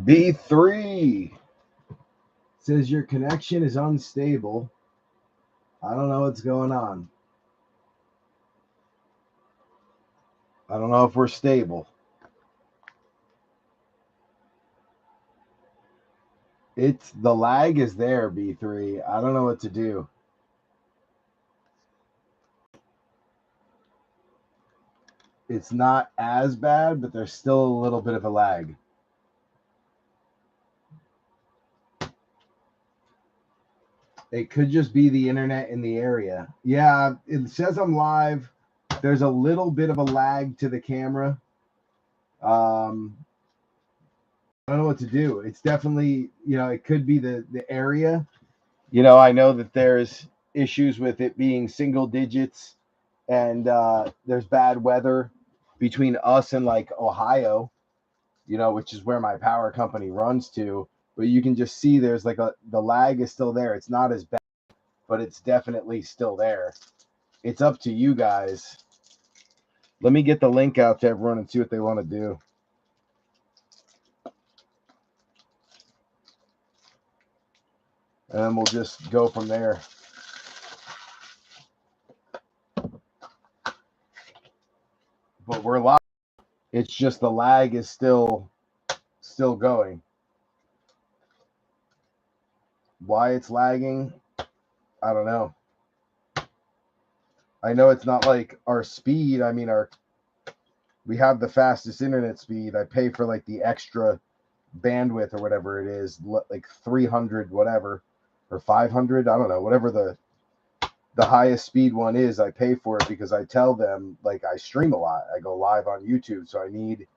B3 says your connection is unstable. I don't know what's going on. I don't know if we're stable. It's the lag is there, B3. I don't know what to do. It's not as bad, but there's still a little bit of a lag. It could just be the internet in the area. Yeah, it says I'm live. There's a little bit of a lag to the camera. I don't know what to do. It's definitely, it could be the area. I know that there's issues with it being single digits, and there's bad weather between us and like Ohio, which is where my power company runs to. But you can just see there's like the lag is still there. It's not as bad, but it's definitely still there. It's up to you guys. Let me get the link out to everyone and see what they want to do. And then we'll just go from there. But we're live. It's just the lag is still going. Why it's lagging, I don't know. I know it's not like our speed. I mean, we have the fastest internet speed. I pay for like the extra bandwidth or whatever it is, like 300 whatever or 500. I don't know, whatever the highest speed one is. I pay for it because I tell them like I stream a lot. I go live on YouTube, so I need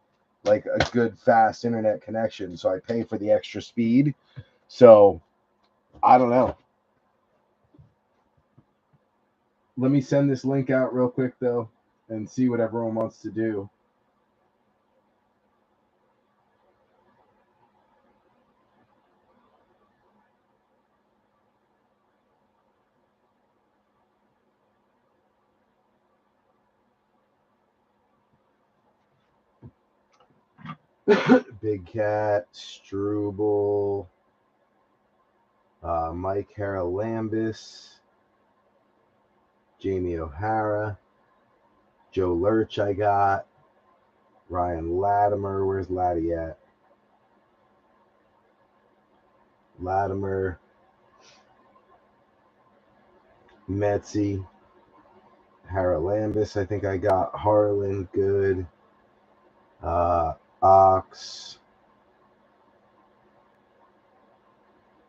like a good fast internet connection. So I pay for the extra speed. So I don't know. Let me send this link out real quick though and see what everyone wants to do. Big Cat, Struble, Mike Haralambis, Jamie O'Hara, Joe Lurch I got, Ryan Latimer, where's Laddie at? Latimer, Metzi, Haralambis I think I got, Harlan, good, Ox,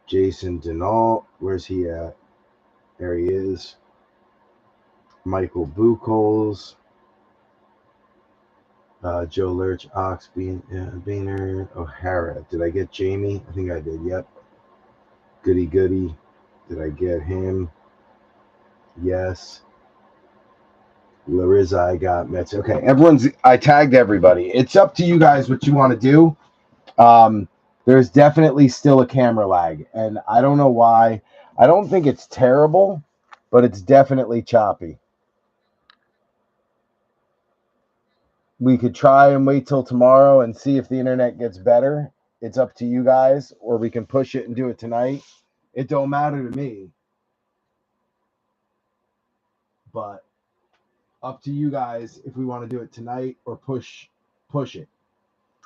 Jason Denault, where's he at? There he is. Michael Buchholz, Joe Lurch, Ox, Beaner, O'Hara. Did I get Jamie? I think I did. Yep. Goody Goody. Did I get him? Yes. Larissa, I got Mets. Okay, I tagged everybody. It's up to you guys what you want to do. There's definitely still a camera lag, and I don't know why. I don't think it's terrible, but it's definitely choppy. We could try and wait till tomorrow and see if the internet gets better. It's up to you guys, or we can push it and do it tonight. It don't matter to me, but up to you guys if we want to do it tonight or push it.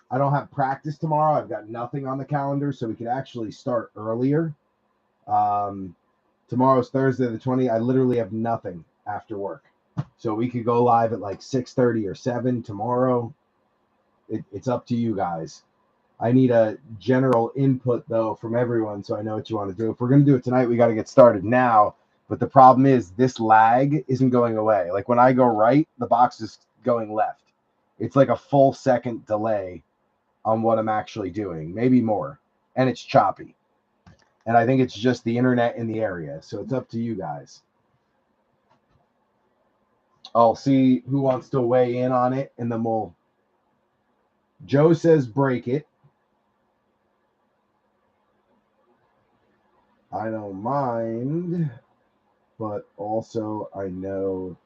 I don't have practice tomorrow. I've got nothing on the calendar, so we could actually start earlier. Tomorrow's Thursday the 20th. I literally have nothing after work, so we could go live at like 6:30 or 7 tomorrow. It's up to you guys. I need a general input though from everyone, so I know what you want to do. If we're gonna do it tonight, we got to get started now. But the problem is this lag isn't going away. Like when I go right, the box is going left. It's like a full second delay on what I'm actually doing, maybe more, and it's choppy. And I think it's just the internet in the area, so it's up to you guys. I'll see who wants to weigh in on it, and then we'll. Joe says break it. I don't mind, but also I know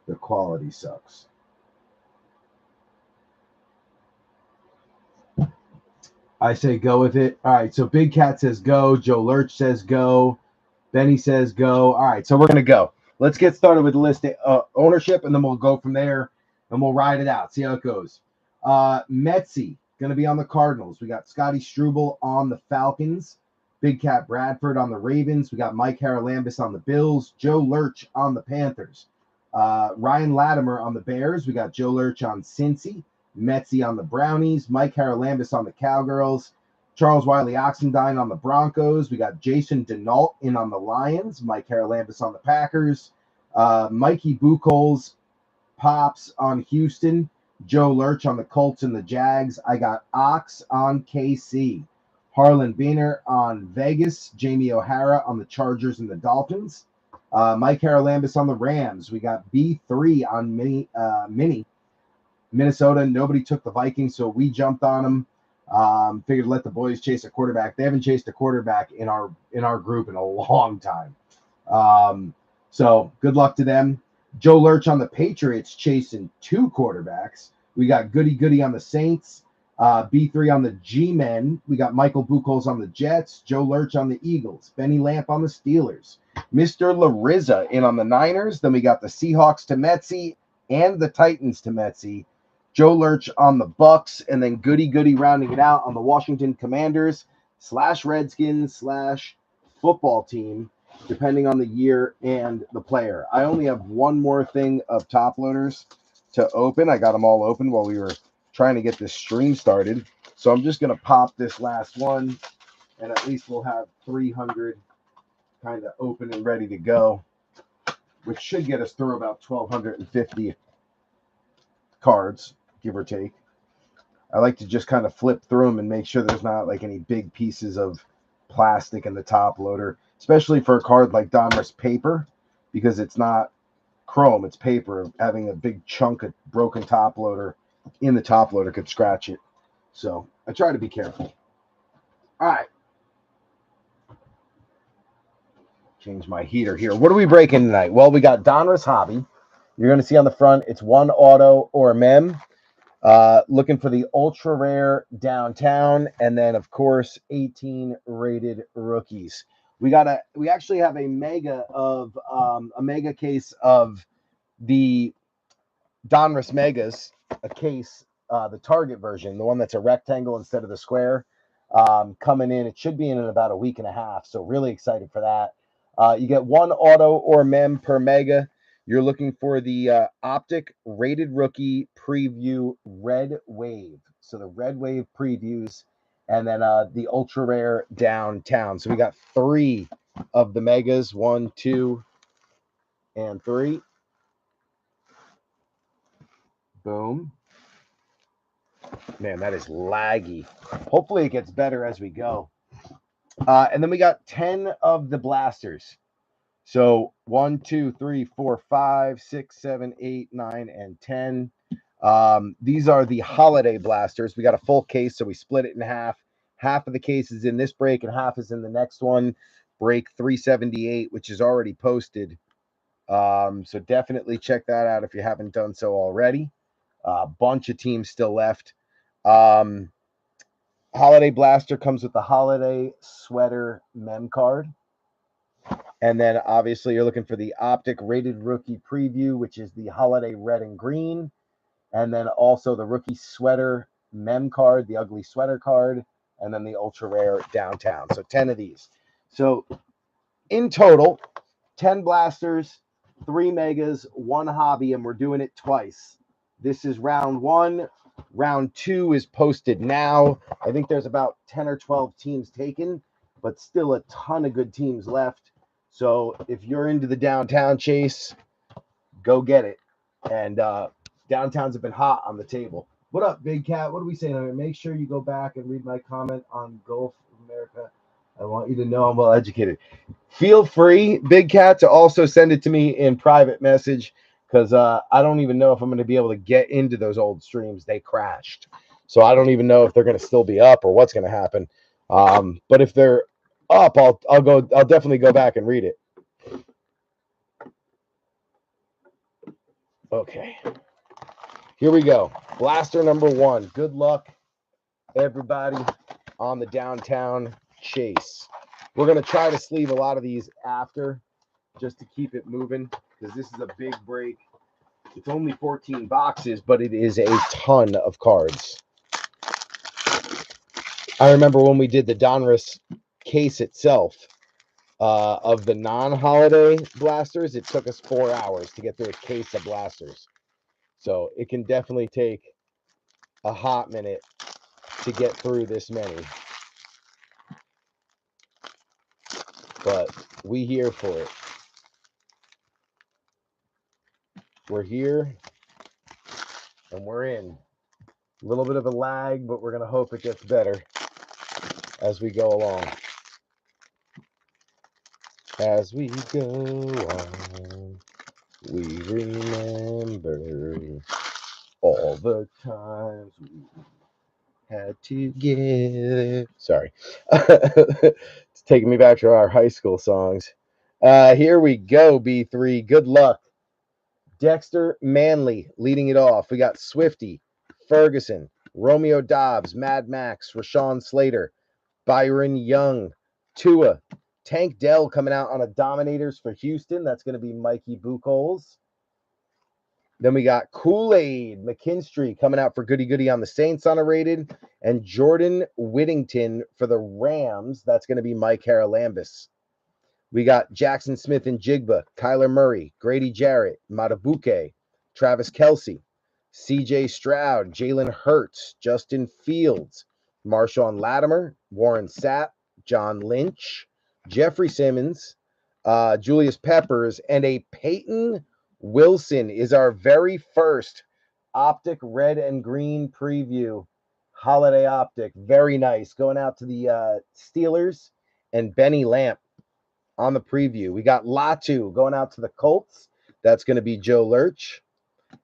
the quality sucks. I say go with it. All right, so Big Cat says go. Joe Lurch says go. Benny says go. All right, so we're going to go. Let's get started with the list ownership, and then we'll go from there, and we'll ride it out, see how it goes. Metzi, going to be on the Cardinals. We got Scotty Struble on the Falcons. Big Cat Bradford on the Ravens. We got Mike Haralambis on the Bills. Joe Lurch on the Panthers. Ryan Latimer on the Bears. We got Joe Lurch on Cincy. Metzi on the Brownies. Mike Haralambis on the Cowgirls. Charles Wiley Oxendine on the Broncos. We got Jason Denault in on the Lions. Mike Haralambis on the Packers. Mikey Buchholz Pops on Houston. Joe Lurch on the Colts and the Jags. I got Ox on KC. Harlan Biener on Vegas. Jamie O'Hara on the Chargers and the Dolphins. Mike Haralambis on the Rams. We got B3 on Mini. Minnesota, nobody took the Vikings, so we jumped on them. Figured to let the boys chase a quarterback. They haven't chased a quarterback in our group in a long time. So good luck to them. Joe Lurch on the Patriots chasing 2 quarterbacks. We got Goody on the Saints. B3 on the G-Men. We got Michael Buchholz on the Jets. Joe Lurch on the Eagles. Benny Lamp on the Steelers. Mr. Larissa in on the Niners. Then we got the Seahawks to Metzi and the Titans to Metzi. Joe Lurch on the Bucks, and then Goody rounding it out on the Washington Commanders / Redskins / football team, depending on the year and the player. I only have one more thing of top loaders to open. I got them all open while we were trying to get this stream started. So I'm just going to pop this last one, and at least we'll have 300 kind of open and ready to go, which should get us through about 1,250 cards, give or take. I like to just kind of flip through them and make sure there's not like any big pieces of plastic in the top loader, especially for a card like Donruss paper, because it's not chrome, it's paper. Having a big chunk of broken top loader in the top loader could scratch it. So I try to be careful. All right. Change my heater here. What are we breaking tonight? Well, we got Donruss Hobby. You're going to see on the front, it's 1 auto or mem. Looking for the ultra rare downtown, and then of course 18 rated rookies. We actually have a mega case of the Donruss Megas, a case, the Target version, the one that's a rectangle instead of the square, coming in. It should be in about a week and a half, so really excited for that. You get 1 auto or mem per mega. You're looking for the Optic Rated Rookie Preview Red Wave. So the Red Wave previews, and then the Ultra Rare Downtown. So we got 3 of the megas, 1, 2, and 3. Boom. Man, that is laggy. Hopefully it gets better as we go. And then we got 10 of the blasters. So 1, 2, 3, 4, 5, 6, 7, 8, 9, and 10. These are the holiday blasters. We got a full case, so we split it in half. Half of the case is in this break, and half is in the next one. Break 378, which is already posted. So definitely check that out if you haven't done so already. A bunch of teams still left. Holiday Blaster comes with the Holiday Sweater Mem card. And then obviously you're looking for the Optic Rated Rookie Preview, which is the Holiday Red and Green. And then also the Rookie Sweater Mem card, the Ugly Sweater card, and then the Ultra Rare Downtown. So 10 of these. So in total, 10 blasters, 3 megas, 1 hobby, and we're doing it twice. This is round 1. Round 2 is posted now. I think there's about 10 or 12 teams taken, but still a ton of good teams left. So if you're into the downtown chase, go get it. And downtowns have been hot on the table. What up, Big Cat? What are we saying? Make sure you go back and read my comment on Gulf America. I want you to know I'm well educated. Feel free, Big Cat, to also send it to me in private message, because I don't even know if I'm going to be able to get into those old streams. They crashed. So I don't even know if they're going to still be up or what's going to happen. But if they're up, I'll definitely go back and read it. Okay. Here we go. Blaster number 1. Good luck, everybody. on the downtown chase. We're going to try to sleeve a lot of these after just to keep it moving because this is a big break. It's only 14 boxes, but it is a ton of cards. I remember when we did the Donruss case itself of the non-holiday blasters, it took us 4 hours to get through a case of blasters. So it can definitely take a hot minute to get through this many. But we here for it. We're here and we're in. A little bit of a lag, but we're going to hope it gets better as we go along. As we go on, we remember all the times we had together. Sorry. It's taking me back to our high school songs. Here we go, B3. Good luck. Dexter Manley leading it off. We got Swifty, Ferguson, Romeo Dobbs, Mad Max, Rashawn Slater, Byron Young, Tua, Tank Dell coming out on a Dominators for Houston. That's going to be Mikey Buchholz. Then we got Kool-Aid McKinstry coming out for Goody Goody on the Saints on a rated. And Jordan Whittington for the Rams. That's going to be Mike Haralambis. We got Jackson Smith and Jigba, Kyler Murray, Grady Jarrett, Matabuke, Travis Kelce, C.J. Stroud, Jalen Hurts, Justin Fields, Marshawn Latimer, Warren Sapp, John Lynch, Jeffrey Simmons, Julius Peppers, and a Peyton Wilson is our very first Optic Red and Green preview. Holiday Optic. Very nice. Going out to the Steelers and Benny Lamp on the preview. We got Latu going out to the Colts. That's going to be Joe Lurch.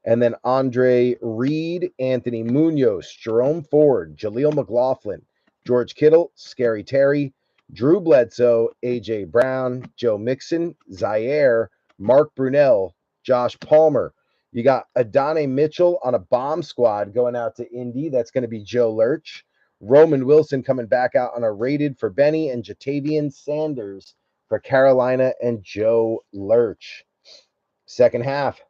And then Andre Reed, Anthony Munoz, Jerome Ford, Jaleel McLaughlin, George Kittle, Scary Terry, Drew Bledsoe, A.J. Brown, Joe Mixon, Zaire, Mark Brunell, Josh Palmer. You got Adonai Mitchell on a bomb squad going out to Indy. That's going to be Joe Lurch. Roman Wilson coming back out on a rated for Benny, and Jatavian Sanders for Carolina and Joe Lurch. Second half,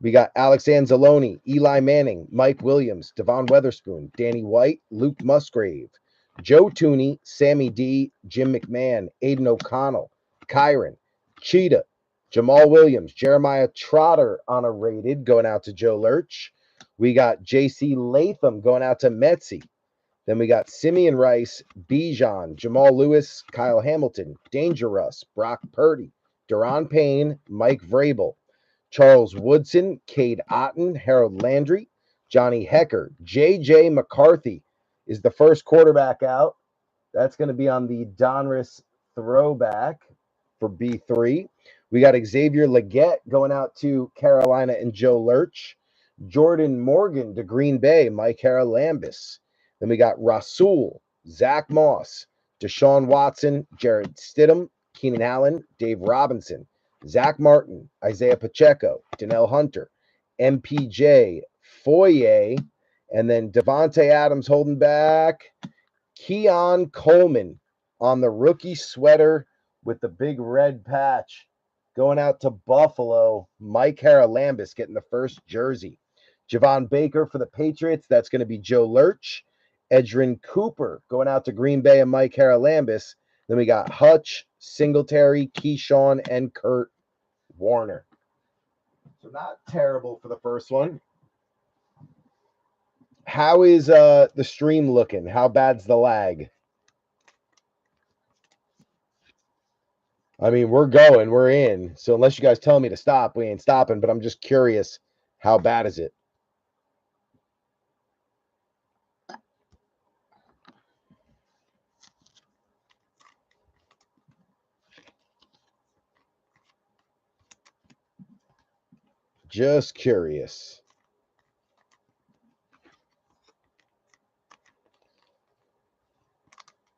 we got Alex Anzalone, Eli Manning, Mike Williams, Devon Weatherspoon, Danny White, Luke Musgrave, Joe Tooney, Sammy D, Jim McMahon, Aiden O'Connell, Kyron, Cheetah, Jamal Williams, Jeremiah Trotter on a rated going out to Joe Lurch. We got J.C. Latham going out to Metzi. Then we got Simeon Rice, Bijan, Jamal Lewis, Kyle Hamilton, Danger Russ, Brock Purdy, Deron Payne, Mike Vrabel, Charles Woodson, Cade Otton, Harold Landry, Johnny Hecker, J.J. McCarthy is the first quarterback out. That's going to be on the Donruss throwback for B3. We got Xavier Legette going out to Carolina and Joe Lurch. Jordan Morgan to Green Bay, Mike Haralambis. Then we got Rasul, Zach Moss, Deshaun Watson, Jared Stidham, Keenan Allen, Dave Robinson, Zach Martin, Isaiah Pacheco, Donnell Hunter, MPJ, Foye, and then Devontae Adams holding back. Keon Coleman on the rookie sweater with the big red patch. Going out to Buffalo, Mike Haralambis getting the first jersey. Javon Baker for the Patriots. That's going to be Joe Lurch. Edrin Cooper going out to Green Bay and Mike Haralambis. Then we got Hutch, Singletary, Keyshawn, and Kurt Warner. So not terrible for the first one. How is the stream looking? How bad's the lag? I mean, we're going, we're in. So unless you guys tell me to stop, we ain't stopping. But I'm just curious, how bad is it? Just curious.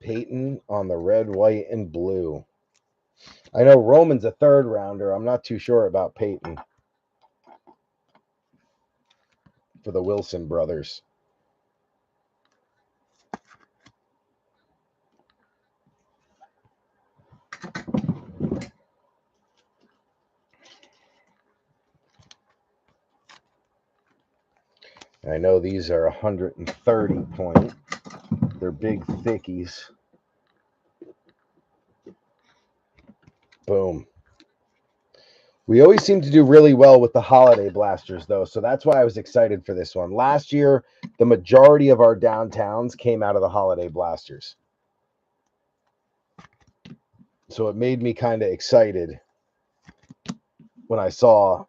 Peyton on the red, white, and blue. I know Roman's a third rounder. I'm not too sure about Peyton for the Wilson brothers. I know these are 130 point. They're big thickies. Boom. We always seem to do really well with the holiday blasters, though, so that's why I was excited for this one. Last year, the majority of our downtowns came out of the holiday blasters. So it made me kind of excited when I saw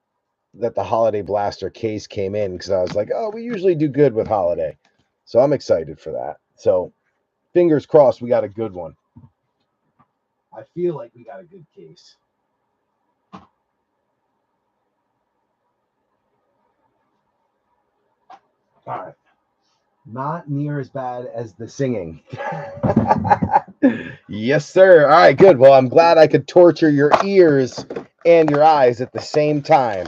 that the holiday blaster case came in, because I was like, oh, we usually do good with holiday. So I'm excited for that. So fingers crossed we got a good one. I feel like we got a good case. All right. Not near as bad as the singing. Yes, sir. All right, good. Well, I'm glad I could torture your ears and your eyes at the same time.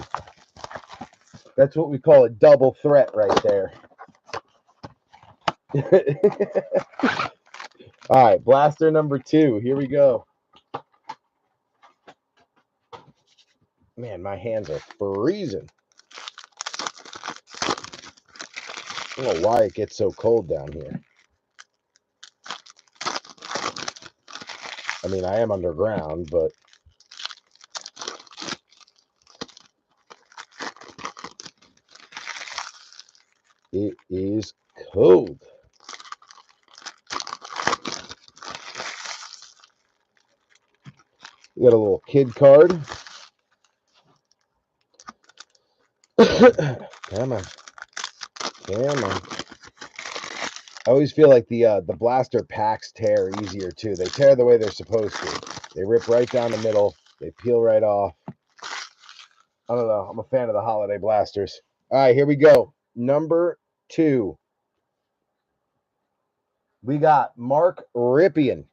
That's what we call a double threat right there. All right, blaster number 2. Here we go. Man, my hands are freezing. I don't know why it gets so cold down here. I mean, I am underground, but it is cold. We got a little kid card. Come on. Come on. I always feel like the blaster packs tear easier too. They tear the way they're supposed to. They rip right down the middle. They peel right off. I don't know. I'm a fan of the holiday blasters. All right, here we go. Number 2. We got Mark Ripien,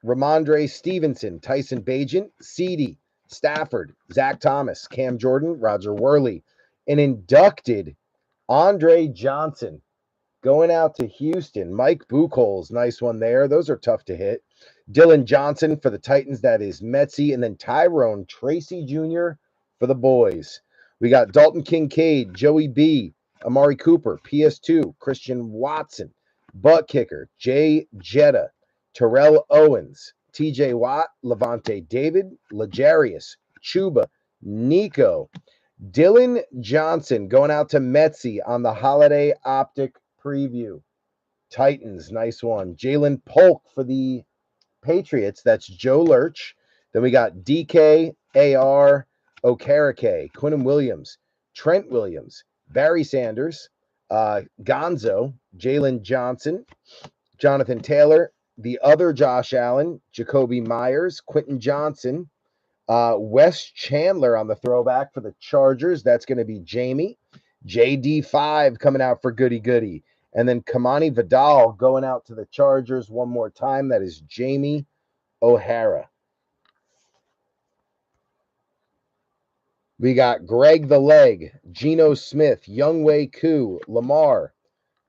Ramondre Stevenson, Tyson Bagent, Ceedee, Stafford, Zach Thomas, Cam Jordan, Roger Worley, an inducted Andre Johnson. Going out to Houston, Mike Buchholz, nice one there. Those are tough to hit. Dylan Johnson for the Titans, that is Metzi. And then Tyrone Tracy Jr. for the boys. We got Dalton Kincaid, Joey B., Amari Cooper, PS2, Christian Watson, Butt Kicker, Jay Jetta, Terrell Owens, TJ Watt, Levante David, Legarius, Chuba, Nico, Dylan Johnson going out to Metzi on the holiday optic preview. Titans, nice one. Jalen Polk for the Patriots. That's Joe Lurch. Then we got DK, AR, Okereke, Quinnen Williams, Trent Williams, Barry Sanders, Gonzo, Jalen Johnson, Jonathan Taylor, the other Josh Allen, Jacoby Myers, Quentin Johnson, Wes Chandler on the throwback for the Chargers. That's going to be Jamie. JD5 coming out for Goody Goody. And then Kamani Vidal going out to the Chargers one more time. That is Jamie O'Hara. We got Greg the Leg, Geno Smith, Younghoe Koo, Lamar,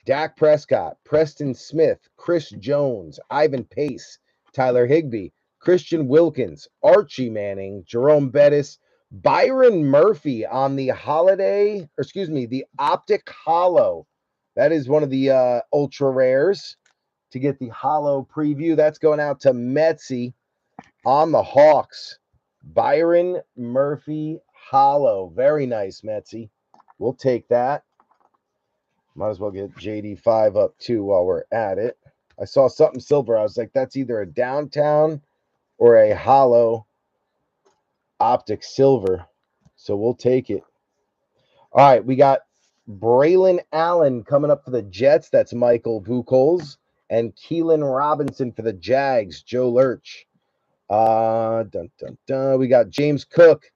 Dak Prescott, Preston Smith, Chris Jones, Ivan Pace, Tyler Higbee, Christian Wilkins, Archie Manning, Jerome Bettis, Byron Murphy on the the Optic Hollow. That is one of the ultra rares to get the hollow preview. That's going out to Metzi on the Hawks. Byron Murphy hollow. Very nice, Metzi. We'll take that. Might as well get JD5 up too while we're at it. I saw something silver. I was like, that's either a downtown or a hollow optic silver. So we'll take it. All right, we got Braylon Allen coming up for the Jets. That's Michael Buchholz. And Keelan Robinson for the Jags, Joe Lurch. We got James Cook,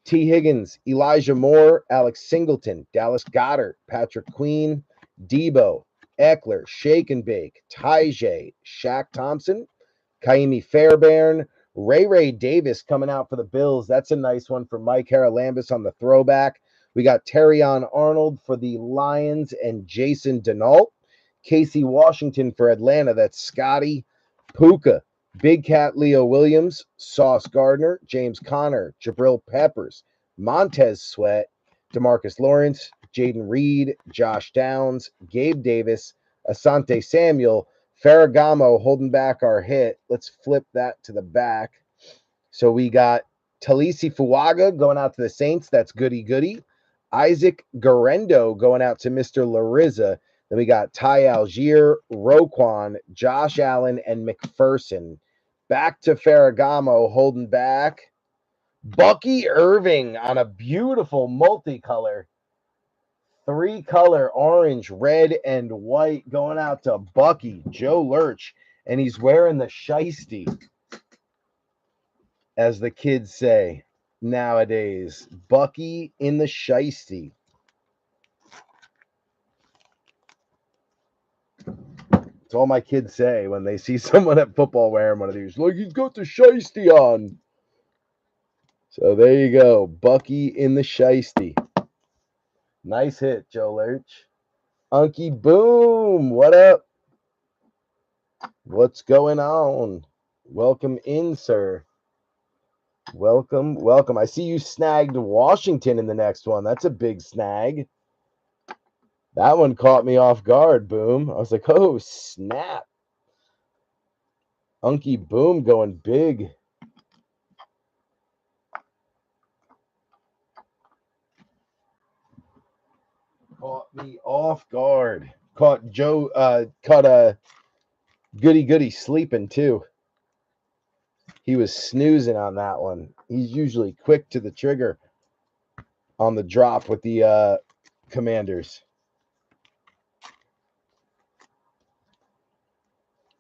T. Higgins, Elijah Moore, Alex Singleton, Dallas Goedert, Patrick Queen, Debo, Eckler, Shake and Bake, Tyjae, Shaq Thompson, Kaimi Fairbairn, Ray Davis coming out for the Bills. That's a nice one for Mike Haralambis on the throwback. We got Terrion Arnold for the Lions and Jason Denault. Casey Washington for Atlanta. That's Scotty Puka. Big Cat Leo Williams, Sauce Gardner, James Conner, Jabril Peppers, Montez Sweat, DeMarcus Lawrence, Jaden Reed, Josh Downs, Gabe Davis, Asante Samuel, Ferragamo holding back our hit. Let's flip that to the back. So we got Talisi Fuaga going out to the Saints. That's goody goody. Isaac Garendo going out to Mr. Larissa. Then we got Ty Algier, Roquan, Josh Allen, and McPherson. Back to Ferragamo holding back. Bucky Irving on a beautiful multicolor. 3-color orange, red, and white going out to Bucky, Joe Lurch. And he's wearing the shiesty, as the kids say nowadays. Bucky in the shiesty. That's all my kids say when they see someone at football wearing one of these. Like, he's got the shiesty on. So there you go. Bucky in the shiesty. Nice hit, Joe Lurch. Unky Boom. What up? What's going on? Welcome in, sir. Welcome, welcome. I see you snagged Washington in the next one. That's a big snag. That one caught me off guard, Boom. I was like, oh, snap. Unky Boom going big. Caught me off guard. Caught Joe, caught a Goody Goody sleeping too. He was snoozing on that one. He's usually quick to the trigger on the drop with the Commanders.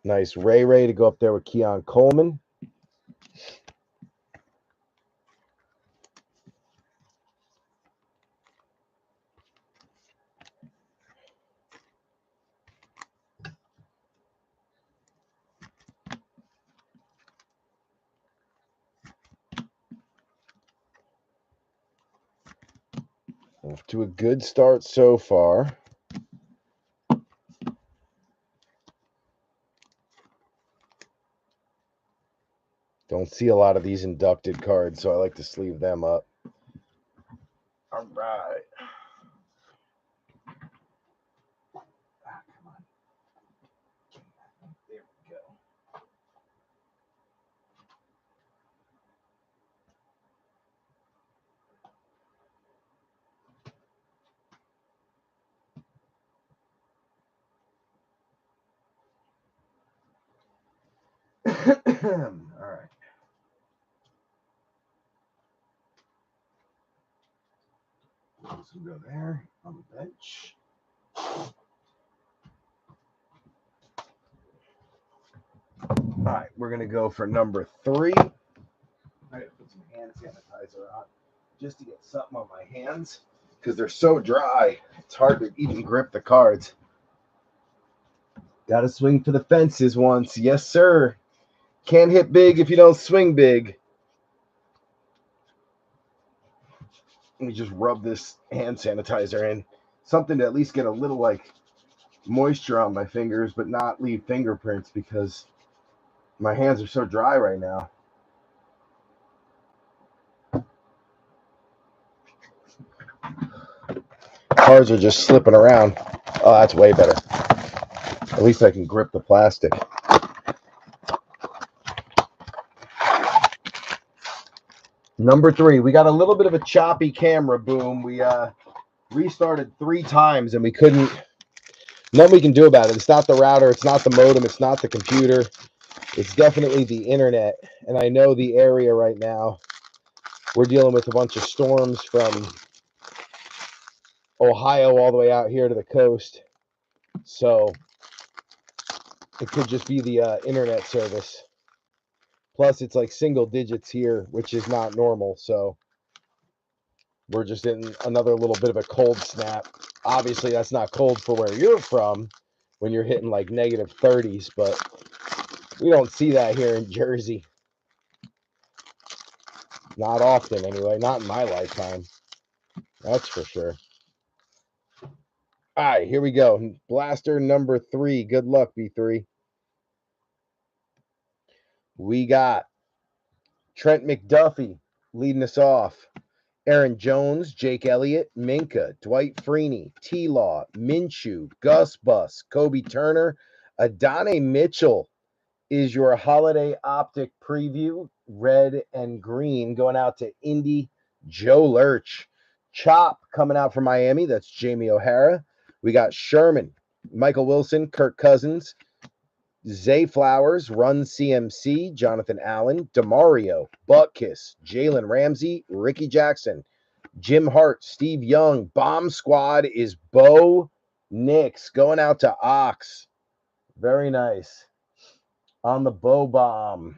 Nice Ray to go up there with Keon Coleman. Off to a good start so far. Don't see a lot of these inducted cards, so I like to sleeve them up. All right. Come on. There we go. All right. This will go there on the bench. All right, we're going to go for number 3. I got to put some hand sanitizer on just to get something on my hands because they're so dry. It's hard to even grip the cards. Got to swing for the fences once. Yes, sir. Can't hit big if you don't swing big. Let me just rub this hand sanitizer in. Something to at least get a little like moisture on my fingers, but not leave fingerprints because my hands are so dry right now. Cards are just slipping around. Oh, that's way better. At least I can grip the plastic. Number 3, we got a little bit of a choppy camera, Boom. We restarted 3 times and we couldn't. Nothing we can do about it. It's not the router. It's not the modem. It's not the computer. It's definitely the internet. And I know the area right now. We're dealing with a bunch of storms from Ohio all the way out here to the coast. So it could just be the internet service. Plus, it's like single digits here, which is not normal. So we're just in another little bit of a cold snap. Obviously, that's not cold for where you're from when you're hitting like negative 30s, but we don't see that here in Jersey. Not often, anyway. Not in my lifetime. That's for sure. All right, here we go. Blaster number 3. Good luck, B3. We got Trent McDuffie leading us off. Aaron Jones, Jake Elliott, Minka, Dwight Freeney, T-Law, Minshew, Gus Bus, Kobe Turner, Adonai Mitchell is your holiday optic preview, red and green, going out to Indy, Joe Lurch. Chop coming out from Miami, that's Jamie O'Hara. We got Sherman, Michael Wilson, Kirk Cousins, Zay Flowers, Run CMC, Jonathan Allen, DeMario, Butkus, Jalen Ramsey, Ricky Jackson, Jim Hart, Steve Young. Bomb Squad is Bo Nix going out to Ox. Very nice. On the Bo Bomb.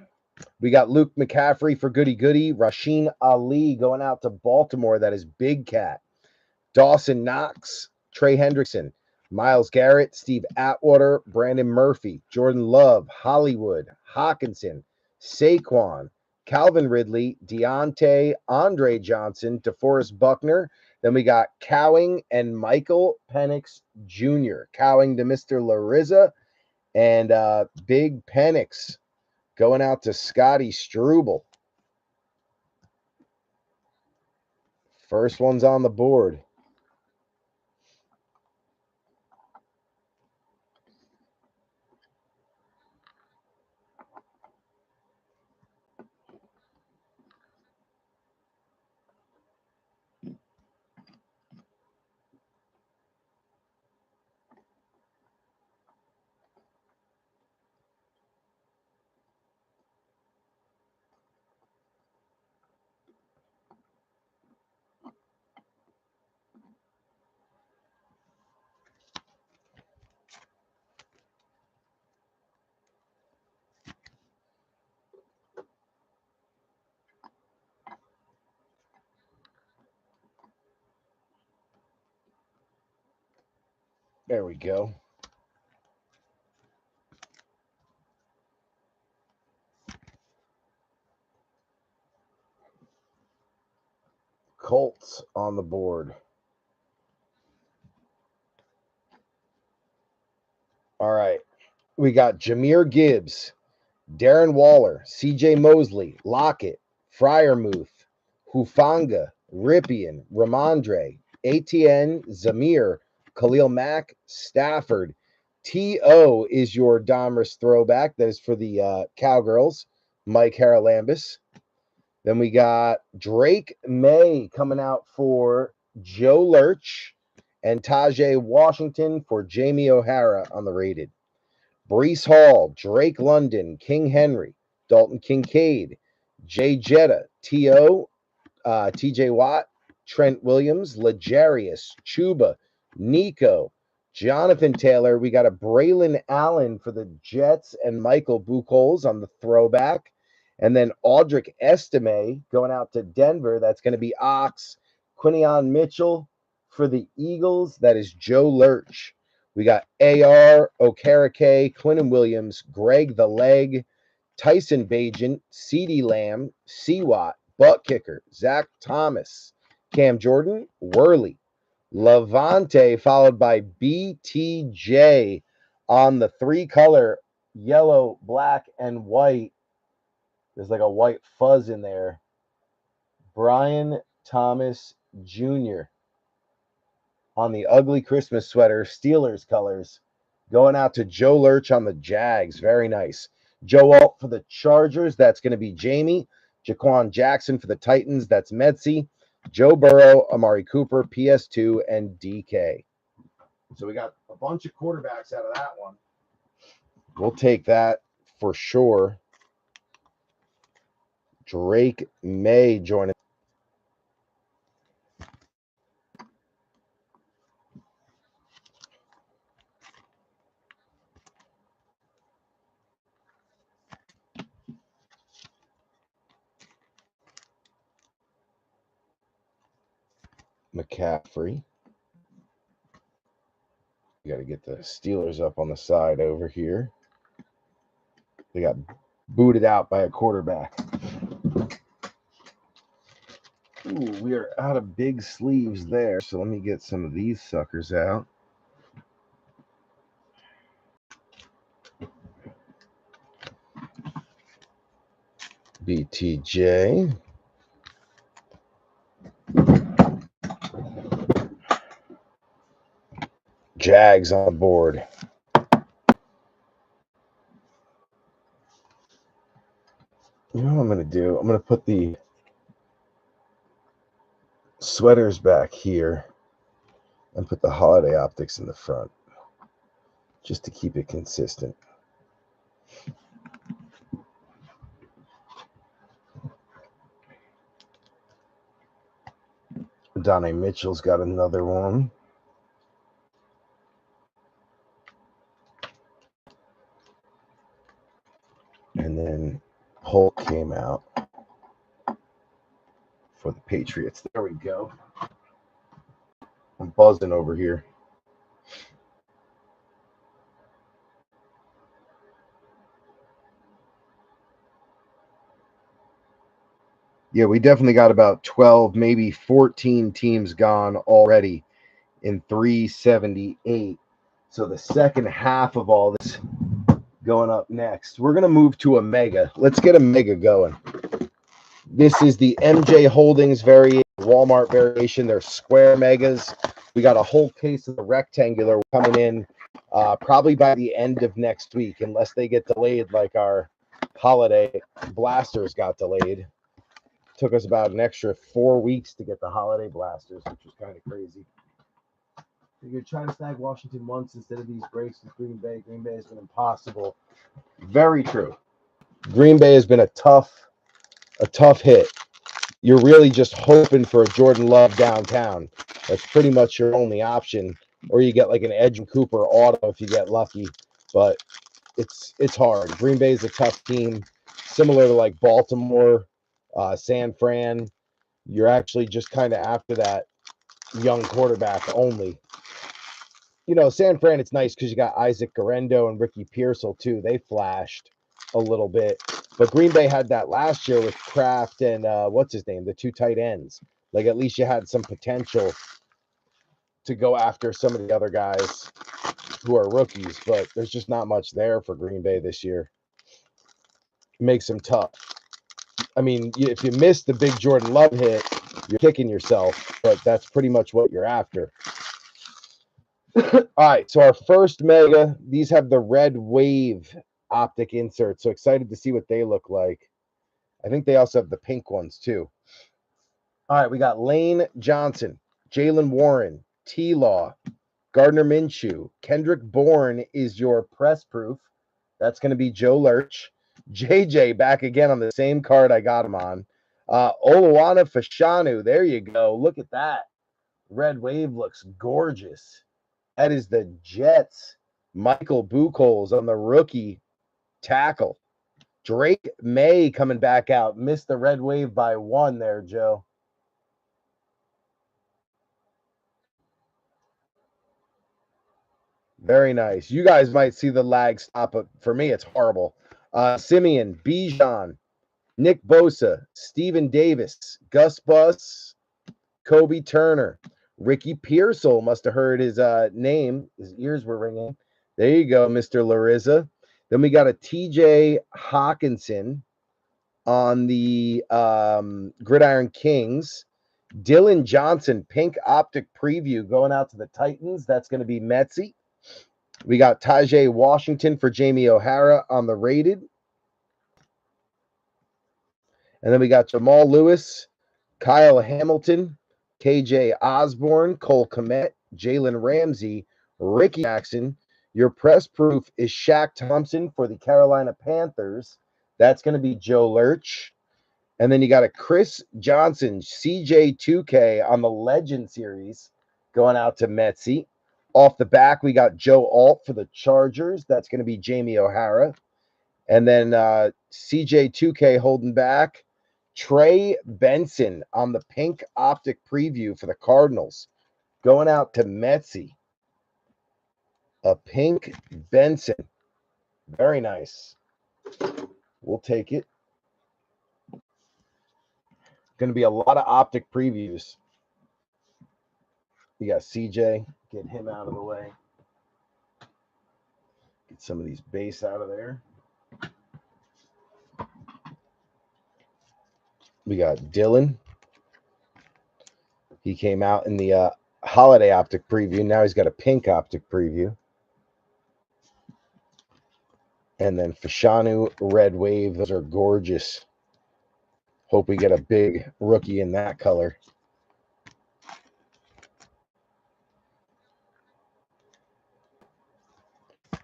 We got Luke McCaffrey for Goody Goody. Rasheen Ali going out to Baltimore. That is Big Cat. Dawson Knox, Trey Hendrickson, Myles Garrett, Steve Atwater, Brandon Murphy, Jordan Love, Hollywood, Hawkinson, Saquon, Calvin Ridley, Deontay, Andre Johnson, DeForest Buckner. Then we got Cowing and Michael Penix Jr. Cowing to Mr. Larissa and Big Penix going out to Scotty Struble. First one's on the board. There we go. Colts on the board. All right. We got Jahmyr Gibbs, Darren Waller, CJ Mosley, Lockett, Fryermuth, Hufanga, Ripien, Ramondre, ATN, Zamir, Khalil Mack, Stafford. T.O. is your Donruss throwback. That is for the Cowgirls, Mike Haralambis. Then we got Drake May coming out for Joe Lurch and Tajay Washington for Jamie O'Hara on the rated. Brees Hall, Drake London, King Henry, Dalton Kincaid, Jay Jetta, T.O., TJ Watt, Trent Williams, Legarius, Chuba, Nico, Jonathan Taylor. We got a Braylon Allen for the Jets and Michael Buchholz on the throwback. And then Audric Estime going out to Denver. That's going to be Ox. Quinion Mitchell for the Eagles. That is Joe Lurch. We got AR, Okereke, Quinnen Williams, Greg the Leg, Tyson Bagent, CeeDee Lamb, Seawat, Butt Kicker, Zach Thomas, Cam Jordan, Worley, Levante, followed by BTJ on the three-color yellow, black, and white. There's like a white fuzz in there. Brian Thomas Jr. on the ugly Christmas sweater, Steelers colors, going out to Joe Lurch on the Jags. Very nice. Joe Alt for the Chargers. That's going to be Jamie. Jaquan Jackson for the Titans. That's Metzi. Joe Burrow, Amari Cooper, PS2, and DK. So we got a bunch of quarterbacks out of that one. We'll take that for sure. Drake May joining. McCaffrey. You got to get the Steelers up on the side over here. They got booted out by a quarterback. Ooh, we are out of big sleeves there, so let me get some of these suckers out. BTJ. Jags on the board. You know what I'm going to do? I'm going to put the sweaters back here and put the holiday optics in the front just to keep it consistent. Donnie Mitchell's got another one. And then Hulk came out for the Patriots. There we go. I'm buzzing over here. Yeah, we definitely got about 12, maybe 14 teams gone already in 378. So the second half of all this going up next. We're going to move to a mega. Let's get a mega going. This is the MJ Holdings variation, Walmart variation. They're square megas. We got a whole case of the rectangular coming in probably by the end of next week, unless they get delayed like our holiday blasters got delayed. Took us about an extra 4 weeks to get the holiday blasters, which was kind of crazy. You're trying to snag Washington once instead of these breaks with Green Bay. Green Bay has been impossible. Very true. Green Bay has been a tough hit. You're really just hoping for a Jordan Love downtown. That's pretty much your only option. Or you get like an Edge and Cooper auto if you get lucky. But it's hard. Green Bay is a tough team, similar to like Baltimore, San Fran. You're actually just kind of after that young quarterback only. You know, San Fran, it's nice because you got Isaac Garendo and Ricky Pearsall, too. They flashed a little bit. But Green Bay had that last year with Kraft and what's his name, the two tight ends. Like, at least you had some potential to go after some of the other guys who are rookies. But there's just not much there for Green Bay this year. It makes them tough. I mean, if you miss the big Jordan Love hit, you're kicking yourself. But that's pretty much what you're after. All right, so our first mega, these have the red wave optic insert. So excited to see what they look like. I think they also have the pink ones too. All right, we got Lane Johnson, Jalen Warren, T-Law, Gardner Minshew, Kendrick Bourne is your press proof. That's going to be Joe Lurch. JJ back again on the same card I got him on. Oluwana Fashanu, there you go. Look at that. Red wave looks gorgeous. That is the Jets. Michael Buchholz on the rookie tackle. Drake May coming back out. Missed the red wave by 1 there, Joe. Very nice. You guys might see the lag stop, but for me, it's horrible. Simeon, Bijan, Nick Bosa, Steven Davis, Gus Bus, Kobe Turner, Ricky Pearsall must have heard his name. His ears were ringing. There you go, Mr. Larissa. Then we got a TJ Hawkinson on the Gridiron Kings. Dylan Johnson, pink optic preview going out to the Titans. That's going to be Metzi. We got Tajay Washington for Jamie O'Hara on the rated. And then we got Jamal Lewis, Kyle Hamilton, KJ Osborne, Cole Kmet, Jalen Ramsey, Ricky Jackson. Your press proof is Shaq Thompson for the Carolina Panthers. That's going to be Joe Lurch. And then you got a Chris Johnson, CJ2K on the Legend Series going out to Metzi. Off the back, we got Joe Alt for the Chargers. That's going to be Jamie O'Hara. And then CJ2K holding back. Trey Benson on the pink optic preview for the Cardinals. Going out to Metzi. A pink Benson. Very nice. We'll take it. Going to be a lot of optic previews. You got CJ. Get him out of the way. Get some of these base out of there. We got Dylan. He came out in the holiday optic preview. Now he's got a pink optic preview. And then Fashanu Red Wave. Those are gorgeous. Hope we get a big rookie in that color.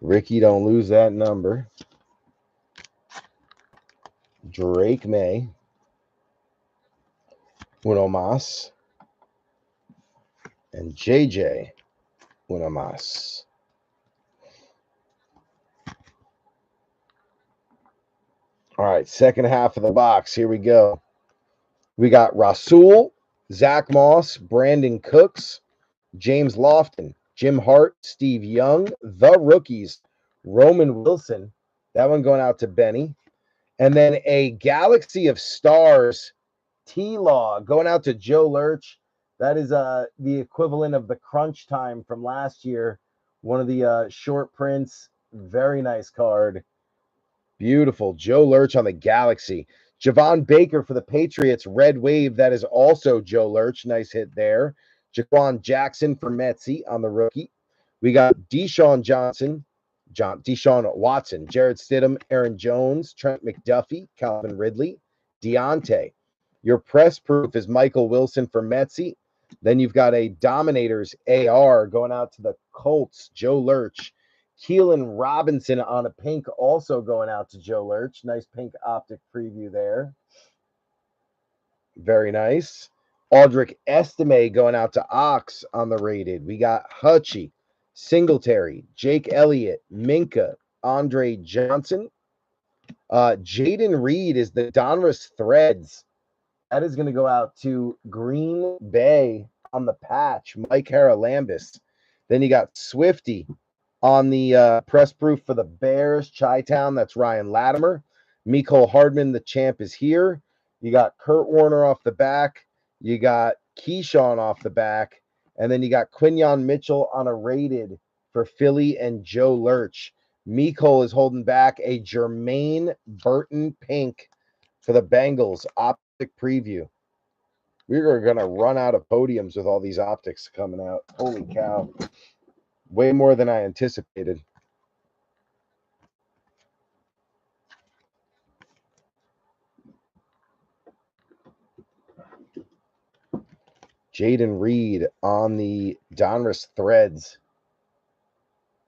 Ricky, don't lose that number. Drake May. Uno Mas. And JJ Uno Mas. All right, second half of the box. Here we go. We got Rasul, Zach Moss, Brandon Cooks, James Lofton, Jim Hart, Steve Young, the rookies, Roman Wilson. That one going out to Benny. And then a Galaxy of Stars, T-Law, going out to Joe Lurch. That is the equivalent of the Crunch Time from last year. One of the short prints. Very nice card. Beautiful. Joe Lurch on the Galaxy. Javon Baker for the Patriots, Red Wave. That is also Joe Lurch. Nice hit there. Jaquan Jackson for Metsy on the rookie. We got Deshaun Watson, Jared Stidham, Aaron Jones, Trent McDuffie, Calvin Ridley, Deontay. Your press proof is Michael Wilson for Metsy. Then you've got a Dominators AR going out to the Colts, Joe Lurch. Keelan Robinson on a pink, also going out to Joe Lurch. Nice pink optic preview there. Very nice. Aldrich Estime going out to Ox on the rated. We got Hutchie, Singletary, Jake Elliott, Minka, Andre Johnson. Jaden Reed is the Donruss Threads. That is going to go out to Green Bay on the patch, Mike Haralambis. Then you got Swifty on the press proof for the Bears, Chi-Town. That's Ryan Latimer. Mecole Hardman, the champ, is here. You got Kurt Warner off the back. You got Keyshawn off the back. And then you got Quinyon Mitchell on a rated for Philly and Joe Lurch. Mecole is holding back a Jermaine Burton pink for the Bengals optic preview. We're going to run out of podiums with all these optics coming out. Holy cow. Way more than I anticipated. Jaden Reed on the Donruss Threads.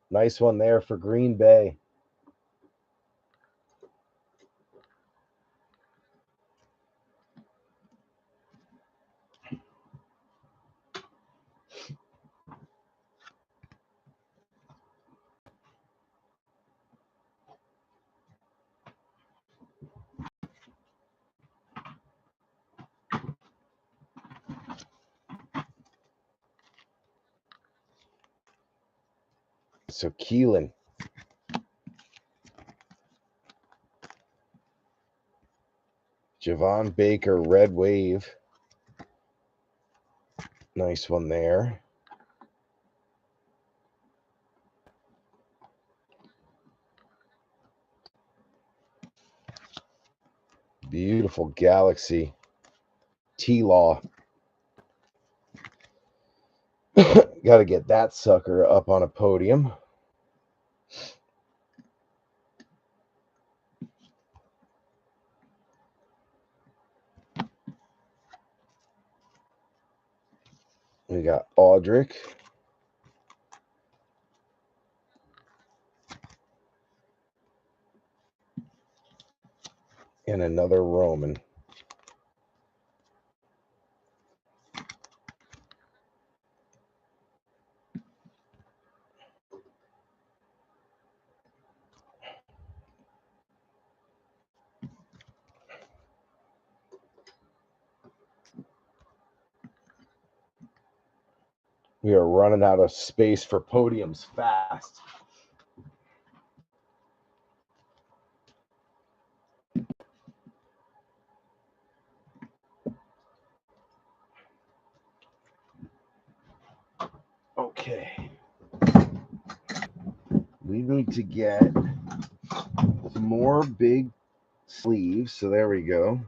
Nice one there for Green Bay. So Keelan. Javon Baker, Red Wave. Nice one there. Beautiful Galaxy. T-Law. Got to get that sucker up on a podium. We got Aldrich. And another Roman. We are running out of space for podiums fast. Okay. We need to get some more big sleeves. So there we go.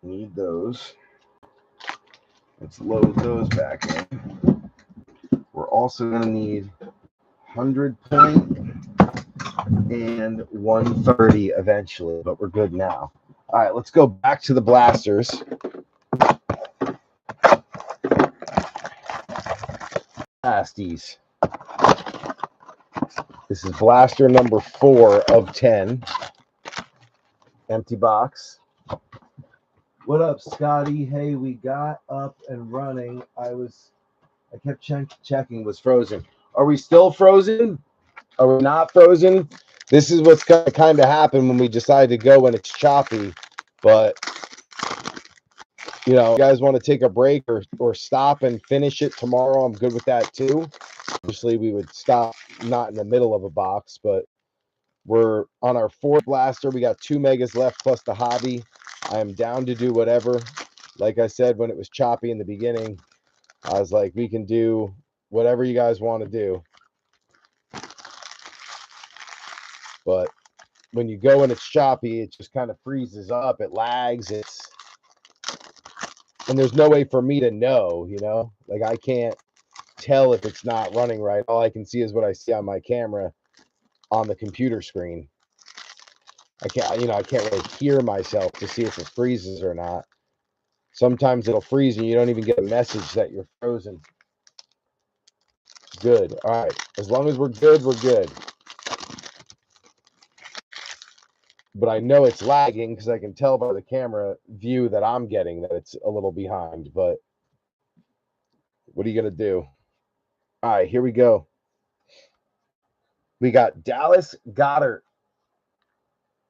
Need those. Let's load those back in. We're also going to need 100 point and 130 eventually, but we're good now. All right, let's go back to the blasters. Blasties. This is blaster number 4 of 10. Empty box. What up, Scotty? Hey, we got up and running. I kept checking, was frozen. Are we still frozen? Are we not frozen? This is what's going to kind of happen when we decide to go when it's choppy. But, you know, you guys want to take a break or stop and finish it tomorrow, I'm good with that too. Obviously, we would stop not in the middle of a box, but we're on our 4th blaster. We got 2 megas left plus the hobby. I am down to do whatever. Like I said, when it was choppy in the beginning, I was like, we can do whatever you guys want to do. But when you go and it's choppy, it just kind of freezes up. It lags. And there's no way for me to know, you know? Like, I can't tell if it's not running right. All I can see is what I see on my camera on the computer screen. I can't really hear myself to see if it freezes or not. Sometimes it'll freeze and you don't even get a message that you're frozen. Good. All right. As long as we're good, we're good. But I know it's lagging because I can tell by the camera view that I'm getting that it's a little behind. But what are you going to do? All right, here we go. We got Dallas Goedert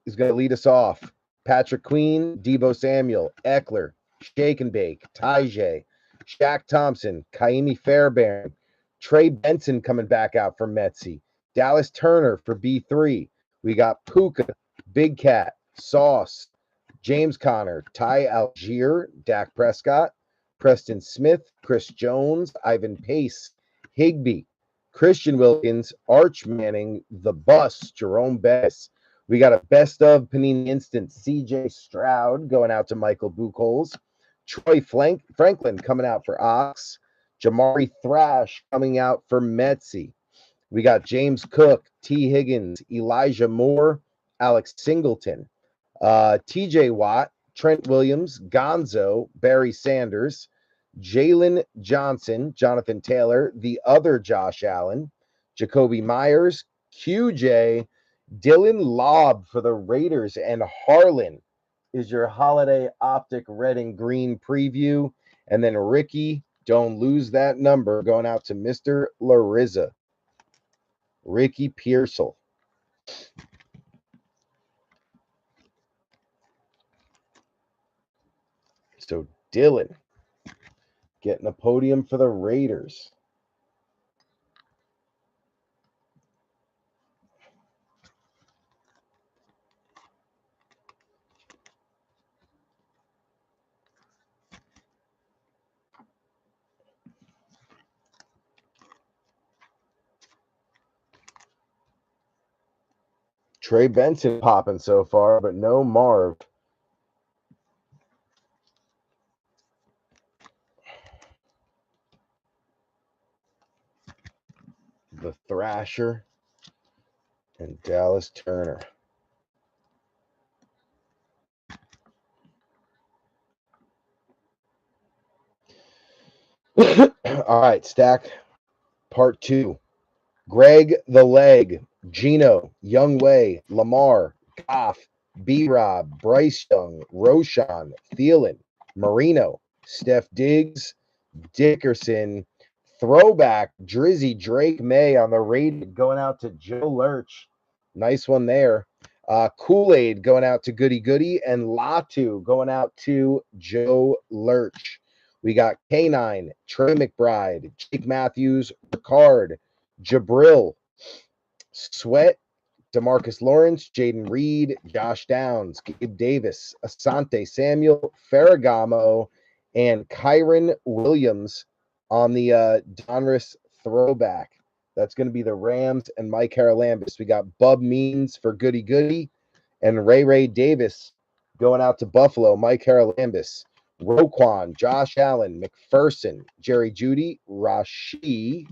is going to lead us off. Patrick Queen, Deebo Samuel, Eckler, Shake and Bake, Tajay, Shaq Thompson, Kaimi Fairbairn, Trey Benson coming back out for Metsy, Dallas Turner for B3. We got Puka, Big Cat, Sauce, James Conner, Ty Algier, Dak Prescott, Preston Smith, Chris Jones, Ivan Pace, Higbee, Christian Wilkins, Arch Manning, The Bus, Jerome Bettis. We got a best of Panini Instant CJ Stroud going out to Michael Buchholz. Troy Franklin coming out for Ox. Jamari Thrash coming out for Metsy. We got James Cook, T. Higgins, Elijah Moore, Alex Singleton, TJ Watt, Trent Williams, Gonzo, Barry Sanders, Jalen Johnson, Jonathan Taylor, the other Josh Allen, Jacoby Myers, QJ, Dylan Lobb for the Raiders, and Harlan is your holiday optic red and green preview. And then Ricky, don't lose that number, going out to Mr. Larissa. Ricky Pearsall. So Dylan getting a podium for the Raiders. Trey Benson popping so far, but no Marv. The Thrasher and Dallas Turner. All right, stack part 2. Greg the Leg, Gino, Young Wei, Lamar, Goff, B-Rob, Bryce Young, Roshan, Thielen, Marino, Steph Diggs, Dickerson, throwback, Drizzy, Drake May on the rated going out to Joe Lurch. Nice one there. Kool-Aid going out to Goody Goody, and Latu going out to Joe Lurch. We got K9, Trey McBride, Jake Matthews, Ricard, Jabril, Sweat, DeMarcus Lawrence, Jaden Reed, Josh Downs, Gabe Davis, Asante Samuel, Ferragamo, and Kyron Williams on the Donruss throwback. That's going to be the Rams and Mike Haralambis. We got Bub Means for Goody Goody and Ray Davis going out to Buffalo, Mike Haralambis. Roquan, Josh Allen, McPherson, Jerry Jeudy, Rashee,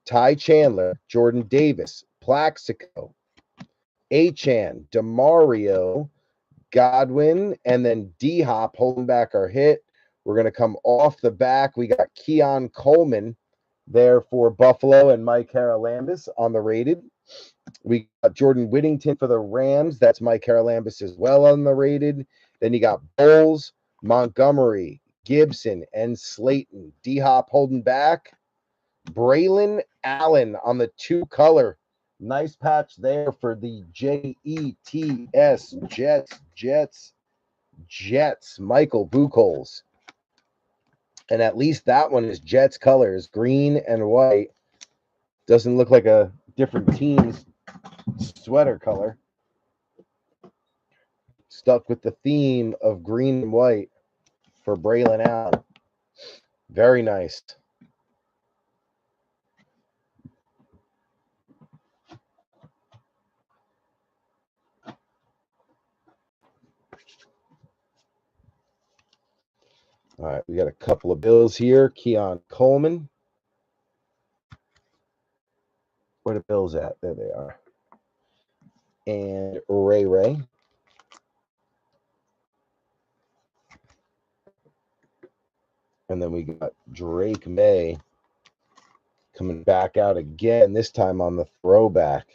Ty Chandler, Jordan Davis, Plaxico, Achan, Demario, Godwin, and then D-Hop holding back our hit. We're going to come off the back. We got Keon Coleman there for Buffalo and Mike Haralambis on the rated. We got Jordan Whittington for the Rams. That's Mike Haralambis as well on the rated. Then you got Bowles, Montgomery, Gibson, and Slayton. D-Hop holding back. Braylon Allen on the 2-color. Nice patch there for the Jets, Jets, Michael Buchholz. And at least that one is Jets colors, green and white. Doesn't look like a different team's sweater color. Stuck with the theme of green and white for Braylon Allen. Very nice. All right, we got a couple of bills here. Keon Coleman. Where the bills at? There they are. And Ray. And then we got Drake May coming back out again, this time on the throwback.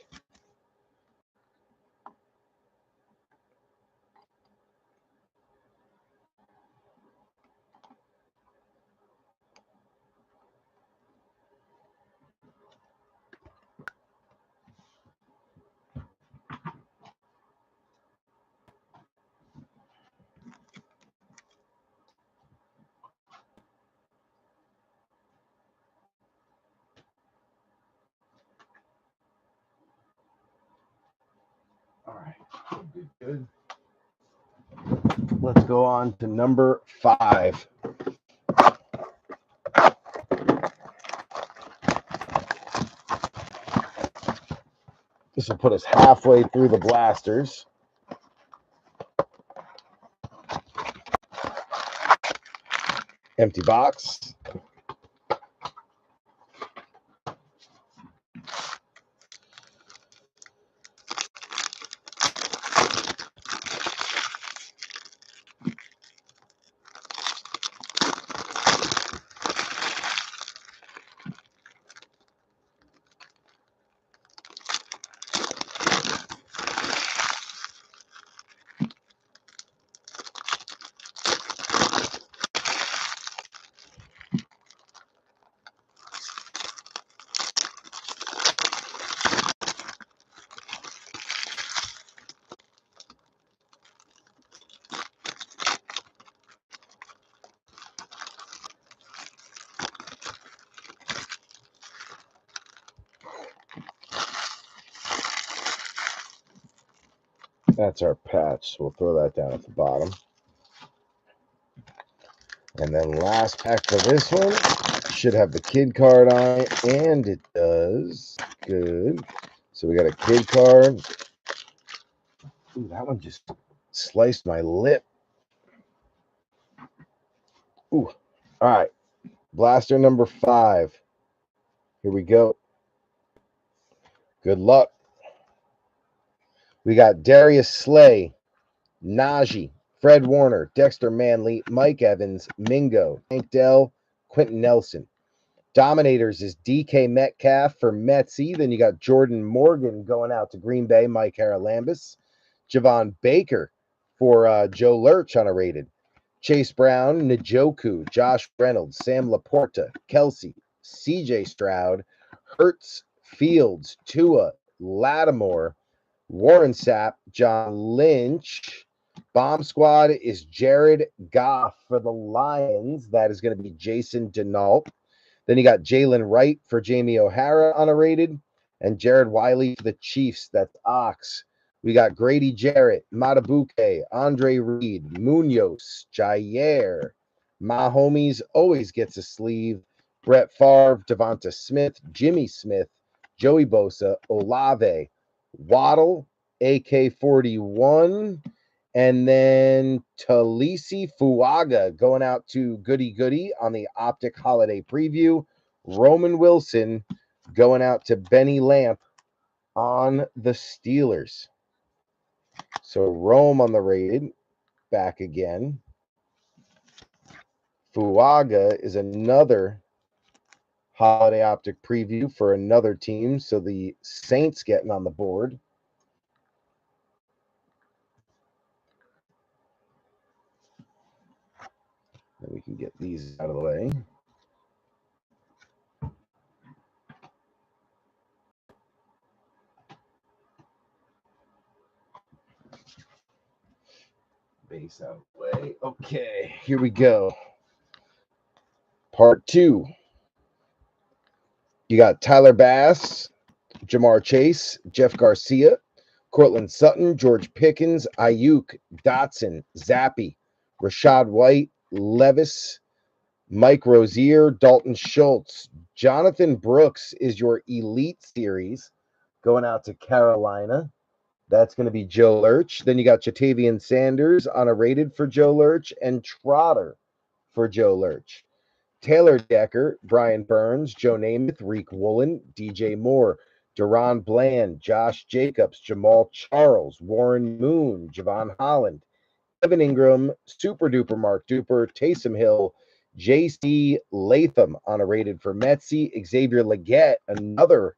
All right, good. Let's go on to number 5. This will put us halfway through the blasters. Empty box. That's our patch. So we'll throw that down at the bottom. And then last pack for this one should have the kid card on it, and it does. Good. So we got a kid card. Ooh, that one just sliced my lip. Ooh. All right. Blaster number 5. Here we go. Good luck. We got Darius Slay, Najee, Fred Warner, Dexter Manley, Mike Evans, Mingo, Hank Dell, Quentin Nelson. Dominators is DK Metcalf for Metsy. Then you got Jordan Morgan going out to Green Bay, Mike Haralambis. Javon Baker for Joe Lurch on a rated. Chase Brown, Njoku, Josh Reynolds, Sam Laporta, Kelsey, CJ Stroud, Hurts, Fields, Tua, Lattimore, Warren Sapp, John Lynch. Bomb squad is Jared Goff for the Lions. That is going to be Jason Denault. Then you got Jalen Wright for Jamie O'Hara on a rated. And Jared Wiley for the Chiefs. That's Ox. We got Grady Jarrett, Matabuke, Andre Reed, Munoz, Jair. Mahomes always gets a sleeve. Brett Favre, Devonta Smith, Jimmy Smith, Joey Bosa, Olave, Waddle, AK-41, And then Talisi Fuaga going out to Goody Goody on the Optic Holiday Preview. Roman Wilson going out to Benny Lamp on the Steelers. So Rome on the rated, back again. Fuaga is another Holiday Optic Preview for another team. So the Saints getting on the board. And we can get these out of the way. Base out of the way. Okay, here we go. Part 2. You got Tyler Bass, Jamar Chase, Jeff Garcia, Cortland Sutton, George Pickens, Ayuk, Dotson, Zappy, Rashad White, Levis, Mike Rozier, Dalton Schultz. Jonathan Brooks is your Elite Series going out to Carolina. That's going to be Joe Lurch. Then you got Jatavian Sanders on a rated for Joe Lurch and Trotter for Joe Lurch. Taylor Decker, Brian Burns, Joe Namath, Reek Woolen, DJ Moore, Deron Bland, Josh Jacobs, Jamal Charles, Warren Moon, Javon Holland, Evan Ingram, Super Duper Mark Duper, Taysom Hill, JC Latham on a rated for Metzi, Xavier Leggett, another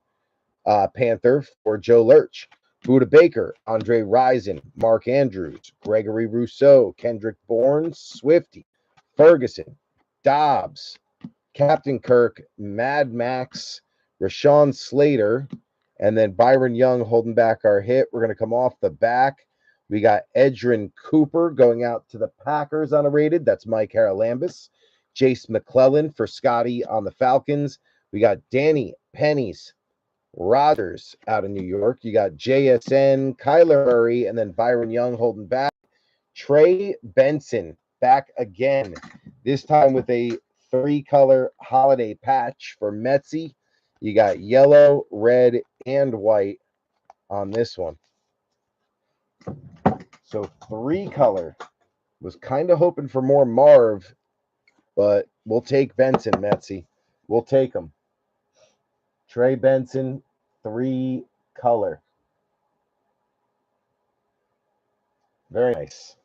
Panther for Joe Lurch, Buda Baker, Andre Rison, Mark Andrews, Gregory Rousseau, Kendrick Bourne, Swifty, Ferguson, Dobbs, Captain Kirk, Mad Max, Rashawn Slater, and then Byron Young holding back our hit. We're going to come off the back. We got Edrin Cooper going out to the Packers on a rated. That's Mike Haralambis. Jace McClellan for Scotty on the Falcons. We got Danny Pennies Rodgers out of New York. You got JSN, Kyler Murray, and then Byron Young holding back. Trey Benson back again, this time with a 3-color holiday patch for Metzi. You got yellow, red, and white on this one. So 3-color. Was kind of hoping for more Marv, but we'll take Benson, Metzi. We'll take him. Trey Benson, 3-color. Very nice.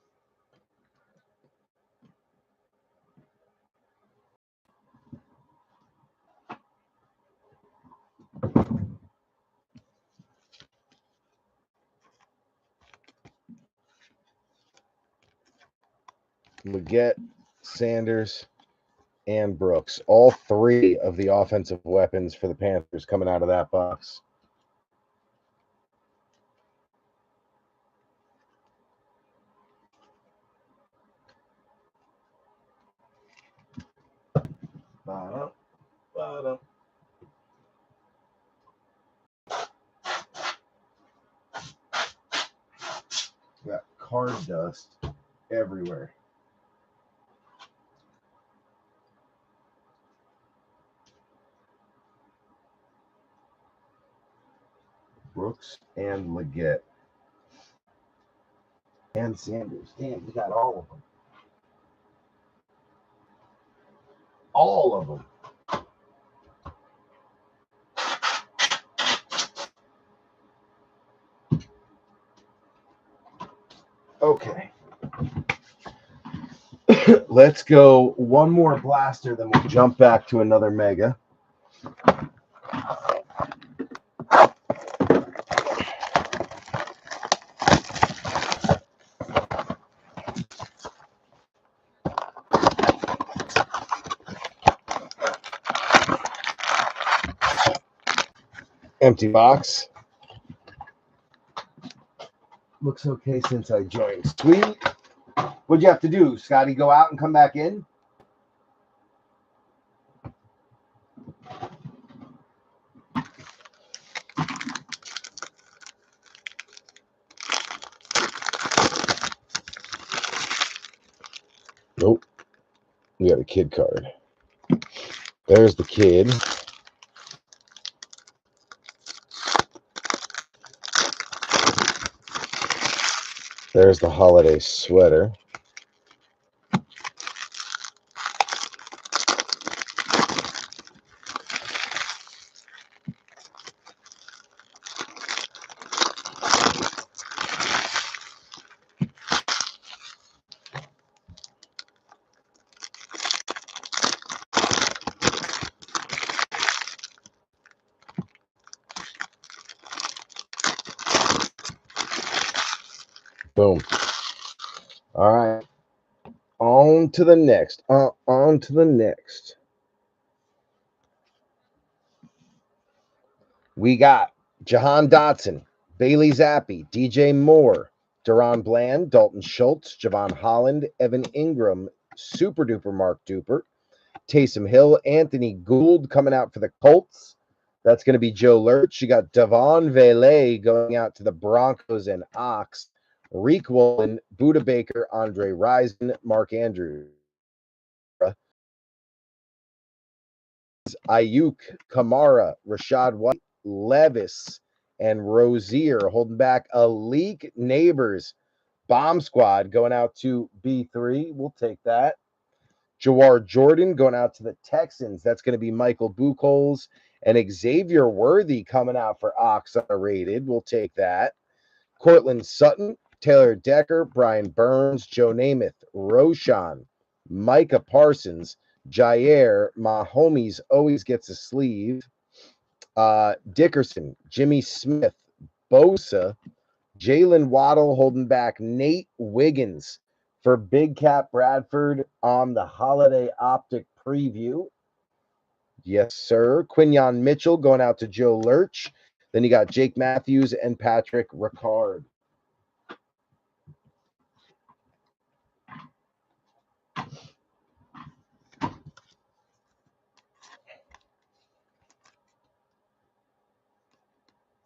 Leggett, Sanders, and Brooks. All 3 of the offensive weapons for the Panthers coming out of that box. Bottom. Got card dust everywhere. Brooks and Leggett. And Sanders. Damn, we got all of them. All of them. Okay. Let's go one more blaster, then we'll jump back to another mega. Empty box. Looks okay since I joined. Sweet. What'd you have to do, Scotty? Go out and come back in? Nope. We got a kid card. There's the kid. There's the holiday sweater. Boom. All right. On to the next. On to the next. We got Jahan Dotson, Bailey Zappi, DJ Moore, Deron Bland, Dalton Schultz, Javon Holland, Evan Ingram, Super Duper Mark Duper, Taysom Hill, Anthony Gould coming out for the Colts. That's going to be Joe Lurch. You got Devon Vele going out to the Broncos and Ox. Reek Woolen, Buda Baker, Andre Rison, Mark Andrews. Ayuk, Kamara, Rashad White, Levis, and Rozier holding back a leak. Neighbors bomb squad going out to B3. We'll take that. Jawar Jordan going out to the Texans. That's going to be Michael Buchholz and Xavier Worthy coming out for Ox rated. We'll take that. Cortland Sutton, Taylor Decker, Brian Burns, Joe Namath, Roshan, Micah Parsons, Jair, my homies always gets a sleeve. Dickerson, Jimmy Smith, Bosa, Jalen Waddle holding back Nate Wiggins for Big Cat Bradford on the holiday optic preview. Yes, sir. Quinyon Mitchell going out to Joe Lurch. Then you got Jake Matthews and Patrick Ricard.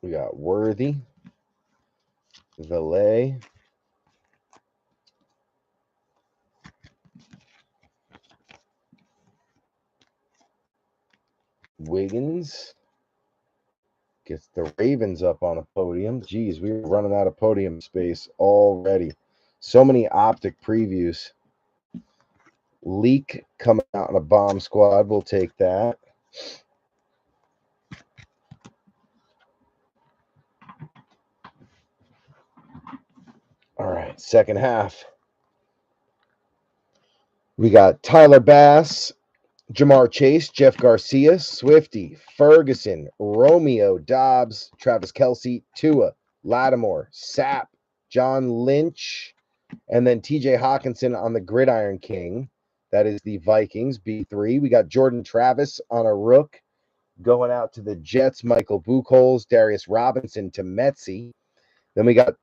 We got Worthy, Valet, Wiggins. Gets the Ravens up on a podium. Geez, we were running out of podium space already. So many optic previews. Leak coming out in a bomb squad. We'll take that. All right, second half. We got Tyler Bass, Jamar Chase, Jeff Garcia, Swifty, Ferguson, Romeo Dobbs, Travis Kelce, Tua, Lattimore, Sapp, John Lynch, and then TJ Hawkinson on the Gridiron King. That is the Vikings, B3. We got Jordan Travis on a rook going out to the Jets, Michael Buchholz, Darius Robinson to Metzi. Then we got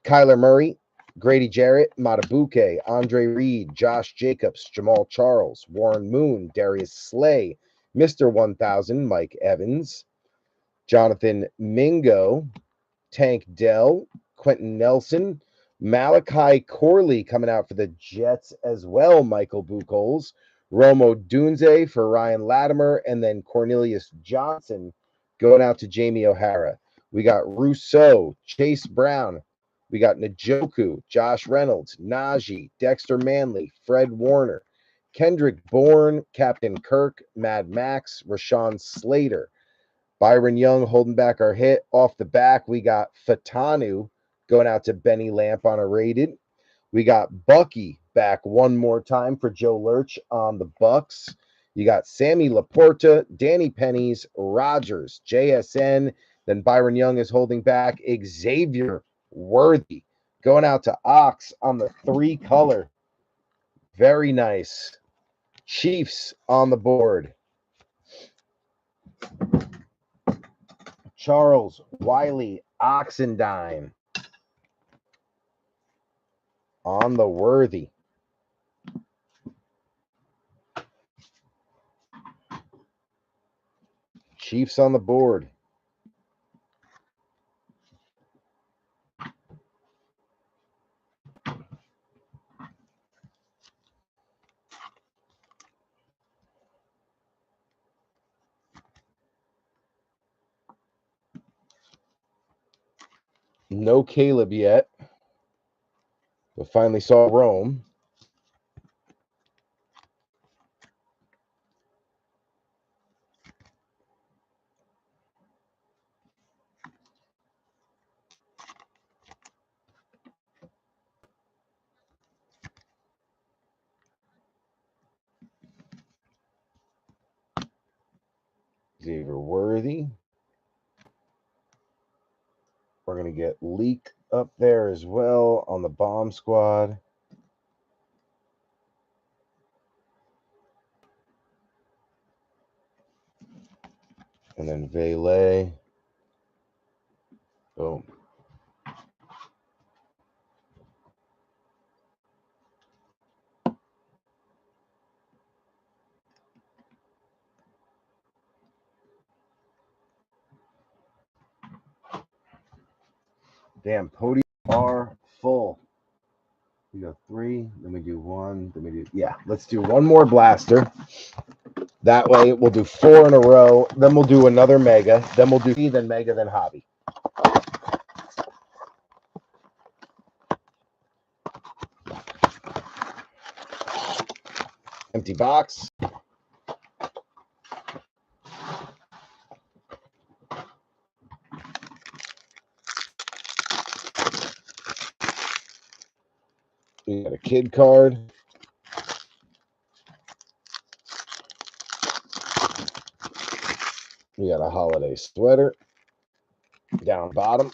Kyler Murray, Grady Jarrett, Matabuke, Andre Reed, Josh Jacobs, Jamal Charles, Warren Moon, Darius Slay, Mr. 1000, Mike Evans, Jonathan Mingo, Tank Dell, Quentin Nelson, Malachi Corley coming out for the Jets as well, Michael Buchholz, Romo Dunze for Ryan Latimer, and then Cornelius Johnson going out to Jamie O'Hara. We got Rousseau, Chase Brown, we got Njoku, Josh Reynolds, Najee, Dexter Manley, Fred Warner, Kendrick Bourne, Captain Kirk, Mad Max, Rashawn Slater, Byron Young holding back our hit. Off the back, we got Fatanu going out to Benny Lamp on a rated. We got Bucky back one more time for Joe Lurch on the Bucks. You got Sammy Laporta, Danny Pennies, Rogers, JSN. Then Byron Young is holding back Xavier Worthy going out to Ox on the 3-color. Very nice. Chiefs on the board. Charles Wiley Oxendine on the Worthy. Chiefs on the board. No Caleb yet. We finally saw Rome. Xavier Worthy. We're going to get Leak up there as well on the bomb squad. And then Valet. Boom. Damn, podiums are full. We go 3, then we do 1, then we do, yeah, let's do one more blaster. That way we'll do 4 in a row, then we'll do another mega, then we'll do 3, then mega, then hobby. Empty box. We got a kid card. We got a holiday sweater down bottom.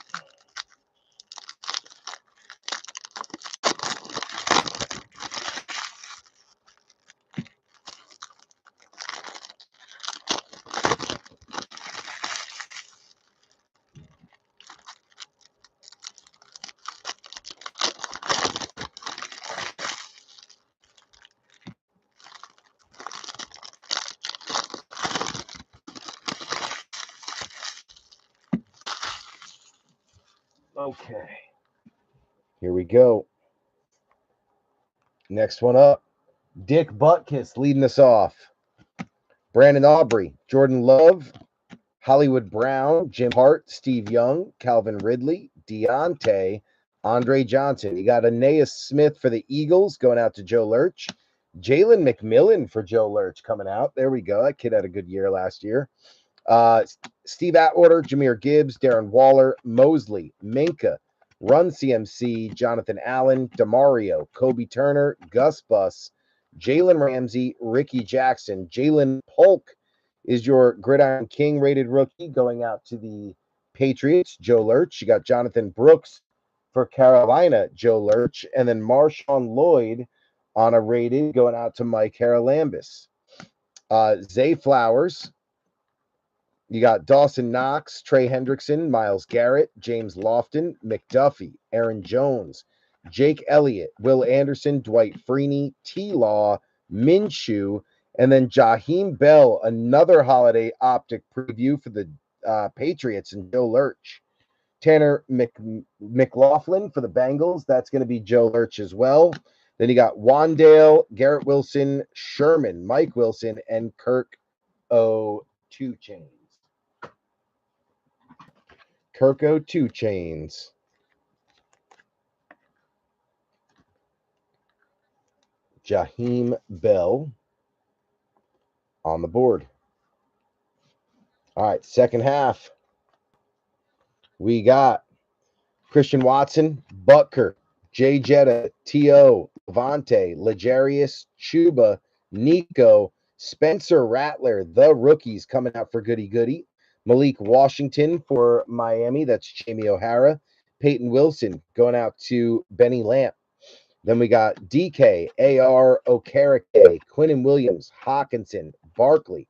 Okay. Here we go. Next one up. Dick Butkus leading us off. Brandon Aubrey, Jordan Love, Hollywood Brown, Jim Hart, Steve Young, Calvin Ridley, Deontay, Andre Johnson. You got Aeneas Smith for the Eagles going out to Joe Lurch. Jalen McMillan for Joe Lurch coming out. There we go. That kid had a good year last year. Steve Atwater, Jahmyr Gibbs, Darren Waller, Mosley, Minka, Run CMC, Jonathan Allen, DeMario, Kobe Turner, Gus Bus, Jalen Ramsey, Ricky Jackson. Jalen Polk is your Gridiron King rated rookie going out to the Patriots, Joe Lurch. You got Jonathan Brooks for Carolina, Joe Lurch, and then Marshawn Lloyd on a rated going out to Mike Haralambis. Zay Flowers. You got Dawson Knox, Trey Hendrickson, Myles Garrett, James Lofton, McDuffie, Aaron Jones, Jake Elliott, Will Anderson, Dwight Freeney, T-Law, Minshew, and then Jaheim Bell, another holiday optic preview for the Patriots, and Joe Lurch. Tanner McLaughlin for the Bengals. That's going to be Joe Lurch as well. Then you got Wandale, Garrett Wilson, Sherman, Mike Wilson, and Kirk O. 2 Chains. Kirko 2 Chains. Jaheim Bell on the board. All right, second half. We got Christian Watson, Butker, Jay Jetta, T.O., Levante, Legarius, Chuba, Nico, Spencer Rattler, the rookies coming out for Goody Goody. Malik Washington for Miami. That's Jamie O'Hara. Peyton Wilson going out to Benny Lamp. Then we got DK, AR Okereke, Quinnen Williams, Hawkinson, Barkley,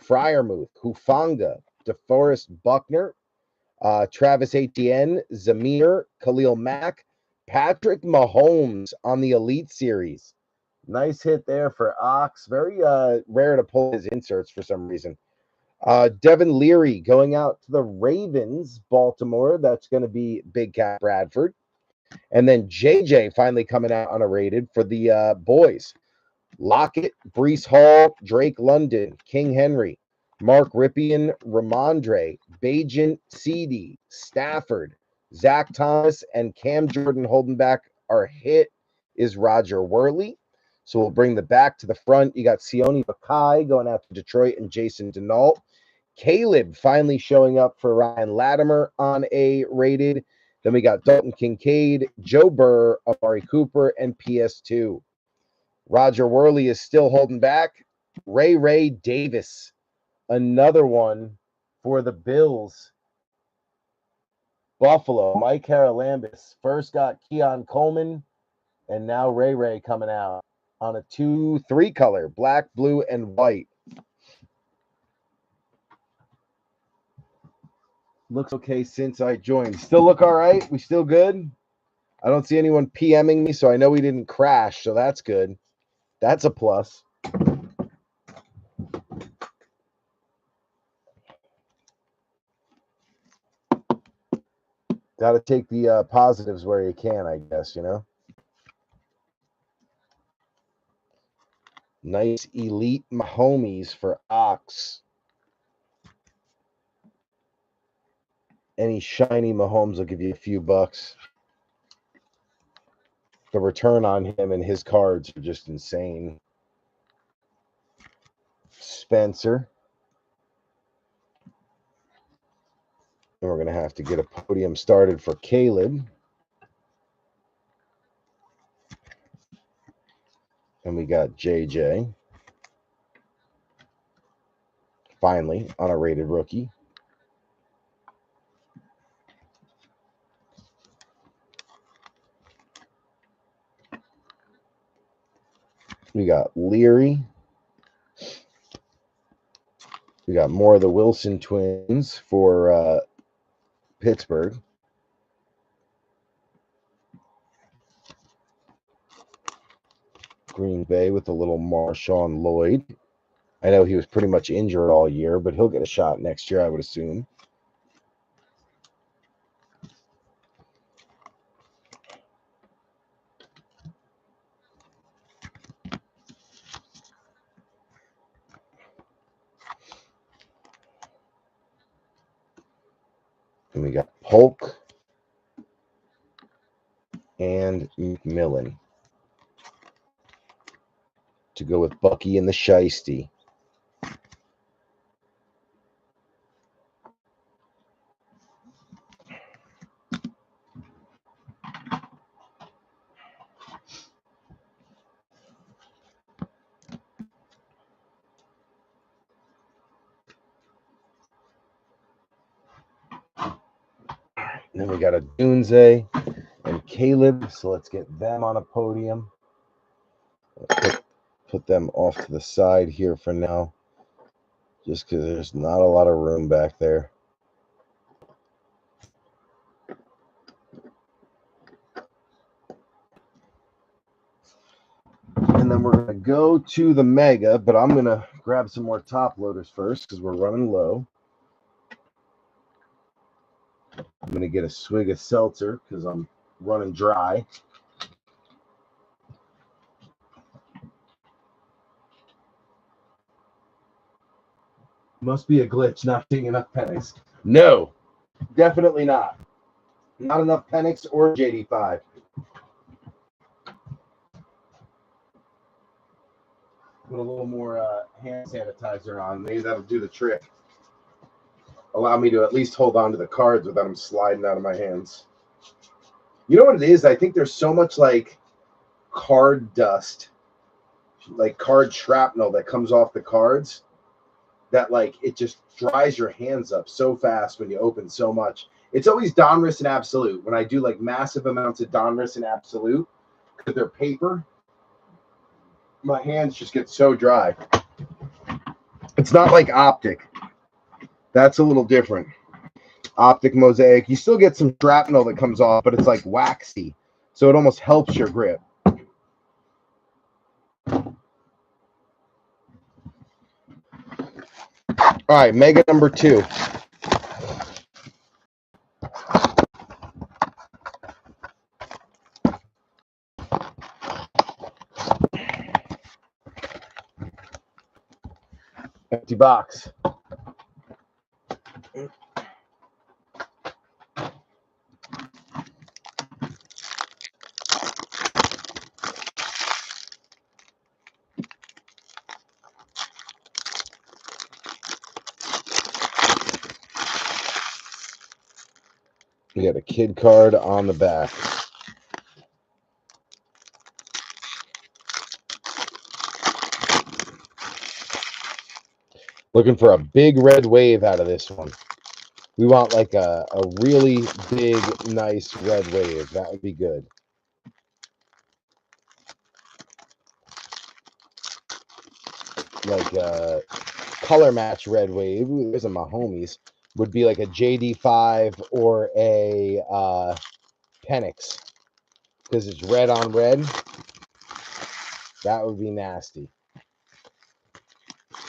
Fryermuth, Hufanga, DeForest Buckner, Travis Etienne, Zamir, Khalil Mack, Patrick Mahomes on the Elite Series. Nice hit there for Ox. Very rare to pull his inserts for some reason. Devin Leary going out to the Ravens, Baltimore. That's going to be Big Cat Bradford. And then JJ finally coming out on a rated for the boys. Lockett, Brees Hall, Drake London, King Henry, Mark Ripien, Ramondre, Bajan, CD, Stafford, Zach Thomas, and Cam Jordan holding back our hit is Roger Worley. So we'll bring the back to the front. You got Sione Mackay going out to Detroit and Jason Denault. Caleb finally showing up for Ryan Latimer on a rated. Then we got Dalton Kincaid, Joe Burr, Amari Cooper, and PS2. Roger Worley is still holding back. Ray Davis, another one for the Bills. Buffalo, Mike Haralambis. First got Keon Coleman, and now Ray coming out on a 2-3 color, black, blue, and white. Looks okay since I joined. Still look all right? We still good? I don't see anyone PMing me, so I know we didn't crash, so that's good. That's a plus. Got to take the positives where you can, I guess, you know? Nice elite Mahomes for Ox. Any shiny Mahomes will give you a few bucks. The return on him and his cards are just insane. Spencer. And we're going to have to get a podium started for Caleb. And we got JJ. Finally, on a rated rookie. We got Leary. We got more of the Wilson twins for Pittsburgh. Green Bay with a little Marshawn Lloyd. I know he was pretty much injured all year, but he'll get a shot next year, I would assume. And we got Polk and McMillan to go with Bucky and the Shiesty. And then we got a Dunze and Caleb, so let's get them on a podium. Put them off to the side here for now, just because there's not a lot of room back there. And then we're going to go to the Mega, but I'm going to grab some more top loaders first because we're running low. I'm going to get a swig of seltzer because I'm running dry. Must be a glitch not seeing enough Penix. No, definitely not. Not enough Penix or JD5. Put a little more hand sanitizer on. Maybe that'll do the trick. Allow me to at least hold on to the cards without them sliding out of my hands. You know what it is? I think there's so much like card dust, like card shrapnel that comes off the cards that like it just dries your hands up so fast when you open so much. It's always Donruss and Absolute. When I do like massive amounts of Donruss and Absolute, because they're paper, my hands just get so dry. It's not like Optic. That's a little different. Optic Mosaic, you still get some shrapnel that comes off, but it's like waxy, so it almost helps your grip. All right, Mega number 2. Empty box. We got a kid card on the back. Looking for a big red wave out of this one. We want like a really big, nice red wave. That would be good. Like a color match red wave. Ooh, there's my homies. Would be like a JD5 or a Penix. Because it's red on red. That would be nasty.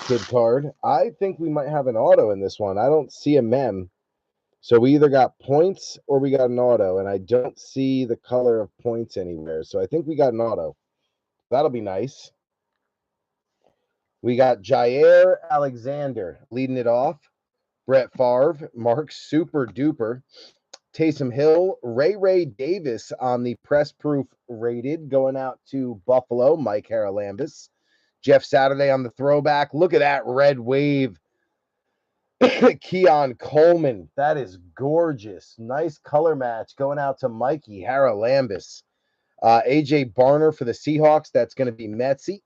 Kid card. I think we might have an auto in this one. I don't see a mem. So we either got points or we got an auto, and I don't see the color of points anywhere. So I think we got an auto. That'll be nice. We got Jair Alexander leading it off. Brett Favre, Mark Super Duper, Taysom Hill, Ray Davis on the press proof rated going out to Buffalo, Mike Haralambis. Jeff Saturday on the throwback. Look at that red wave. Keon Coleman. That is gorgeous. Nice color match going out to Mikey Haralambis. AJ Barner for the Seahawks. That's going to be Metsy.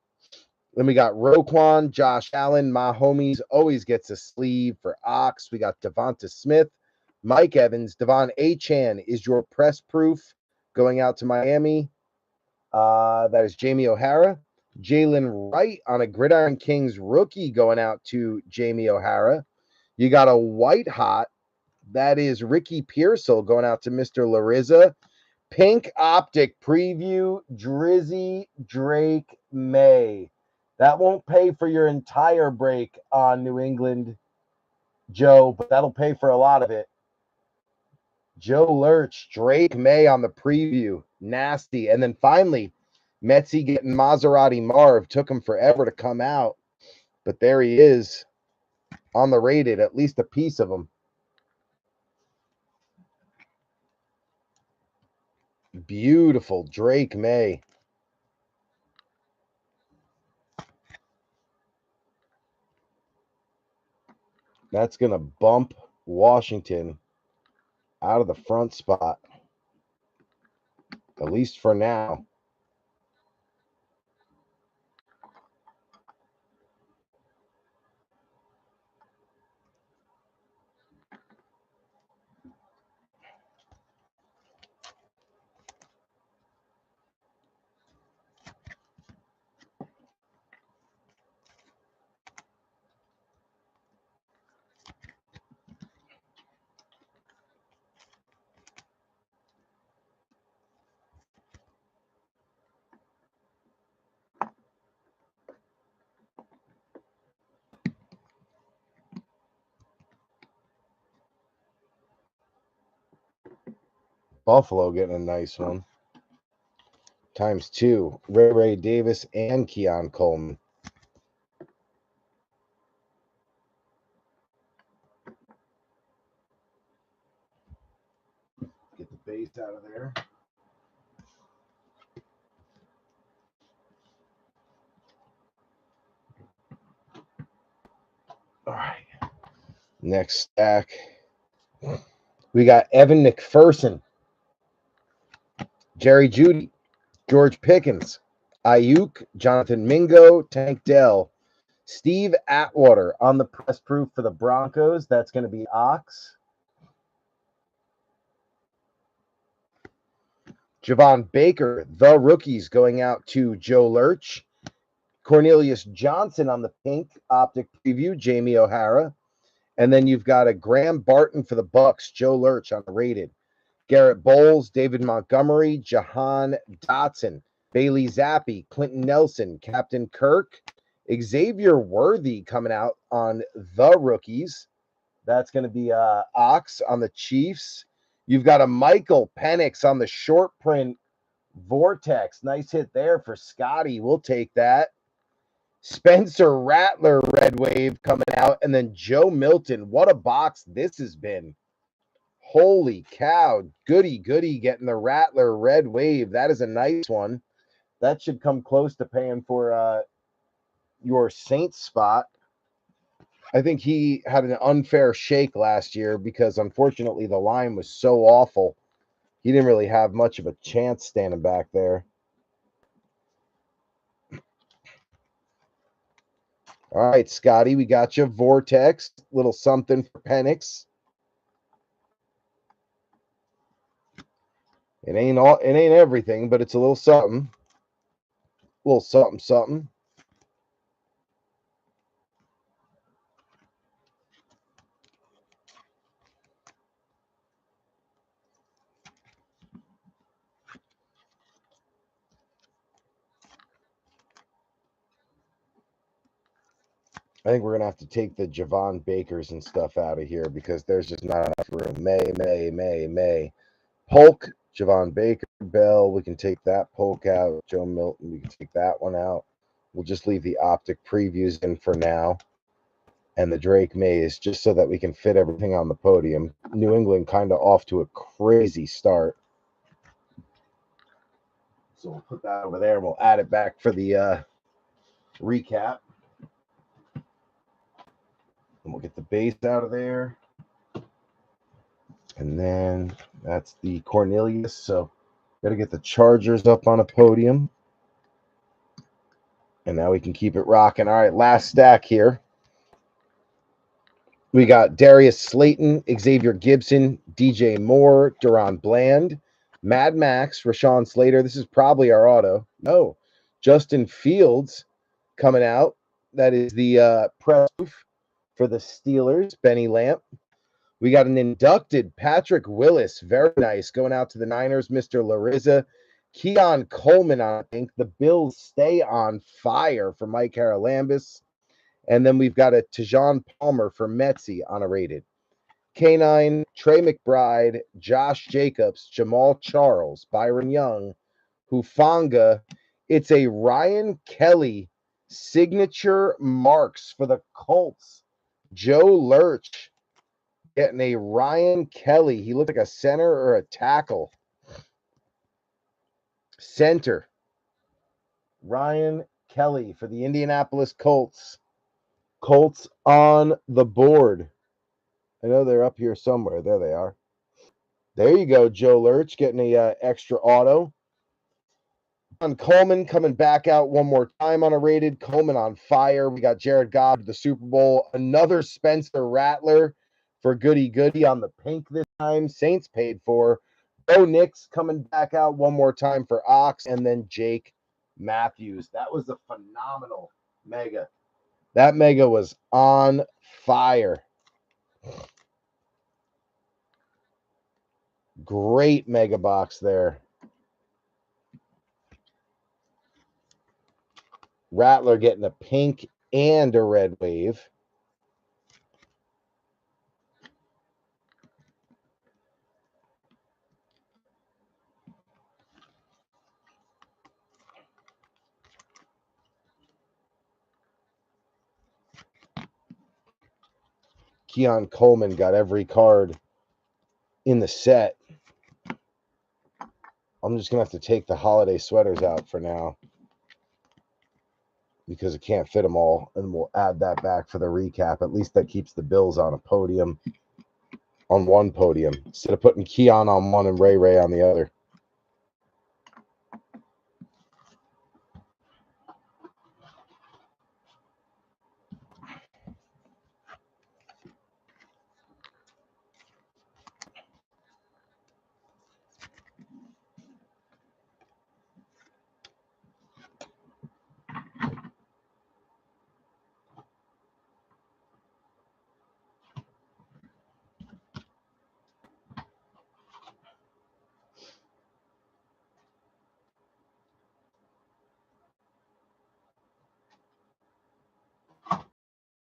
Then we got Roquan, Josh Allen. My homies always gets a sleeve for Ox. We got Devonta Smith, Mike Evans. Devon Achan is your press proof going out to Miami. That is Jamie O'Hara. Jalen Wright on a Gridiron Kings rookie going out to Jamie O'Hara. You got a white hot. That is Ricky Pearsall going out to Mr. Larissa. Pink optic preview, Drizzy Drake May. That won't pay for your entire break on New England, Joe, but that'll pay for a lot of it. Joe Lurch, Drake May on the preview. Nasty. And then finally, Metsy getting Maserati Marv. Took him forever to come out, but there he is on the rated, at least a piece of him. Beautiful Drake May. That's going to bump Washington out of the front spot, at least for now. Buffalo getting a nice one. Times two. Ray Davis and Keon Coleman. Get the base out of there. All right. Next stack. We got Evan McPherson, Jerry Jeudy, George Pickens, Ayuk, Jonathan Mingo, Tank Dell, Steve Atwater on the press proof for the Broncos. That's going to be Ox. Javon Baker, the rookies, going out to Joe Lurch. Cornelius Johnson on the pink optic preview, Jamie O'Hara. And then you've got a Graham Barton for the Bucks, Joe Lurch on the rated. Garrett Bowles, David Montgomery, Jahan Dotson, Bailey Zappi, Quentin Nelson, Captain Kirk, Xavier Worthy coming out on the rookies. That's going to be Ox on the Chiefs. You've got a Michael Penix on the short print Vortex. Nice hit there for Scotty. We'll take that. Spencer Rattler, Red Wave coming out. And then Joe Milton. What a box this has been. Holy cow. Goody getting the Rattler Red Wave. That is a nice one. That should come close to paying for your Saints spot. I think he had an unfair shake last year because unfortunately the line was so awful. He didn't really have much of a chance standing back there. All right, Scotty, we got you. Vortex, little something for Penix. It ain't everything, but it's a little something. A little something, something. I think we're gonna have to take the Javon Bakers and stuff out of here because there's just not enough room. May. Polk, Javon Baker, Bell. We can take that Polk out. Joe Milton, we can take that one out. We'll just leave the optic previews in for now. And the Drake Mays, just so that we can fit everything on the podium. New England kind of off to a crazy start. So we'll put that over there and we'll add it back for the recap. And we'll get the base out of there. And then that's the Cornelius. So got to get the Chargers up on a podium. And now we can keep it rocking. All right, last stack here. We got Darius Slayton, Xavier Gibson, DJ Moore, Duron Bland, Mad Max, Rashawn Slater. This is probably our auto. No, Justin Fields coming out. That is the press for the Steelers, Benny Lamp. We got an inducted Patrick Willis. Very nice. Going out to the Niners, Mr. Larissa. Keon Coleman, I think. The Bills stay on fire for Mike Haralambis. And then we've got a Tajon Palmer for Metzi on a rated. K9, Trey McBride, Josh Jacobs, Jamal Charles, Byron Young, Hufanga. It's a Ryan Kelly signature marks for the Colts. Joe Lurch getting a Ryan Kelly. He looked like a center or a tackle. Center. Ryan Kelly for the Indianapolis Colts. Colts on the board. I know they're up here somewhere. There they are. There you go, Joe Lurch getting a extra auto. On Coleman coming back out one more time on a rated. Coleman on fire. We got Jared Goff, the Super Bowl. Another Spencer Rattler for Goody on the pink this time. Saints paid for. Bo Nix coming back out one more time for Ox. And then Jake Matthews. That was a phenomenal mega. That mega was on fire. Great mega box there. Rattler getting a pink and a red wave. Keon Coleman got every card in the set. I'm just going to have to take the holiday sweaters out for now because I can't fit them all, and we'll add that back for the recap. At least that keeps the Bills on a podium, on one podium, instead of putting Keon on one and Ray on the other.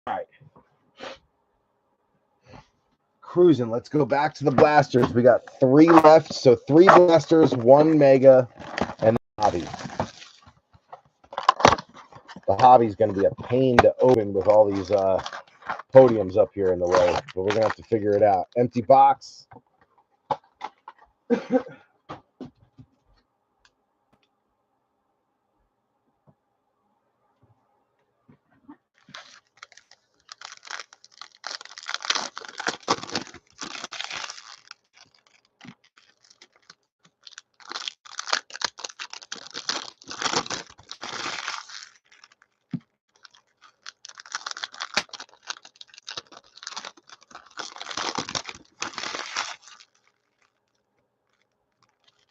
All right. Cruising. Let's go back to the blasters. We got 3 left. So 3 blasters, 1 mega, and the hobby. The hobby's going to be a pain to open with all these podiums up here in the way, but we're going to have to figure it out. Empty box.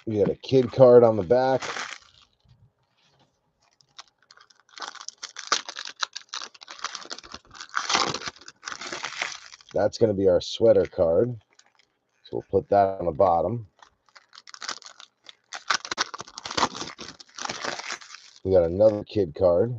We got a kid card on the back. That's going to be our sweater card. So we'll put that on the bottom. We got another kid card.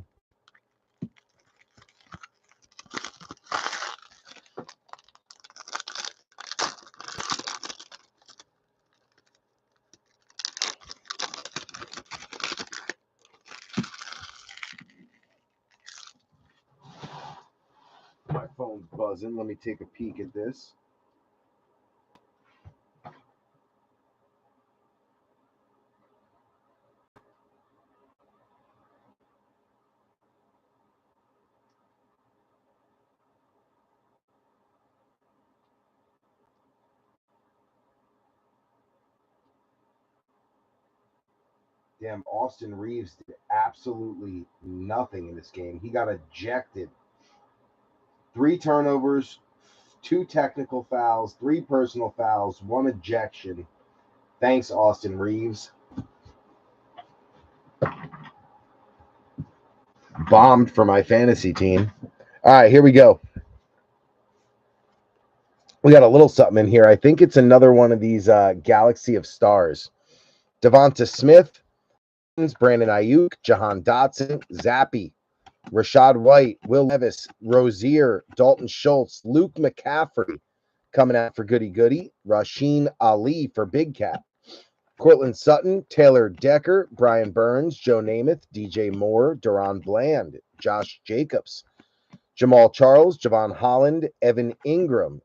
My phone's buzzing. Let me take a peek at this. Damn, Austin Reeves did absolutely nothing in this game. He got ejected. 3 turnovers, 2 technical fouls, 3 personal fouls, 1 ejection. Thanks, Austin Reeves. Bombed for my fantasy team. All right, here we go. We got a little something in here. I think it's another one of these Galaxy of Stars. Devonta Smith, Brandon Ayuk, Jahan Dotson, Zappy, Rashad White, Will Levis, Rozier, Dalton Schultz, Luke McCaffrey coming out for Goody Goody, Rasheen Ali for Big Cat, Cortland Sutton, Taylor Decker, Brian Burns, Joe Namath, DJ Moore, Duron Bland, Josh Jacobs, Jamal Charles, Javon Holland, Evan Ingram,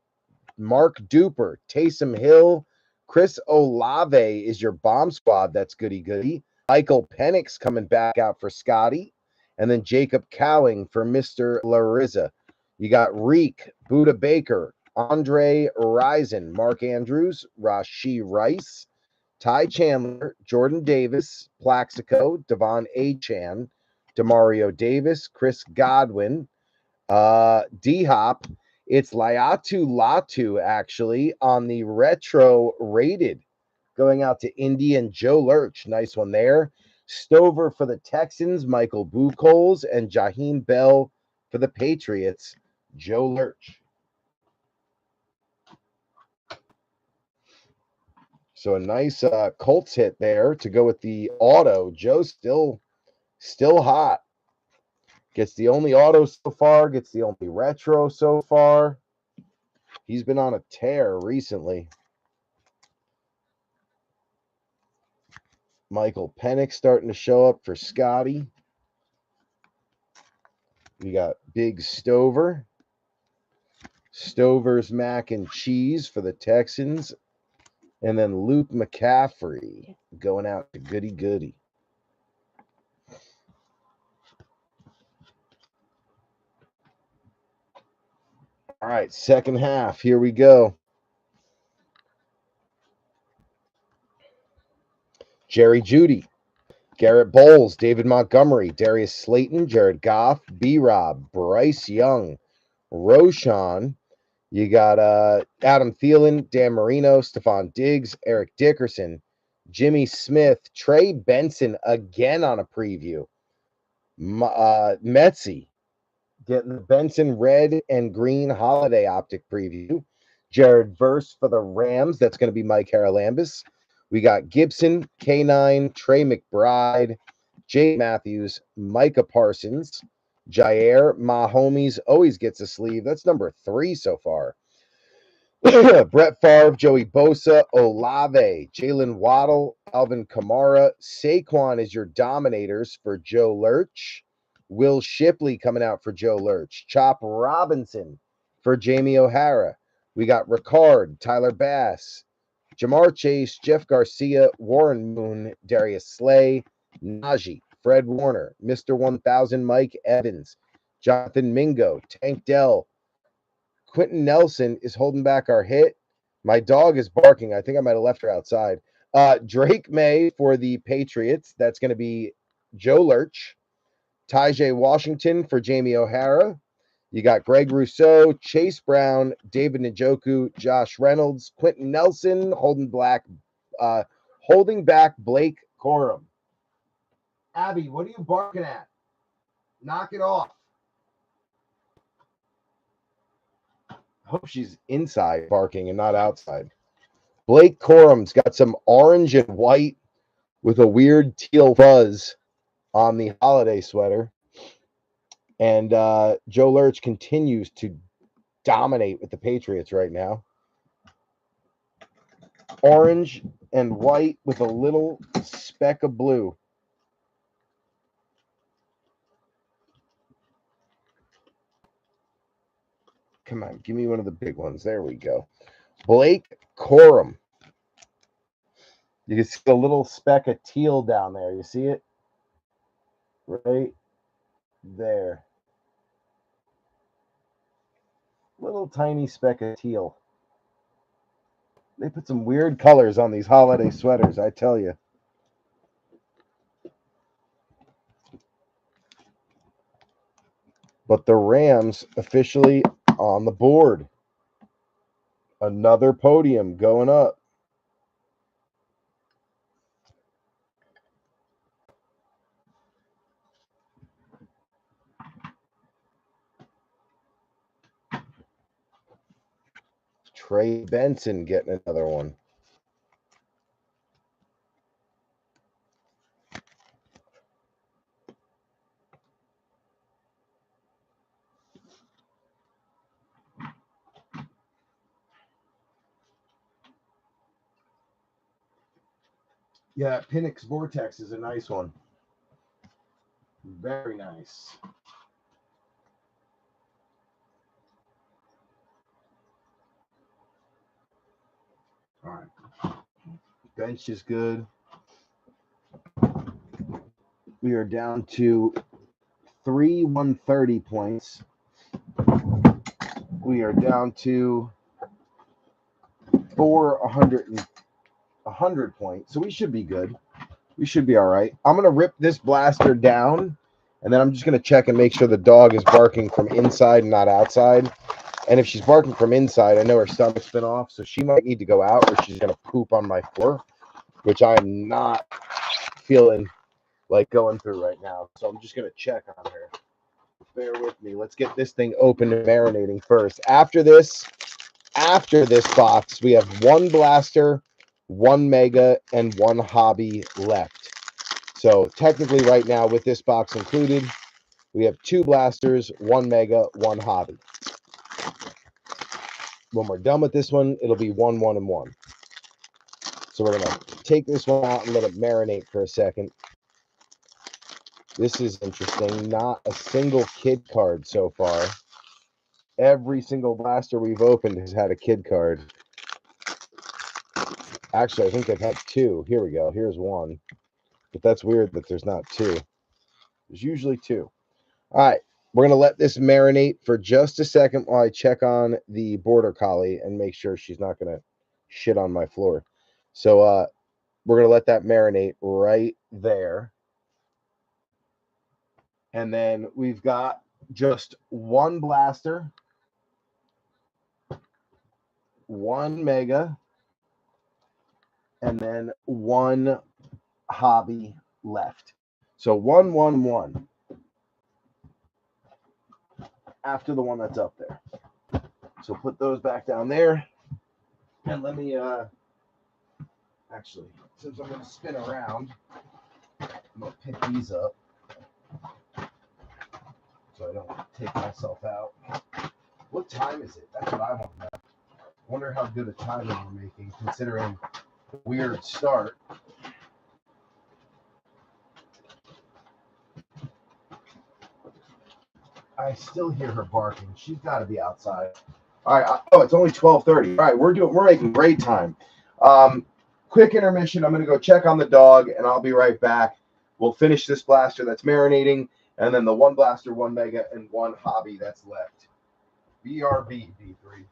Mark Duper, Taysom Hill, Chris Olave is your bomb squad. That's Goody Goody. Michael Penix coming back out for Scotty. And then Jacob Cowing for Mr. Larissa. You got Reek, Buda Baker, Andre Rison, Mark Andrews, Rashi Rice, Ty Chandler, Jordan Davis, Plaxico, Devon Achan, Demario Davis, Chris Godwin, D-Hop. It's Laiatu Latu, actually, on the retro rated. Going out to Indy and Joe Lurch. Nice one there. Stover for the Texans, Michael Buchholz, and Jaheim Bell for the Patriots, Joe Lurch. So a nice Colts hit there to go with the auto. Joe still hot. Gets the only auto so far, gets the only retro so far. He's been on a tear recently. Michael Penix starting to show up for Scotty. We got Big Stover. Stover's mac and cheese for the Texans. And then Luke McCaffrey going out to Goody Goody. All right, second half. Here we go. Jerry Jeudy, Garrett Bowles, David Montgomery, Darius Slayton, Jared Goff, B-Rob, Bryce Young, Roshan. You got Adam Thielen, Dan Marino, Stephon Diggs, Eric Dickerson, Jimmy Smith, Trey Benson again on a preview. Metzi getting the Benson red and green holiday optic preview. Jared Verse for the Rams. That's going to be Mike Haralambis. We got Gibson, K9, Trey McBride, Jay Matthews, Micah Parsons, Jair, my homies, always gets a sleeve. That's number 3 so far. Brett Favre, Joey Bosa, Olave, Jalen Waddle, Alvin Kamara. Saquon is your dominators for Joe Lurch. Will Shipley coming out for Joe Lurch. Chop Robinson for Jamie O'Hara. We got Ricard, Tyler Bass, Jamar Chase, Jeff Garcia, Warren Moon, Darius Slay, Najee, Fred Warner, Mr. 1000, Mike Evans, Jonathan Mingo, Tank Dell. Quentin Nelson is holding back our hit. My dog is barking. I think I might have left her outside. Drake May for the Patriots. That's going to be Joe Lurch. Tyjae Washington for Jamie O'Hara. You got Greg Rousseau, Chase Brown, David Njoku, Josh Reynolds, Quentin Nelson, holding Holding back Blake Corum. Abby, what are you barking at? Knock it off. I hope she's inside barking and not outside. Blake Corum's got some orange and white with a weird teal fuzz on the holiday sweater. And Joe Lurch continues to dominate with the Patriots right now. Orange and white with a little speck of blue. Come on, give me one of the big ones. There we go. Blake Corum. You can see the little speck of teal down there. You see it? Right there. Little tiny speck of teal. They put some weird colors on these holiday sweaters, I tell you. But the Rams officially on the board. Another podium going up. Trey Benson getting another one. Yeah, Penix Vortex is a nice one. Very nice. All right. Bench is good. We are down to 130 points. We are down to 100 points. So we should be good. We should be all right. I'm going to rip this blaster down, and then I'm just going to check and make sure the dog is barking from inside and not outside. And if she's barking from inside, I know her stomach's been off, so she might need to go out or she's going to poop on my floor, which I'm not feeling like going through right now. So I'm just going to check on her. Bear with me. Let's get this thing open and marinating first. After this box, we have one blaster, one mega, and one hobby left. So technically right now with this box included, we have two blasters, one mega, one hobby. When we're done with this one, it'll be 1, 1, and 1. So we're going to take this one out and let it marinate for a second. This is interesting. Not a single kid card so far. Every single blaster we've opened has had a kid card. Actually, I think they've had two. Here we go. Here's one. But that's weird that there's not two. There's usually two. All right. We're going to let this marinate for just a second while I check on the border collie and make sure she's not going to shit on my floor. So we're going to let that marinate right there. And then we've got just one blaster, one mega, and then one hobby left. So 1, 1, 1 after the one that's up there. So put those back down there. And let me actually, since I'm going to spin around, I'm going to pick these up so I don't take myself out. What time is it? That's what I want to know. I wonder how good a time we're making considering the weird start. I still hear her barking. She's got to be outside. All right. Oh, it's only 12:30. All right, we're making great time. Quick intermission. I'm going to go check on the dog, and I'll be right back. We'll finish this blaster that's marinating, and then the one blaster, one mega, and one hobby that's left. BRB, B3.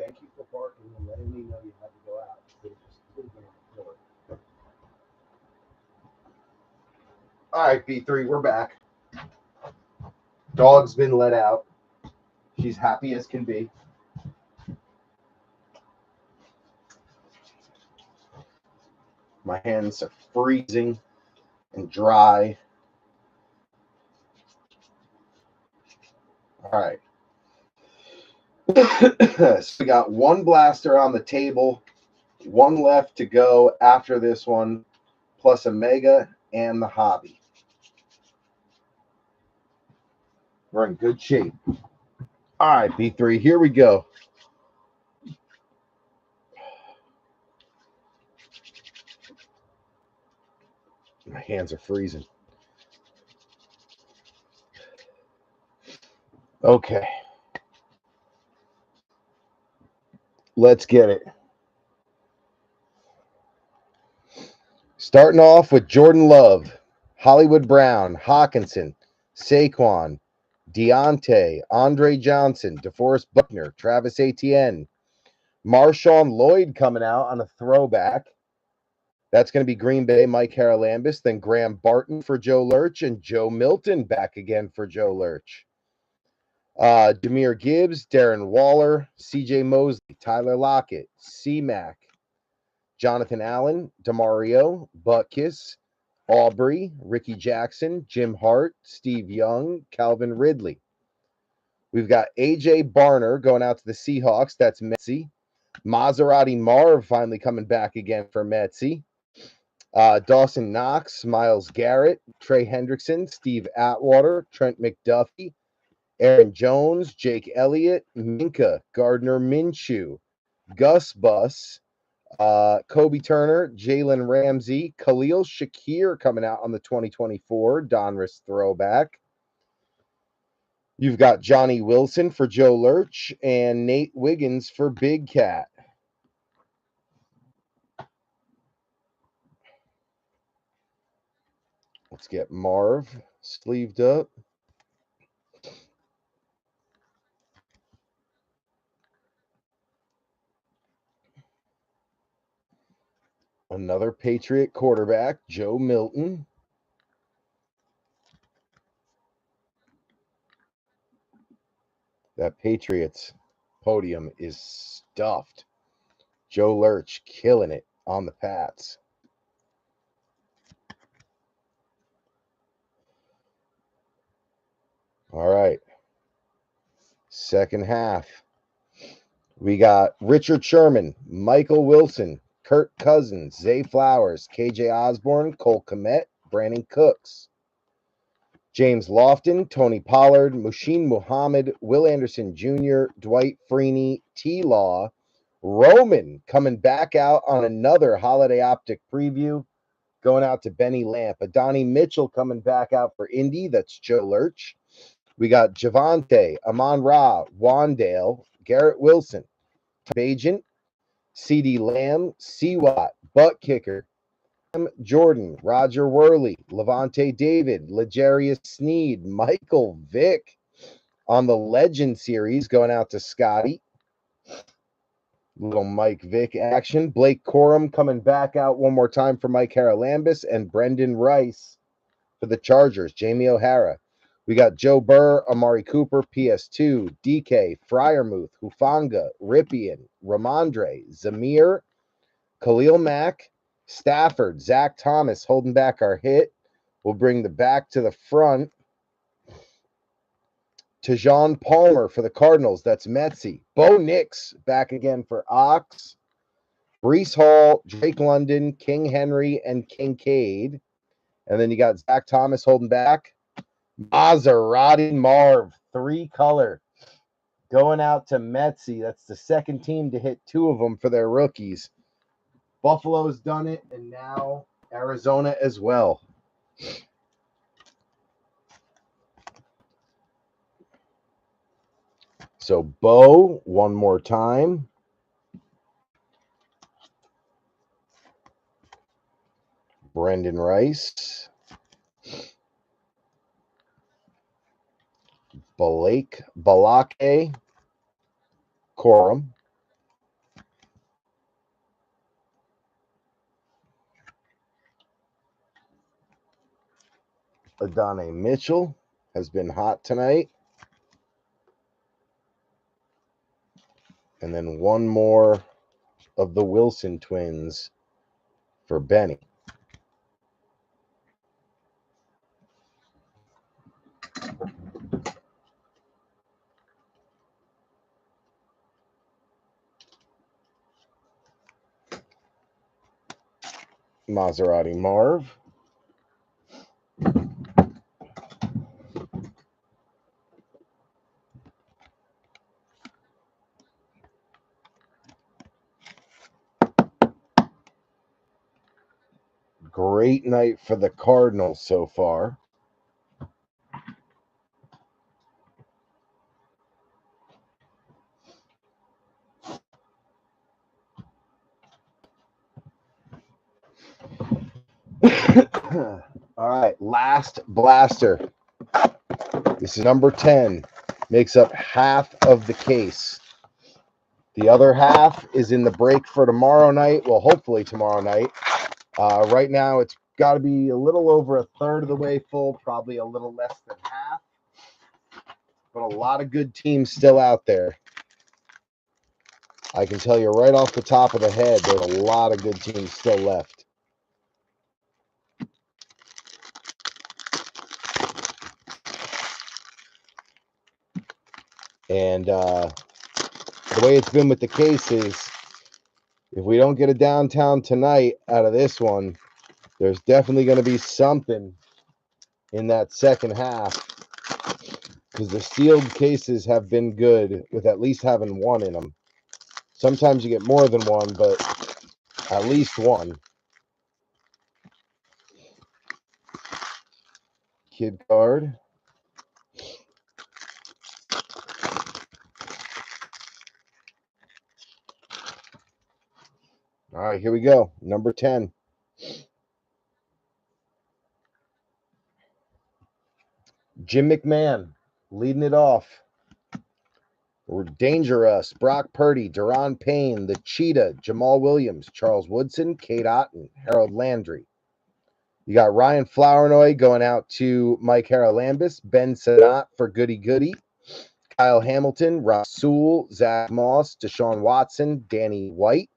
Thank you for barking and letting me know you had to go out. All right, B3, we're back. Dog's been let out. She's happy as can be. My hands are freezing and dry. All right. So we got one blaster on the table, one left to go after this one, plus a mega and the hobby. We're in good shape. All right, B3, here we go. My hands are freezing. Okay. Let's get it. Starting off with Jordan Love, Hollywood Brown, Hawkinson, Saquon, Deontay, Andre Johnson, DeForest Buckner, Travis Etienne, Marshawn Lloyd coming out on a throwback. That's going to be Green Bay, Mike Haralambis, then Graham Barton for Joe Lurch, and Joe Milton back again for Joe Lurch. Jahmyr Gibbs, Darren Waller, CJ Mosley, Tyler Lockett, C-Mac, Jonathan Allen, DeMario, Butkus, Aubrey, Ricky Jackson, Jim Hart, Steve Young, Calvin Ridley. We've got A.J. Barner going out to the Seahawks. That's Metzi. Maserati Marv finally coming back again for Metzi. Dawson Knox, Myles Garrett, Trey Hendrickson, Steve Atwater, Trent McDuffie, Aaron Jones, Jake Elliott, Minka, Gardner Minshew, Gus Bus, Kobe Turner, Jalen Ramsey, Khalil Shakir coming out on the 2024 Donruss throwback. You've got Johnny Wilson for Joe Lurch and Nate Wiggins for Big Cat. Let's get Marv sleeved up. Another Patriot quarterback, Joe Milton. That Patriots podium is stuffed. Joe Lurch killing it on the Pats. All right. Second half. We got Richard Sherman, Michael Wilson, Kirk Cousins, Zay Flowers, KJ Osborne, Cole Kmet, Brandon Cooks, James Lofton, Tony Pollard, Musheen Muhammad, Will Anderson Jr., Dwight Freeney, T-Law, Roman coming back out on another Holiday Optic preview, going out to Benny Lamp. Adonai Mitchell coming back out for Indy. That's Joe Lurch. We got Javante, Amon Ra, Wandale, Garrett Wilson, Agent, C.D. Lamb, C-Watt, Butt Kicker, Jordan, Roger Worley, Levante David, L'Jarius Sneed, Michael Vick on the Legend series going out to Scotty. Little Mike Vick action. Blake Corum coming back out one more time for Mike Haralambis and Brendan Rice for the Chargers. Jamie O'Hara. We got Joe Burr, Amari Cooper, PS2, DK, Fryermuth, Hufanga, Ripien, Ramondre, Zamir, Khalil Mack, Stafford, Zach Thomas holding back our hit. We'll bring the back to the front. Tajon Palmer for the Cardinals. That's Metzi. Bo Nix back again for Ox. Brees Hall, Drake London, King Henry, and Kincaid. And then you got Zach Thomas holding back. Maserati Marv, 3-color. Going out to Metzi. That's the second team to hit 2 of them for their rookies. Buffalo's done it, and now Arizona as well. So Bo, one more time. Brendan Rice. Balake Corum. Adonai Mitchell has been hot tonight. And then one more of the Wilson twins for Benny. Maserati Marv. Great night for the Cardinals so far. All right, last blaster. This is number 10. Makes up half of the case. The other half is in the break for tomorrow night. Well, hopefully tomorrow night. Right now, it's got to be a little over a third of the way full, probably a little less than half. But a lot of good teams still out there. I can tell you right off the top of the head, there's a lot of good teams still left. And the way it's been with the case is, if we don't get a downtown tonight out of this one, there's definitely going to be something in that second half, because the sealed cases have been good with at least having one in them. Sometimes you get more than one, but at least one. Kid card. All right, here we go. Number 10. Jim McMahon leading it off. Dangerous, Brock Purdy, Deron Payne, the Cheetah, Jamal Williams, Charles Woodson, Kate Otten, Harold Landry. You got Ryan Flournoy going out to Mike Haralambis, Ben Sanat for Goody Goody, Kyle Hamilton, Rasul, Zach Moss, Deshaun Watson, Danny White,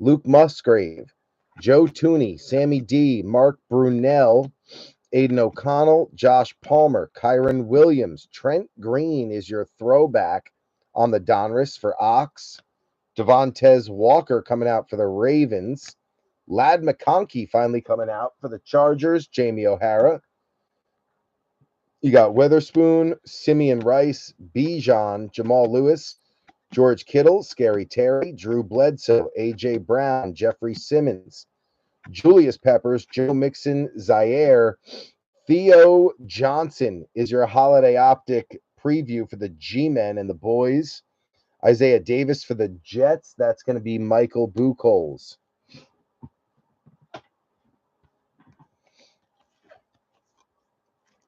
Luke Musgrave, Joe Tooney, Sammy D, Mark Brunell, Aiden O'Connell, Josh Palmer, Kyron Williams, Trent Green is your throwback on the Donruss for Ox, Devontae Walker coming out for the Ravens, Lad McConkey finally coming out for the Chargers, Jamie O'Hara. You got Weatherspoon, Simeon Rice, Bijan, Jamal Lewis, George Kittle, Scary Terry, Drew Bledsoe, A.J. Brown, Jeffrey Simmons, Julius Peppers, Joe Mixon, Zaire, Theo Johnson is your holiday optic preview for the G-Men and the boys. Isaiah Davis for the Jets. That's going to be Michael Buchholz.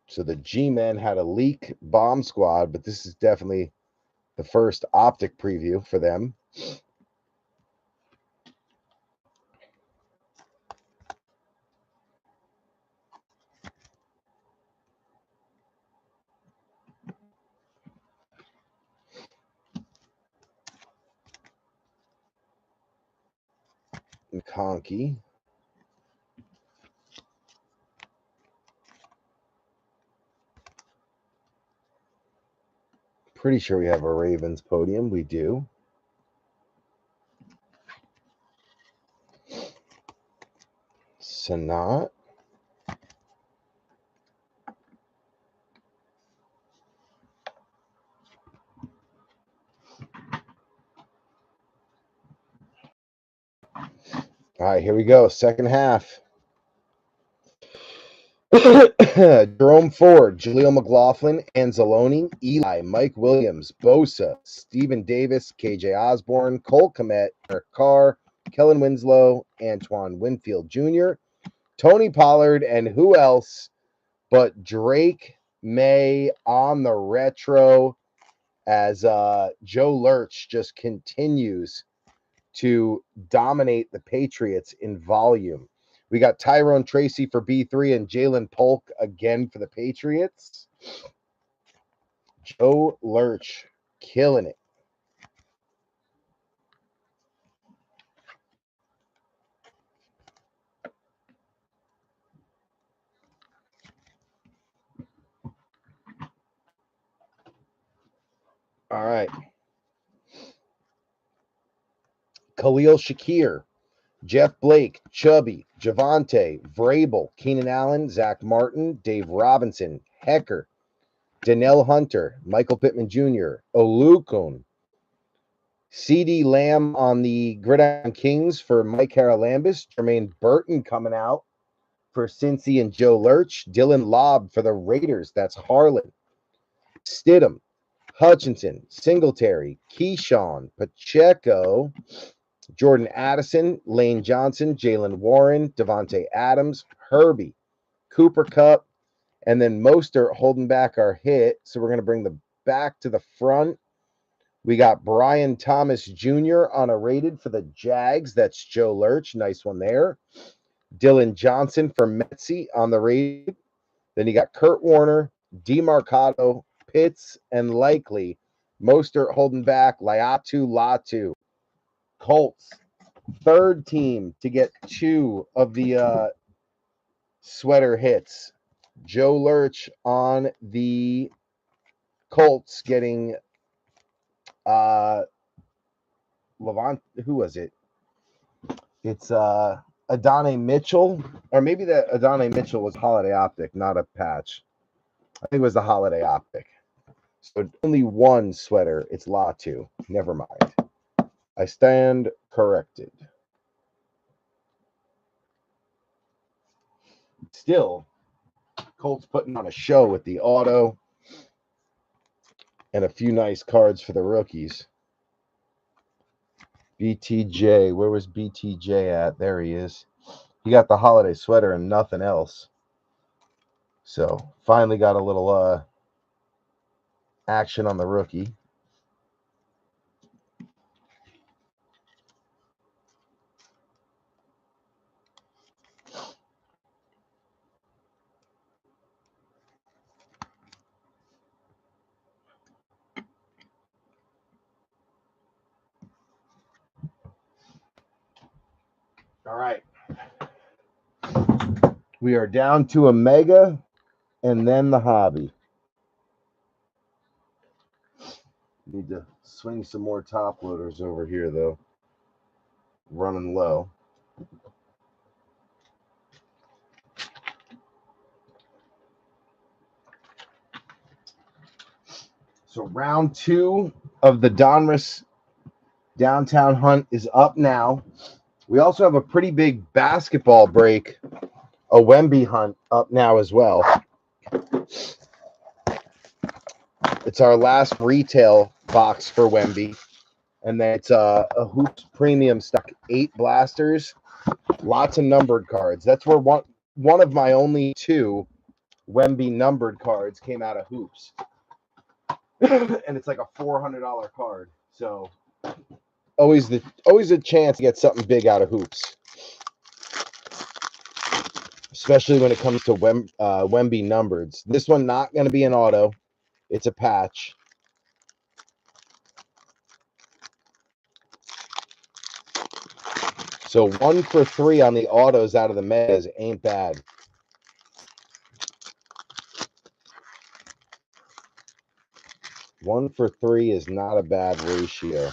So the G-Men had a leak bomb squad, but this is definitely the first optic preview for them. McConkey. Pretty sure we have a Ravens podium. We do. Sanat. All right, here we go. Second half. Jerome Ford, Jaleel McLaughlin, Anzalone, Eli, Mike Williams, Bosa, Stephen Davis, KJ Osborne, Cole Kmet, Eric Carr, Kellen Winslow, Antoine Winfield Jr., Tony Pollard, and who else but Drake May on the retro, as Joe Lurch just continues to dominate the Patriots in volume. We got Tyrone Tracy for B3 and Jalen Polk again for the Patriots. Joe Lurch, killing it. All right. Khalil Shakir, Jeff Blake, Chubby, Javante, Vrabel, Keenan Allen, Zach Martin, Dave Robinson, Hecker, Danielle Hunter, Michael Pittman Jr., Olukun, CD Lamb on the Gridiron Kings for Mike Haralambis, Jermaine Burton coming out for Cincy and Joe Lurch, Dylan Lobb for the Raiders, that's Harlan, Stidham, Hutchinson, Singletary, Keyshawn, Pacheco, Jordan Addison, Lane Johnson, Jalen Warren, Devontae Adams, Herbie, Cooper Kupp, and then Mostert holding back our hit. So we're going to bring the back to the front. We got Brian Thomas Jr. on a rated for the Jags. That's Joe Lurch. Nice one there. Dylan Johnson for Metzi on the rated. Then you got Kurt Warner, DeMarcado, Pitts, and Likely. Mostert holding back, Latu. Colts, third team to get 2 of the sweater hits. Joe Lurch on the Colts getting Levant. Who was it? It's Adonai Mitchell, or maybe the Adonai Mitchell was Holiday Optic, not a patch. I think it was the Holiday Optic. So only one sweater. It's Latu. Never mind. I stand corrected. Still, Colts putting on a show with the auto and a few nice cards for the rookies. BTJ, where was BTJ at? There he is. He got the holiday sweater and nothing else. So finally got a little action on the rookie. All right. We are down to a mega and then the hobby. Need to swing some more top loaders over here, though. Running low. So round 2 of the Donruss Downtown Hunt is up now. We also have a pretty big basketball break, a Wemby hunt up now as well. It's our last retail box for Wemby. And then it's a Hoops Premium stock, 8 blasters, lots of numbered cards. That's where one of my only 2 Wemby numbered cards came out of Hoops. And it's like a $400 card. So always a chance to get something big out of Hoops. Especially when it comes to Wemby numbereds. This one not going to be an auto. It's a patch. So 1 for 3 on the autos out of the megas ain't bad. One for 3 is not a bad ratio.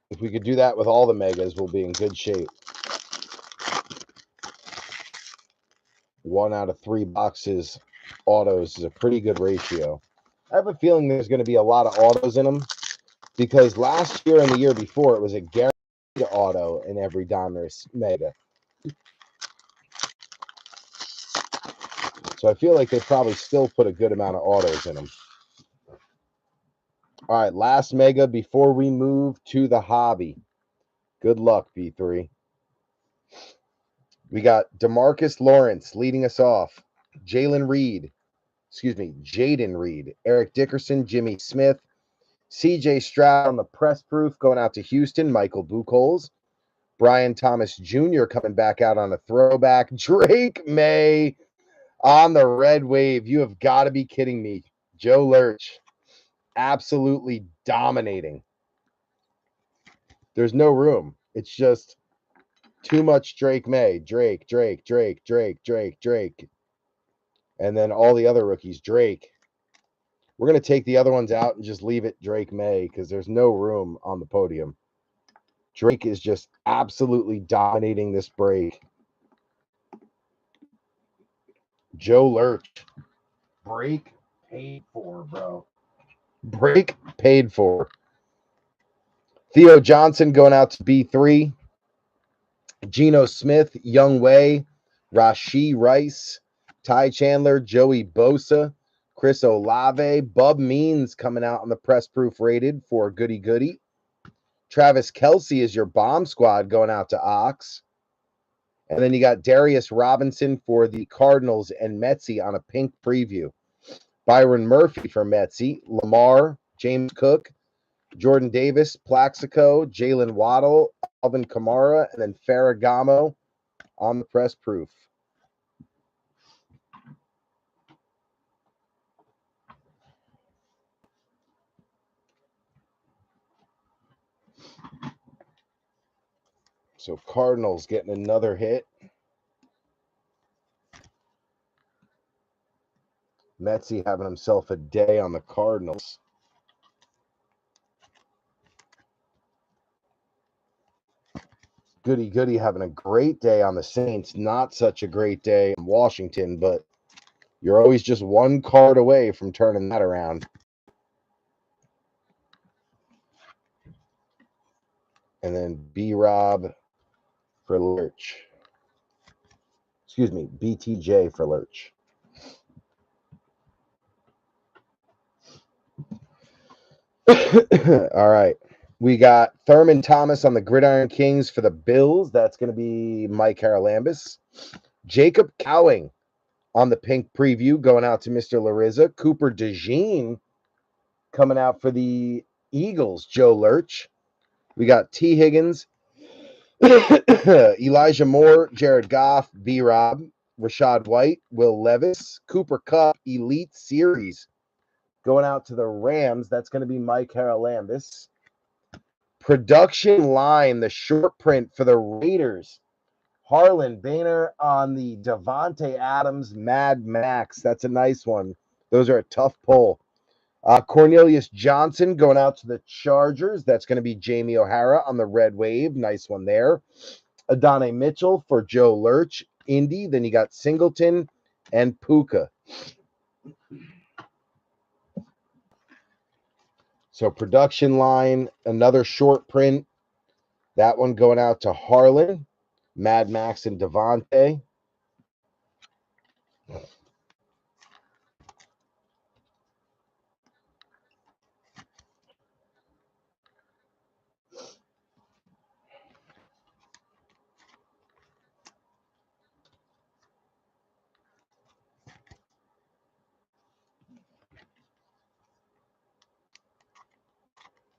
If we could do that with all the megas, we'll be in good shape. 1 out of 3 boxes autos is a pretty good ratio. I have a feeling there's going to be a lot of autos in them because last year and the year before it was a guaranteed auto in every Donruss mega. So I feel like they probably still put a good amount of autos in them. All right, last mega before we move to the hobby. Good luck, B3. We got DeMarcus Lawrence leading us off. Jaden Reed, Eric Dickerson, Jimmy Smith, CJ Stroud on the press proof going out to Houston, Michael Buchholz, Brian Thomas Jr. coming back out on a throwback. Drake May on the red wave. You have got to be kidding me. Joe Lurch, absolutely dominating. There's no room. It's just too much Drake May. Drake. And then all the other rookies, Drake. We're going to take the other ones out and just leave it Drake May because there's no room on the podium. Drake is just absolutely dominating this break. Joe Lurch. Break paid for, bro. Break paid for. Theo Johnson going out to B3. Geno Smith, Young Wei, Rashee Rice, Ty Chandler, Joey Bosa, Chris Olave, Bub Means coming out on the press proof rated for Goody Goody. Travis Kelce is your bomb squad going out to Ox. And then you got Darius Robinson for the Cardinals and Metsy on a pink preview. Byron Murphy for Metsy, Lamar, James Cook, Jordan Davis, Plaxico, Jalen Waddle, Alvin Kamara, and then Ferragamo on the press proof. So Cardinals getting another hit. Metsy having himself a day on the Cardinals. Goody Goody having a great day on the Saints. Not such a great day in Washington, but you're always just one card away from turning that around. And then B-Rob for Lurch. Excuse me, BTJ for Lurch. All right. We got Thurman Thomas on the Gridiron Kings for the Bills. That's going to be Mike Haralambis. Jacob Cowing on the pink preview going out to Mr. Larissa. Cooper DeJean coming out for the Eagles, Joe Lurch. We got T. Higgins, Elijah Moore, Jared Goff, B-Rob, Rashad White, Will Levis, Cooper Kupp, Elite Series going out to the Rams. That's going to be Mike Haralambis. Production line, the short print for the Raiders. Harlan Boehner on the Devontae Adams Mad Max. That's a nice one. Those are a tough pull. Cornelius Johnson going out to the Chargers. That's going to be Jamie O'Hara on the Red Wave. Nice one there. Adonai Mitchell for Joe Lurch, Indy. Then you got Singleton and Puka. So production line, another short print. That one going out to Harlan, Mad Max, and Devontae.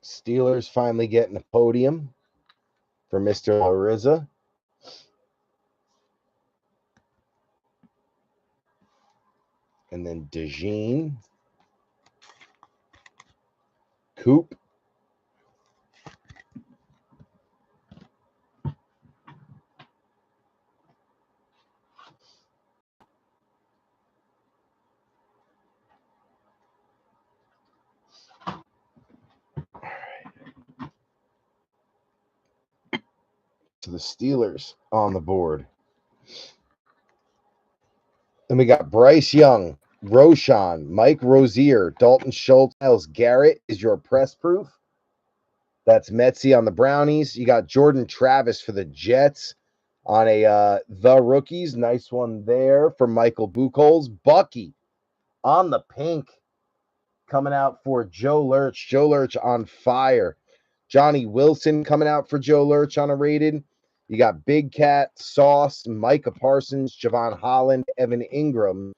Steelers finally getting a podium for Mr. Larissa. And then DeJean. Coop. To the Steelers on the board. Then we got Bryce Young, Roshan, Mike Rozier, Dalton Schultz, Miles Garrett is your press proof. That's Metsy on the Brownies. You got Jordan Travis for the Jets on a The Rookies. Nice one there for Michael Buchholz. Bucky on the pink coming out for Joe Lurch. Joe Lurch on fire. Johnny Wilson coming out for Joe Lurch on a rated. You got Big Cat, Sauce, Micah Parsons, Javon Holland, Evan Ingram.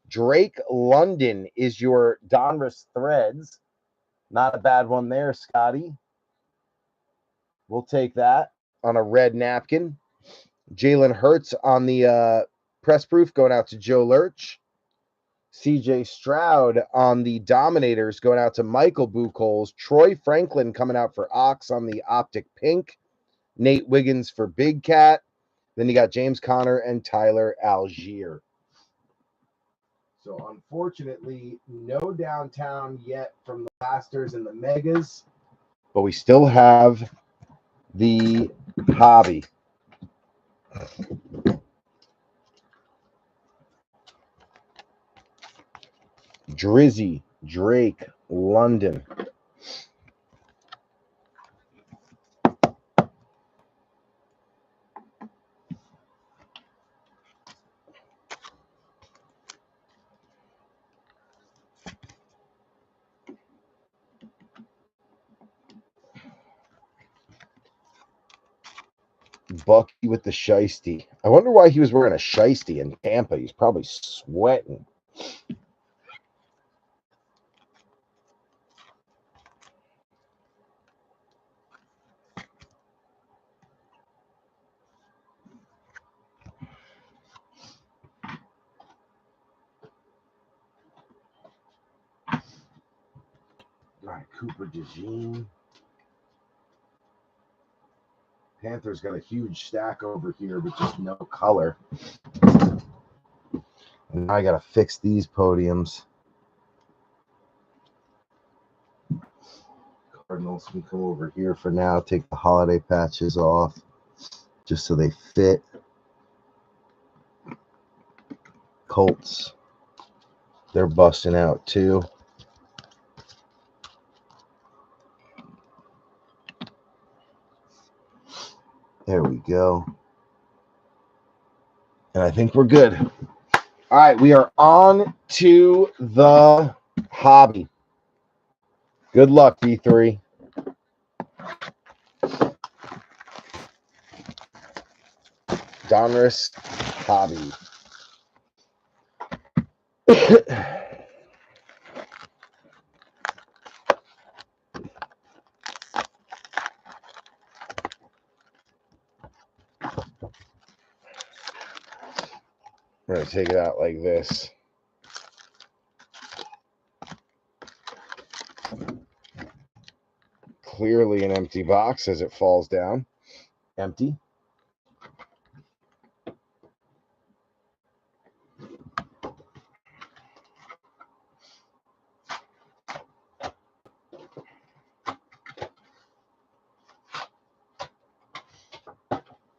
Drake London is your Donruss Threads. Not a bad one there, Scotty. We'll take that. on a red napkin. Jalen Hurts on the press proof going out to Joe Lurch. CJ Stroud on the Dominators going out to Michael Buchholz. Troy Franklin coming out for Ox on the Optic Pink. Nate Wiggins for Big Cat. Then you got James Conner and Tyler Algier. So unfortunately, no downtown yet from the Blasters and the Megas. But we still have the hobby. Drizzy, Drake, London. Bucky with the shiesty. I wonder why he was wearing a shiesty in Tampa. He's probably sweating. All right, Cooper DeJean. Panthers got a huge stack over here, but just no color. And now I got to fix these podiums. Cardinals can come over here for now. Take the holiday patches off just so they fit. Colts. They're busting out too. There we go. And I think we're good. All right, we are on to the hobby. Good luck, B3. Donruss hobby. We're going to take it out like this. Clearly an empty box as it falls down. Empty.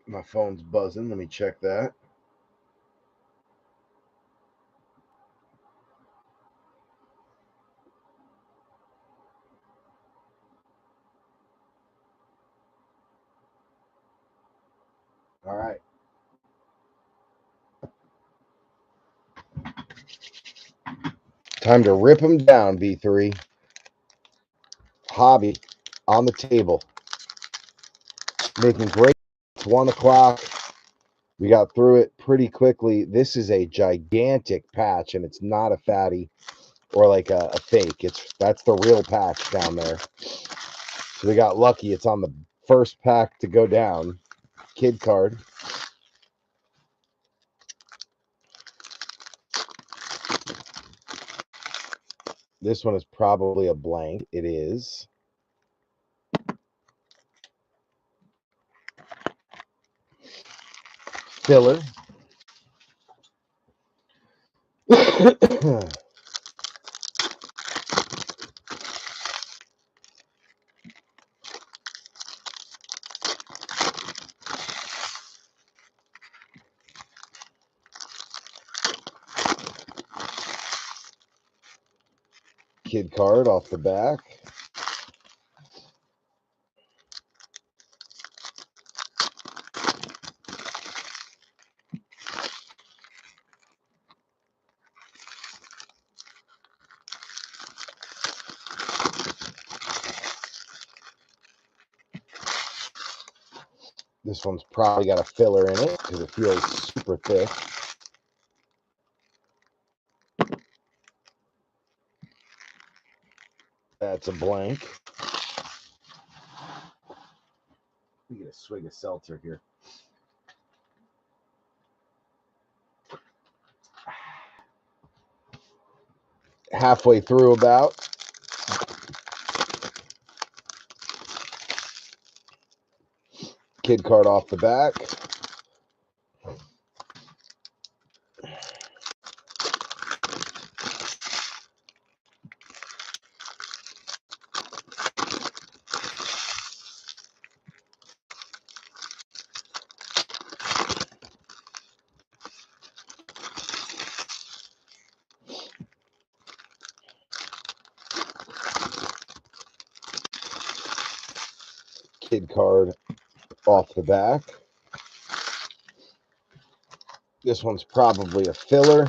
My phone's buzzing. Let me check that. All right. Time to rip them down, B3. Hobby on the table. Making great. It's 1 o'clock. We got through it pretty quickly. This is a gigantic patch, and it's not a fatty or like a fake. That's the real patch down there. So we got lucky. It's on the first pack to go down. Kid card. This one is probably a blank. It is. Filler. Kid card off the back. This one's probably got a filler in it because it feels super thick. That's a blank. Let me get a swig of seltzer here. Halfway through about. Kid card off the back. Kid card off the back. This one's probably a filler.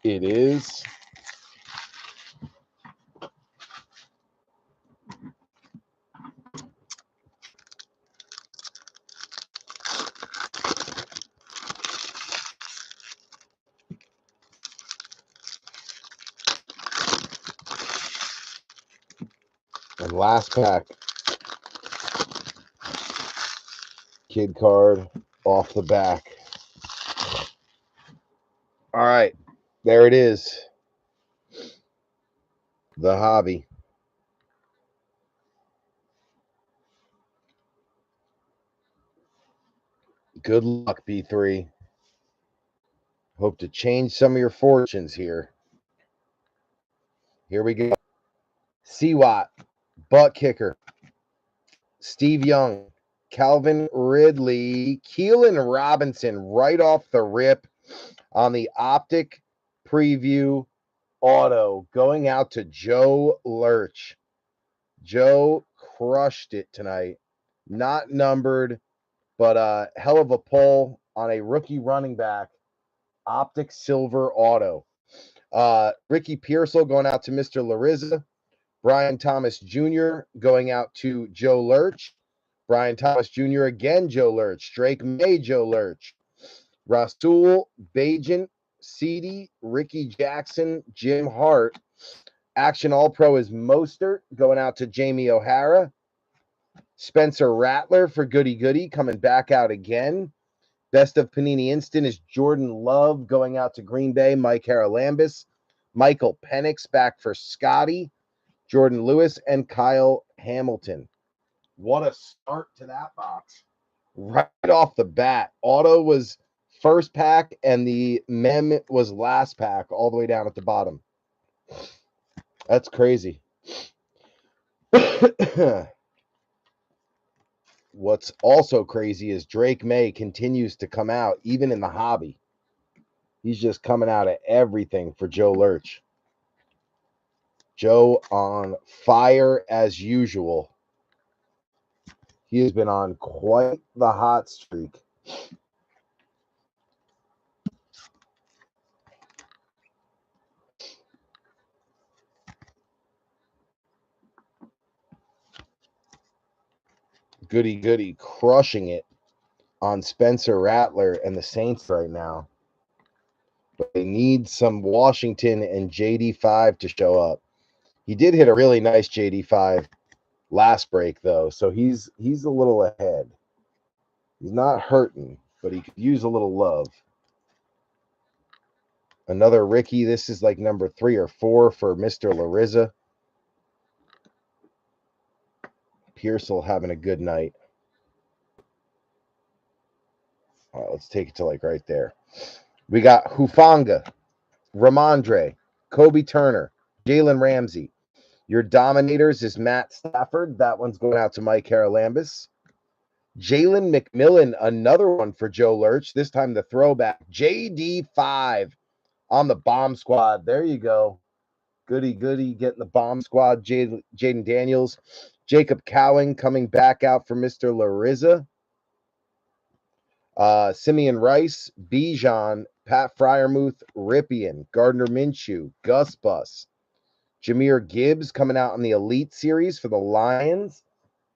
It is. And last pack. Kid card off the back. All right. There it is. The hobby. Good luck, B3. Hope to change some of your fortunes here. Here we go. Seawatt, butt kicker. Steve Young, Calvin Ridley, Keelan Robinson right off the rip on the Optic Preview auto going out to Joe Lurch. Joe crushed it tonight. Not numbered, but a hell of a pull on a rookie running back. Optic Silver auto. Ricky Pearsall going out to Mr. Larissa. Brian Thomas Jr. going out to Joe Lurch. Brian Thomas Jr. again, Joe Lurch. Drake May, Joe Lurch. Rasul Bajan, Ceedy, Ricky Jackson, Jim Hart. Action All-Pro is Mostert going out to Jamie O'Hara. Spencer Rattler for Goody Goody coming back out again. Best of Panini Instant is Jordan Love going out to Green Bay, Mike Haralambis. Michael Penix back for Scotty. Jordan Lewis and Kyle Hamilton. What a start to that box. Right off the bat. Auto was first pack and the mem was last pack all the way down at the bottom. That's crazy. What's also crazy is Drake May continues to come out even in the hobby. He's just coming out of everything for Joe Lurch. Joe on fire as usual. He has been on quite the hot streak. Goody Goody crushing it on Spencer Rattler and the Saints right now. But they need some Washington and JD5 to show up. He did hit a really nice JD5 last break, though, so he's a little ahead. He's not hurting, but he could use a little love. Another Ricky. This is like number 3 or 4 for Mr. Larissa. Pearsall having a good night. All right, let's take it to like right there. We got Hufanga, Ramondre, Kobe Turner, Jalen Ramsey. Your Dominators is Matt Stafford. That one's going out to Mike Haralambis. Jalen McMillan, another one for Joe Lurch. This time the throwback. JD5 on the bomb squad. There you go. Goody Goody getting the bomb squad. Jaden Daniels. Jacob Cowing coming back out for Mr. Larissa. Simeon Rice, Bijan, Pat Fryermuth, Ripien, Gardner Minshew, Gus Bus, Jahmyr Gibbs coming out on the Elite Series for the Lions.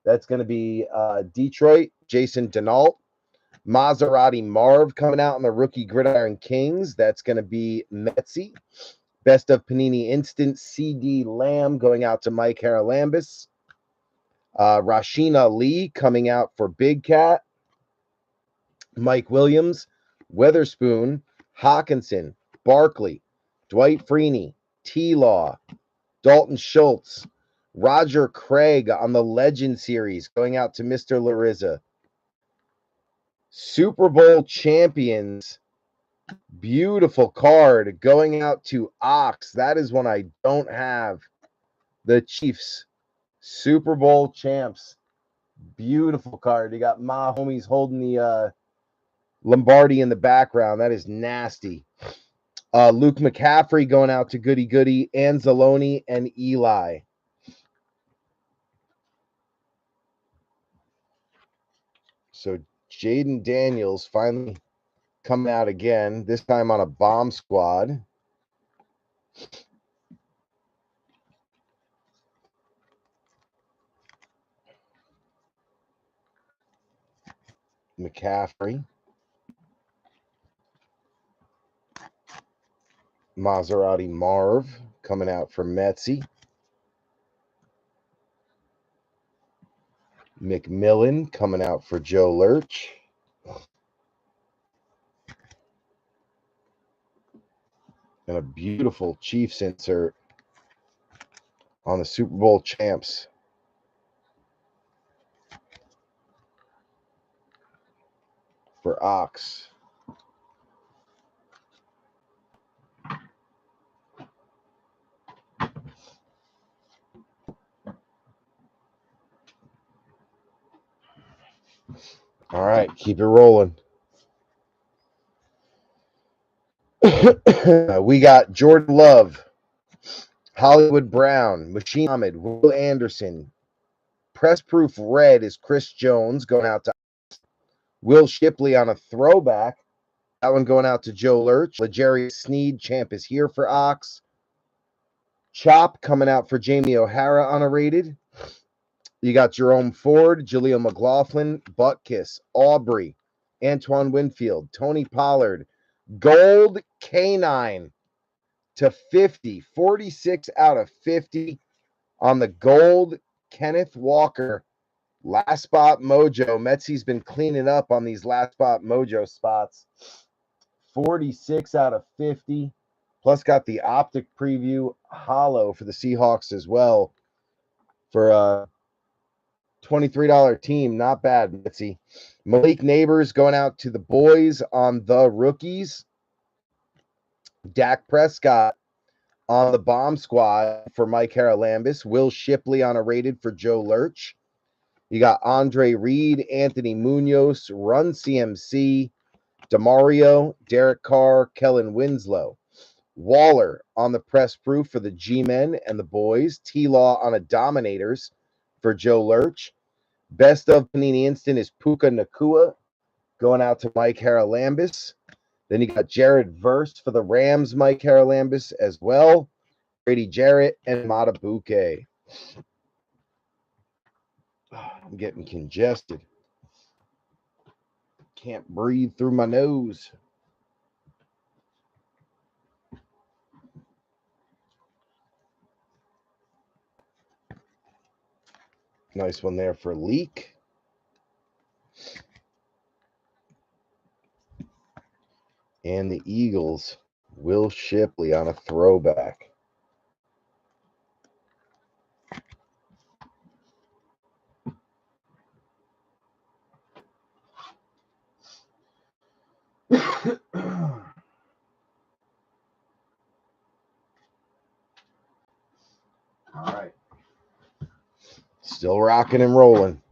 That's going to be Detroit, Jason Denault. Maserati Marv coming out on the Rookie Gridiron Kings. That's going to be Metzi. Best of Panini Instant CD Lamb going out to Mike Haralambis. Rashina Lee coming out for Big Cat. Mike Williams, Weatherspoon, Hawkinson, Barkley, Dwight Freeney, T-Law, Dalton Schultz, Roger Craig on the Legend Series going out to Mr. Larissa. Super Bowl champions, beautiful card going out to Ox. That is one I don't have. The Chiefs, Super Bowl champs. Beautiful card. You got my homies holding the Lombardi in the background. That is nasty. Luke McCaffrey going out to Goody Goody, Anzalone, and Eli. So Jaden Daniels finally coming out again, this time on a bomb squad. McCaffrey. Maserati Marv coming out for Metsy. McMillan coming out for Joe Lurch. And a beautiful Chiefs insert on the Super Bowl champs. For Ox. All right, keep it rolling. We got Jordan Love, Hollywood Brown, Machine Ahmed, Will Anderson. Press Proof Red is Chris Jones going out to Will Shipley on a throwback. That one going out to Joe Lurch. Legere Sneed, champ is here for Ox. Chop coming out for Jamie O'Hara on a rated. You got Jerome Ford, Jaleel McLaughlin, Buttkiss, Aubrey, Antoine Winfield, Tony Pollard, Gold Canine to 50, 46 out of 50 on the Gold Kenneth Walker. Last spot mojo. Metsy's been cleaning up on these last spot mojo spots. 46 out of 50. Plus got the optic preview hollow for the Seahawks as well. For a $23 team. Not bad, Metsy. Malik Neighbors going out to the boys on the rookies. Dak Prescott on the bomb squad for Mike Haralambis. Will Shipley on a rated for Joe Lurch. You got Andre Reed, Anthony Munoz, Run CMC, DeMario, Derek Carr, Kellen Winslow. Waller on the press proof for the G-Men and the boys. T-Law on a Dominators for Joe Lurch. Best of Panini Instant is Puka Nakua going out to Mike Haralambis. Then you got Jared Verse for the Rams, Mike Haralambis as well. Brady Jarrett and Matabuke. I'm getting congested. Can't breathe through my nose. Nice one there for Leak. And the Eagles, Will Shipley on a throwback. All right. Still rocking and rolling.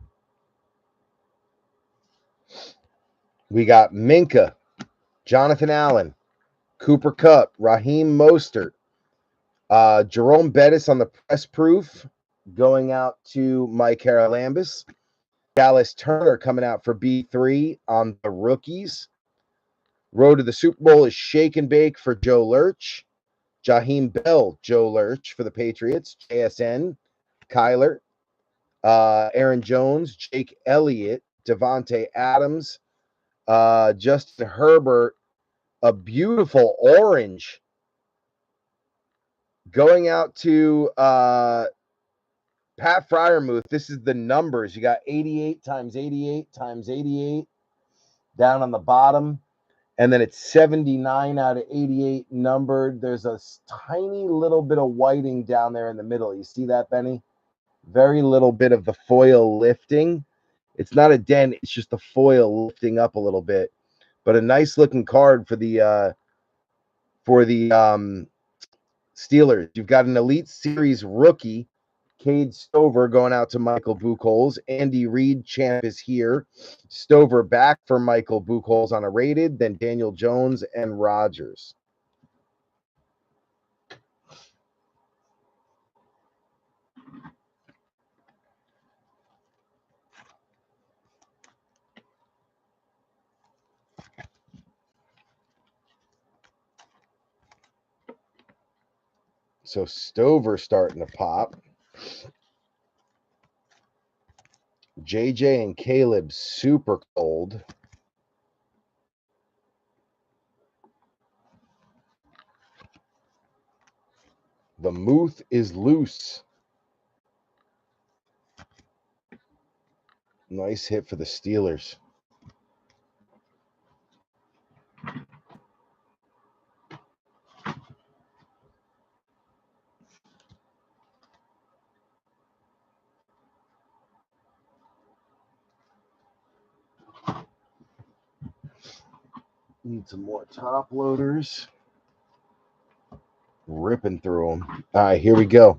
We got Minka, Jonathan Allen, Cooper Kupp, Raheem Mostert, Jerome Bettis on the press proof going out to Mike Haralambis. Dallas Turner coming out for B3 on the rookies. Road to the Super Bowl is shake and bake for Joe Lurch. Jaheim Bell, Joe Lurch for the Patriots. JSN, Kyler, Aaron Jones, Jake Elliott, Devontae Adams, Justin Herbert, a beautiful orange Going out to Pat Fryermuth. This is the numbers. You got 88 times 88 times 88 down on the bottom. And then it's 79 out of 88 numbered. There's a tiny little bit of whiting down there in the middle. You see that, Benny? Very little bit of the foil lifting. It's not a dent. It's just the foil lifting up a little bit. But a nice looking card for the Steelers. You've got an Elite Series rookie, Cade Stover, going out to Michael Buchholz. Andy Reid, champ, is here. Stover back for Michael Buchholz on a rated. Then Daniel Jones and Rodgers. So Stover starting to pop. JJ and Caleb super cold. The Muth is loose. Nice hit for the Steelers. Need some more top loaders. Ripping through them. All right, here we go.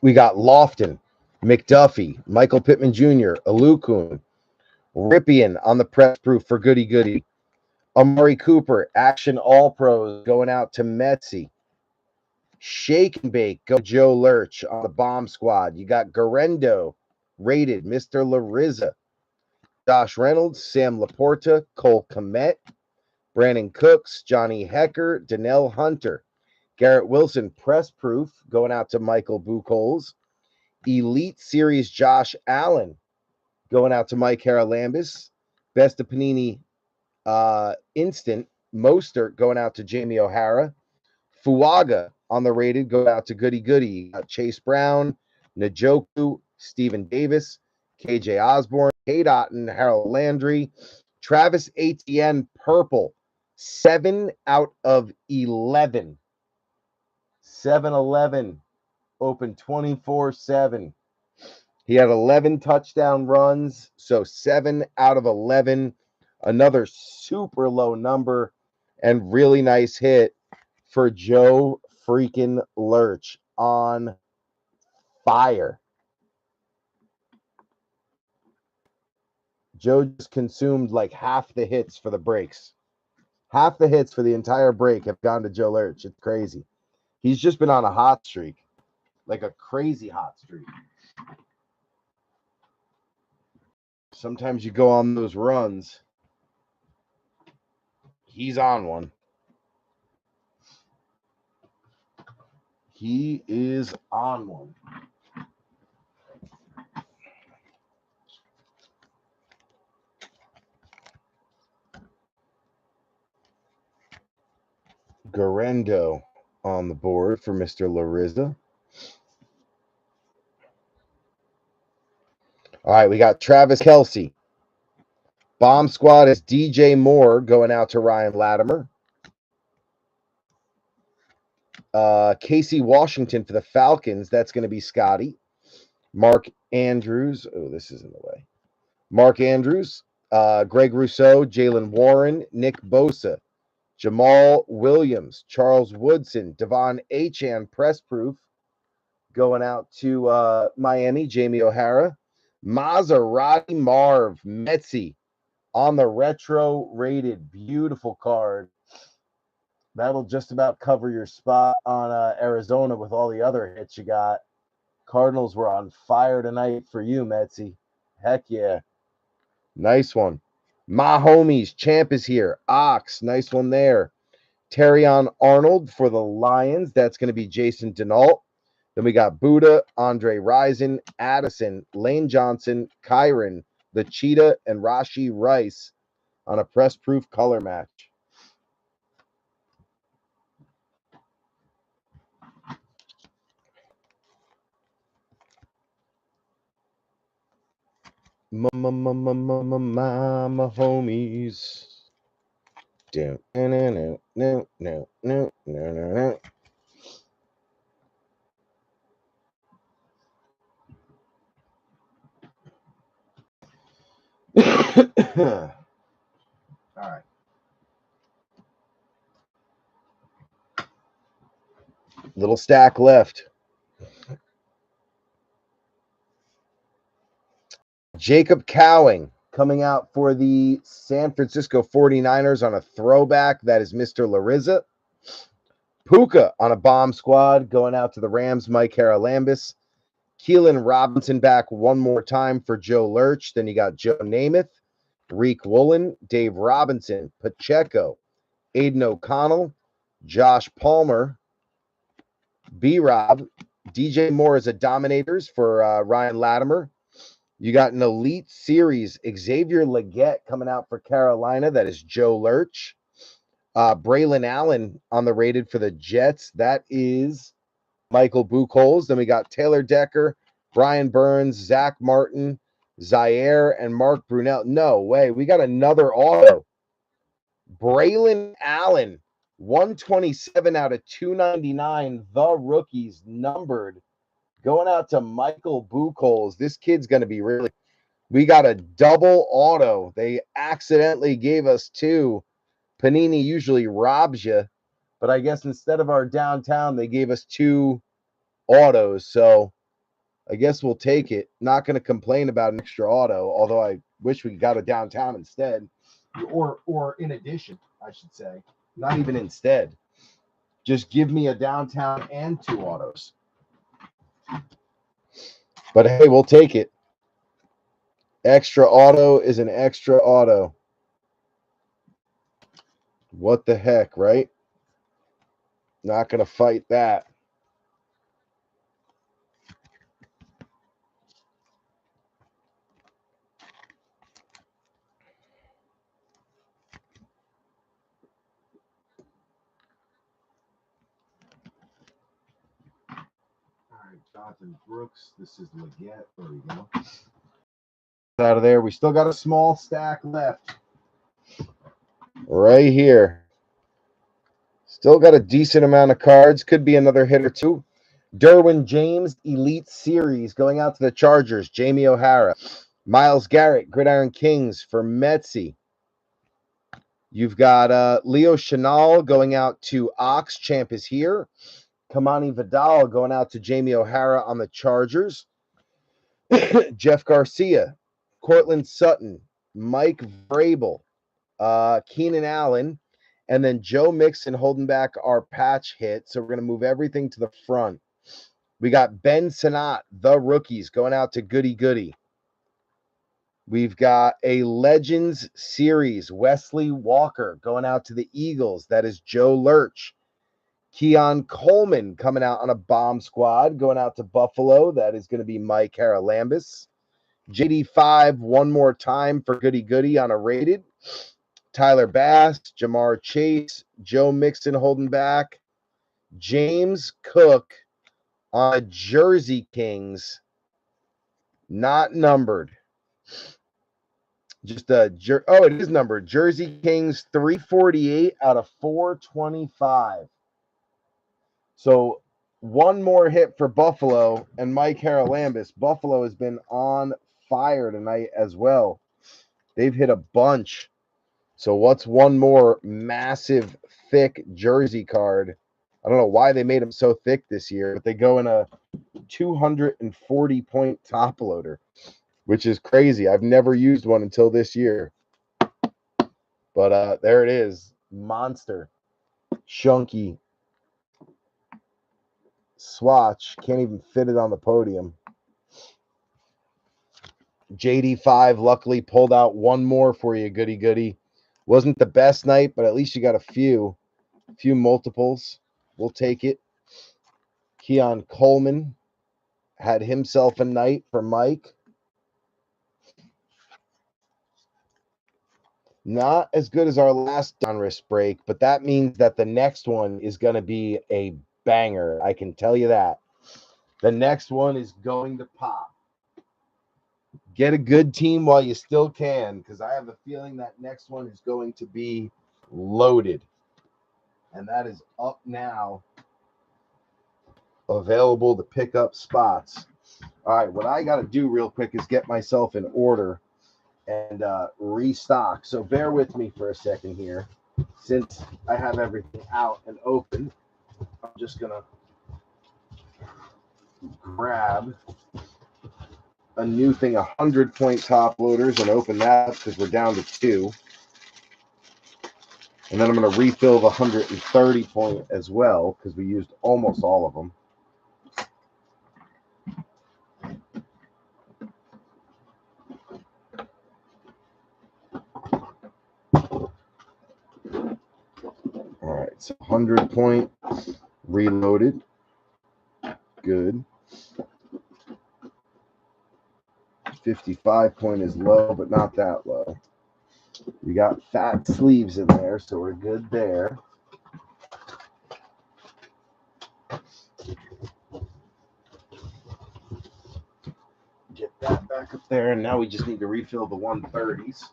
We got Lofton, McDuffie, Michael Pittman Jr., Alukun, Ripien on the press proof for Goody Goody. Amari Cooper, Action All Pros going out to Metzi. Shake and Bake, go Joe Lurch on the bomb squad. You got Garendo, rated, Mr. Larissa. Josh Reynolds, Sam Laporta, Cole Kmet, Brandon Cooks, Johnny Hecker, Donnell Hunter. Garrett Wilson, press proof, going out to Michael Buchholz. Elite Series Josh Allen, going out to Mike Haralambis. Best of Panini Instant, Mostert, going out to Jamie O'Hara. Fuaga on the rated, go out to Goody Goody. Chase Brown, Njoku, Stephen Davis, KJ Osborne, Kate Otten, Harold Landry, Travis Etienne, purple, 7 out of 11. 7-11, open 24/7. He had 11 touchdown runs, so 7 out of 11. Another super low number and really nice hit for Joe freaking Lurch on fire. Joe just consumed like half the hits for the breaks. Half the hits for the entire break have gone to Joe Lurch. It's crazy. He's just been on a hot streak, like a crazy hot streak. Sometimes you go on those runs. He's on one. He is on one. Garendo on the board for Mr. Larissa. All right, we got Travis Kelce. Bomb squad is DJ Moore going out to Ryan Latimer. Casey Washington for the Falcons. That's going to be Scotty. Mark Andrews. Oh, this is in the way. Mark Andrews. Greg Rousseau. Jalen Warren. Nick Bosa. Jamal Williams. Charles Woodson. Devon Achane. Press proof. Going out to Miami. Jamie O'Hara. Maserati Marv. Metzi on the retro rated. Beautiful card. That'll just about cover your spot on Arizona with all the other hits you got. Cardinals were on fire tonight for you, Metzi. Heck yeah. Nice one. My homies, Champ is here. Ox, nice one there. Terrion Arnold for the Lions. That's going to be Jason Denault. Then we got Buddha, Andre Rison, Addison, Lane Johnson, Kyron, the Cheetah, and Rashi Rice on a press-proof color match. Mama homies. No. All right. Little stack left. Jacob Cowing coming out for the San Francisco 49ers on a throwback. That is Mr. Larissa. Puka on a bomb squad going out to the Rams, Mike Haralambis. Keelan Robinson back one more time for Joe Lurch. Then you got Joe Namath, Reek Woolen, Dave Robinson, Pacheco, Aiden O'Connell, Josh Palmer, B-Rob, DJ Moore as a Dominators for Ryan Latimer. You got an Elite Series, Xavier Legette coming out for Carolina. That is Joe Lurch. Braylon Allen on the rated for the Jets. That is Michael Buchholz. Then we got Taylor Decker, Brian Burns, Zach Martin, Zaire, and Mark Brunell. No way. We got another auto. Braylon Allen, 127 out of 299. The rookies numbered. Going out to Michael Buchholz. This kid's going to be really. We got a double auto. They accidentally gave us two. Panini usually robs you, but I guess instead of our downtown, they gave us two autos. So I guess we'll take it. Not going to complain about an extra auto, although I wish we got a downtown instead. Or in addition, I should say. Not even instead. Just give me a downtown and two autos. But hey, we'll take it. Extra auto is an extra auto. What the heck, right? Not going to fight that. All right, Jonathan Brooks. This is Legette. There we go. Out of there. We still got a small stack left. Right here. Still got a decent amount of cards. Could be another hit or two. Derwin James, Elite Series, going out to the Chargers. Jamie O'Hara. Myles Garrett, Gridiron Kings for Metzi. You've got Leo Chenal going out to Ox. Champ is here. Kamani Vidal going out to Jamie O'Hara on the Chargers. Jeff Garcia, Cortland Sutton, Mike Vrabel, Keenan Allen, and then Joe Mixon holding back our patch hit. So we're going to move everything to the front. We got Ben Sinnott, the rookies, going out to Goody Goody. We've got a Legends Series, Wesley Walker going out to the Eagles. That is Joe Lurch. Keon Coleman coming out on a bomb squad, going out to Buffalo. That is going to be Mike Haralambis. JD5 one more time for Goody Goody on a rated. Tyler Bass, Jamar Chase, Joe Mixon holding back. James Cook on a Jersey Kings, not numbered. Just it is numbered. Jersey Kings 348 out of 425. So one more hit for Buffalo and Mike Haralambis. Buffalo has been on fire tonight as well. They've hit a bunch. So what's one more massive, thick jersey card? I don't know why they made them so thick this year, but they go in a 240-point top loader, which is crazy. I've never used one until this year. But there it is. Monster. Chunky. Swatch. Can't even fit it on the podium. JD5 luckily pulled out one more for you, Goody Goody. Wasn't the best night, but at least you got a few multiples. We'll take it. Keon Coleman had himself a night for Mike. Not as good as our last Donruss break, but that means that the next one is going to be a banger. I can tell you that. The next one is going to pop. Get a good team while you still can, because I have a feeling that next one is going to be loaded. And that is up now, available to pick up spots. All right, what I got to do real quick is get myself in order and restock. So bear with me for a second here. Since I have everything out and open, I'm just going to grab a new thing, 100-point top loaders, and open that because we're down to 2. And then I'm going to refill the 130-point as well because we used almost all of them. All right, so 100-point reloaded. Good. 55-point is low, but not that low. We got fat sleeves in there, so we're good there. Get that back up there, and now we just need to refill the 130s,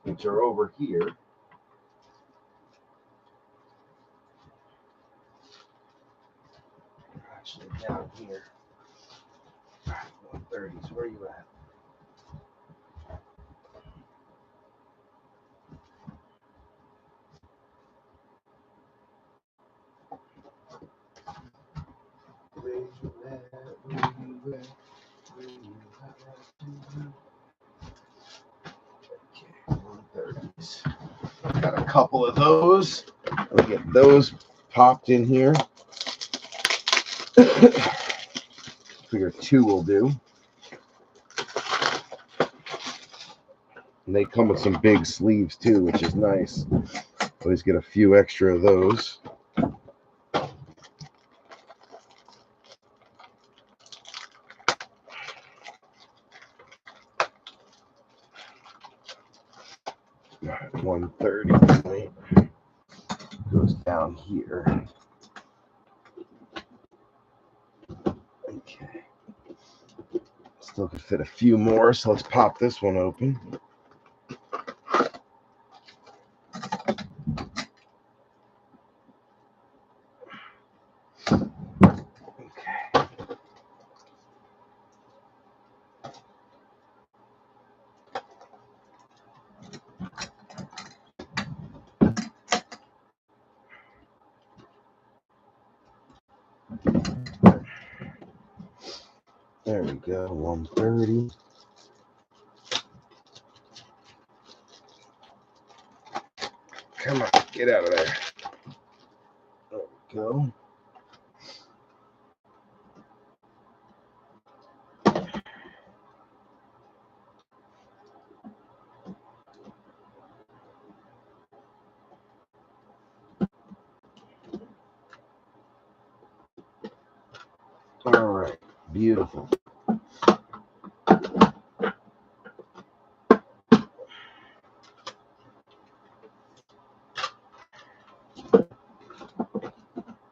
which are over here. Actually, down here. 130s, where are you at? Okay, 130s. Got a couple of those. I'll get those popped in here. Figure 2 will do. And they come with some big sleeves too, which is nice. Always get a few extra of those. All right, 130 goes down here. Okay. Still could fit a few more, so let's pop this one open. Okay. There we go, 130. Come on, get out of there. There we go. All right, beautiful.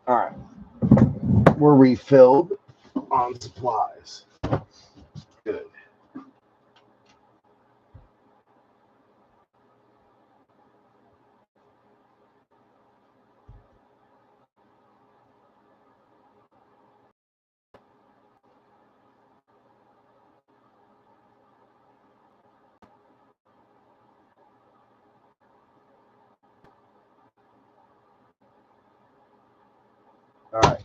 All right, we're refilled on supplies. Good. All right,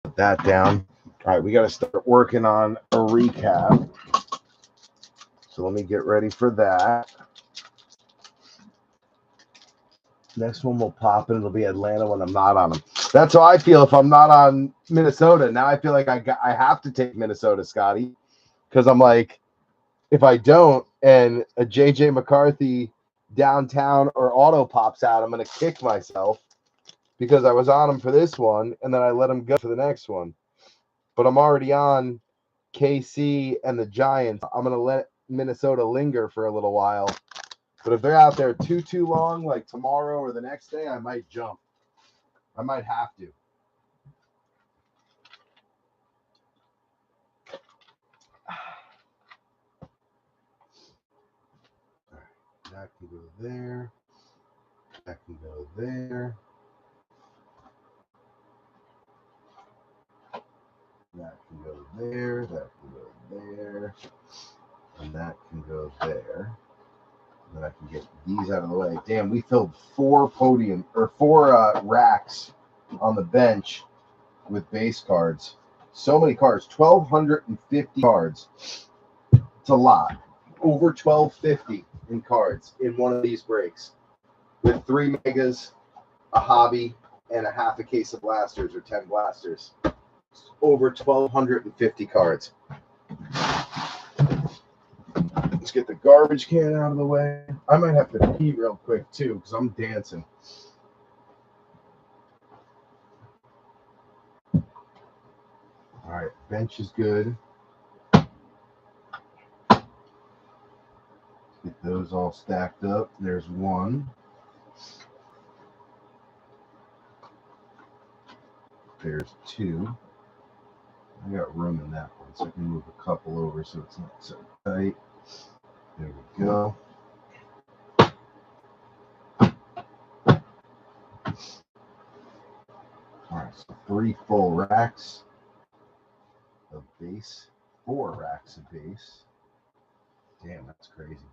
put that down. All right, we got to start working on a recap. So let me get ready for that. Next one will pop and it'll be Atlanta when I'm not on them. That's how I feel if I'm not on Minnesota. Now I feel like I have to take Minnesota, Scotty, because I'm like, if I don't and a JJ McCarthy downtown or auto pops out, I'm going to kick myself because I was on him for this one and then I let him go for the next one. But I'm already on KC and the Giants. I'm going to let Minnesota linger for a little while. But if they're out there too long, like tomorrow or the next day, I might jump. I might have to. That can go there. That can go there. That can go there. That can go there. And that can go there. And then I can get these out of the way. Damn, we filled four racks on the bench with base cards. So many cards. 1,250 cards. It's a lot. Over 1,250 in cards in one of these breaks. With 3 megas, a hobby, and a half a case of blasters or 10 blasters. Over 1,250 cards. Let's get the garbage can out of the way. I might have to pee real quick too because I'm dancing. All right, bench is good. Get those all stacked up. There's one. There's two. I got room in that one, so I can move a couple over so it's not so tight. There we go. All right, so 3 full racks of base, 4 racks of base. Damn, that's crazy.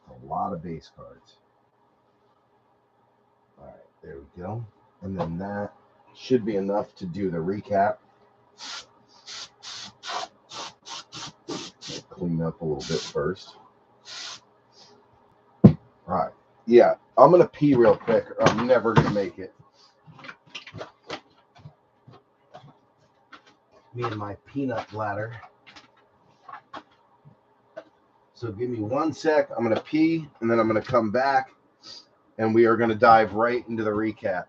A lot of base cards. All right, there we go. And then that should be enough to do the recap. Clean up a little bit first. All right. Yeah, I'm going to pee real quick or I'm never going to make it. Me and my peanut bladder. So give me 1 sec. I'm going to pee and then I'm going to come back and we are going to dive right into the recap.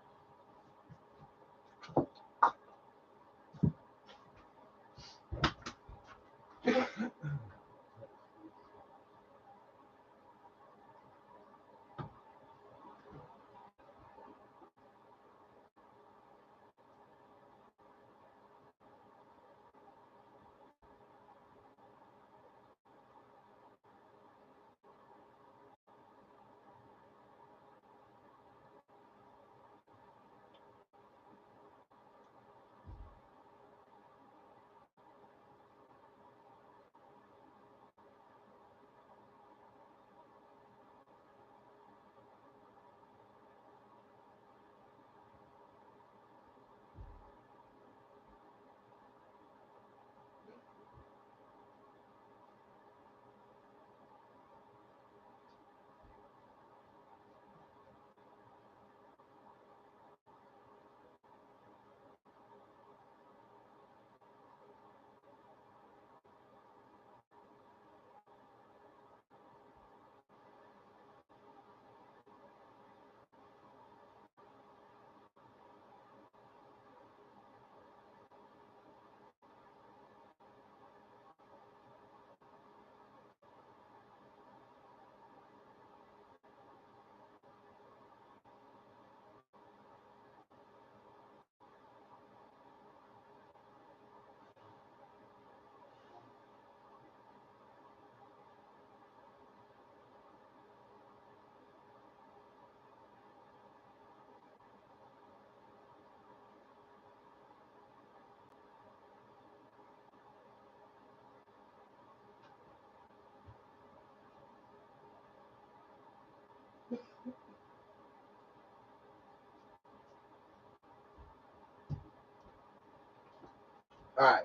All right.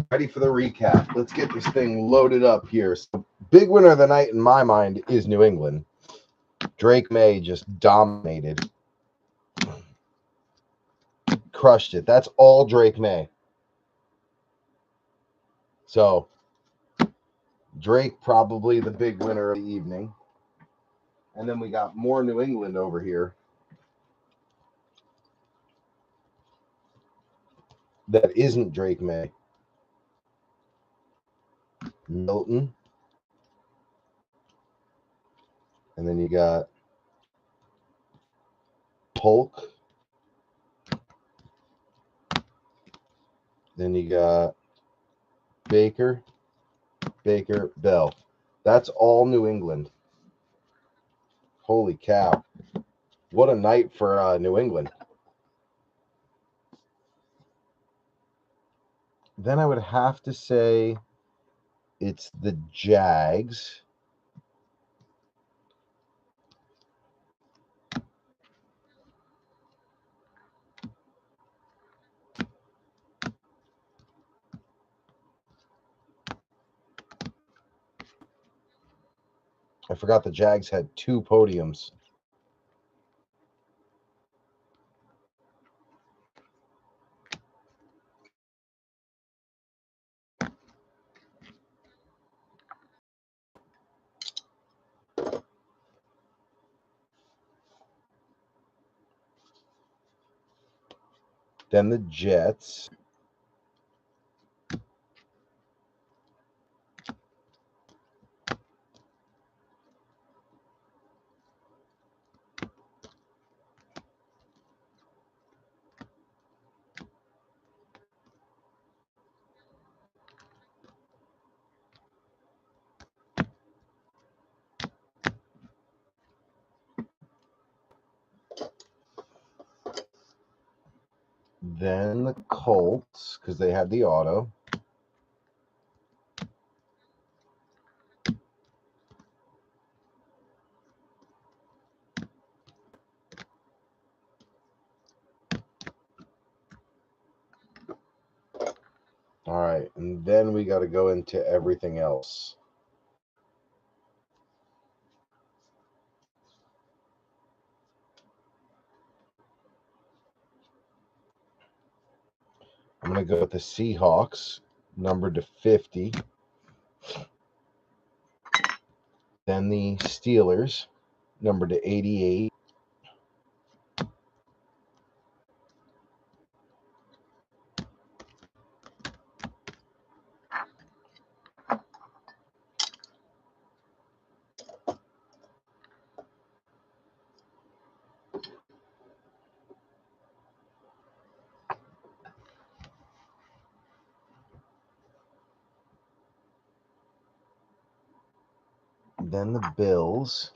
Ready for the recap. Let's get this thing loaded up here. So, big winner of the night in my mind is New England. Drake May just dominated. Crushed it. That's all Drake May. So, Drake probably the big winner of the evening. And then we got more New England over here. That isn't Drake May. Milton. And then you got Polk. Then you got Baker, Bell. That's all New England. Holy cow. What a night for New England. Then I would have to say it's the Jags. I forgot the Jags had 2 podiums. Then the Jets. Then the Colts, because they had the auto. All right, and then we got to go into everything else. I'm going to go with the Seahawks, numbered to 50. Then the Steelers, numbered to 88. Then the Bills.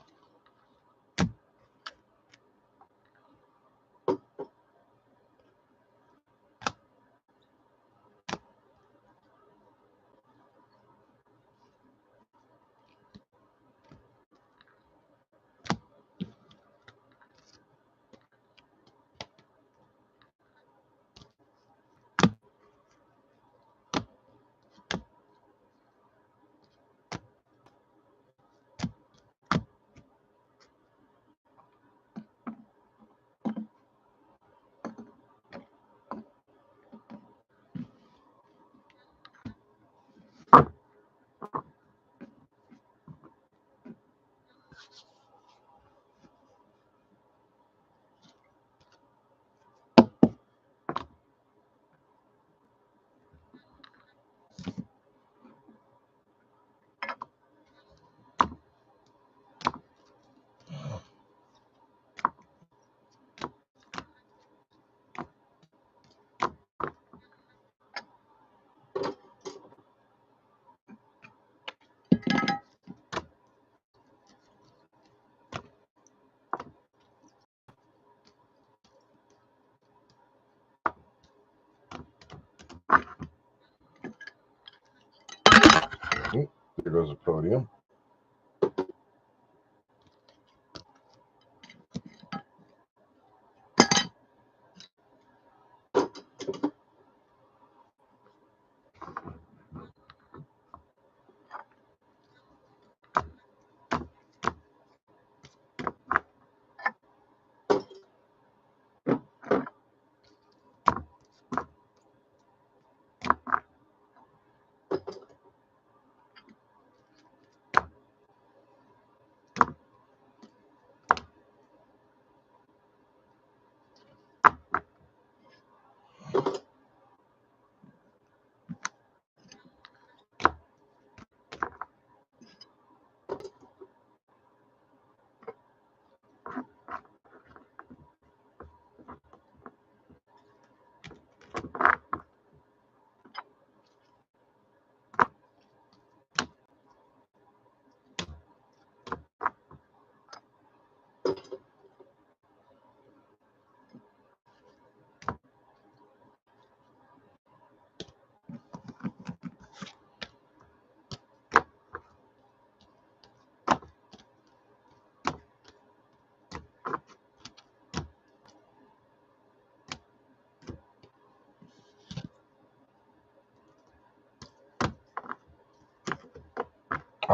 There goes a podium.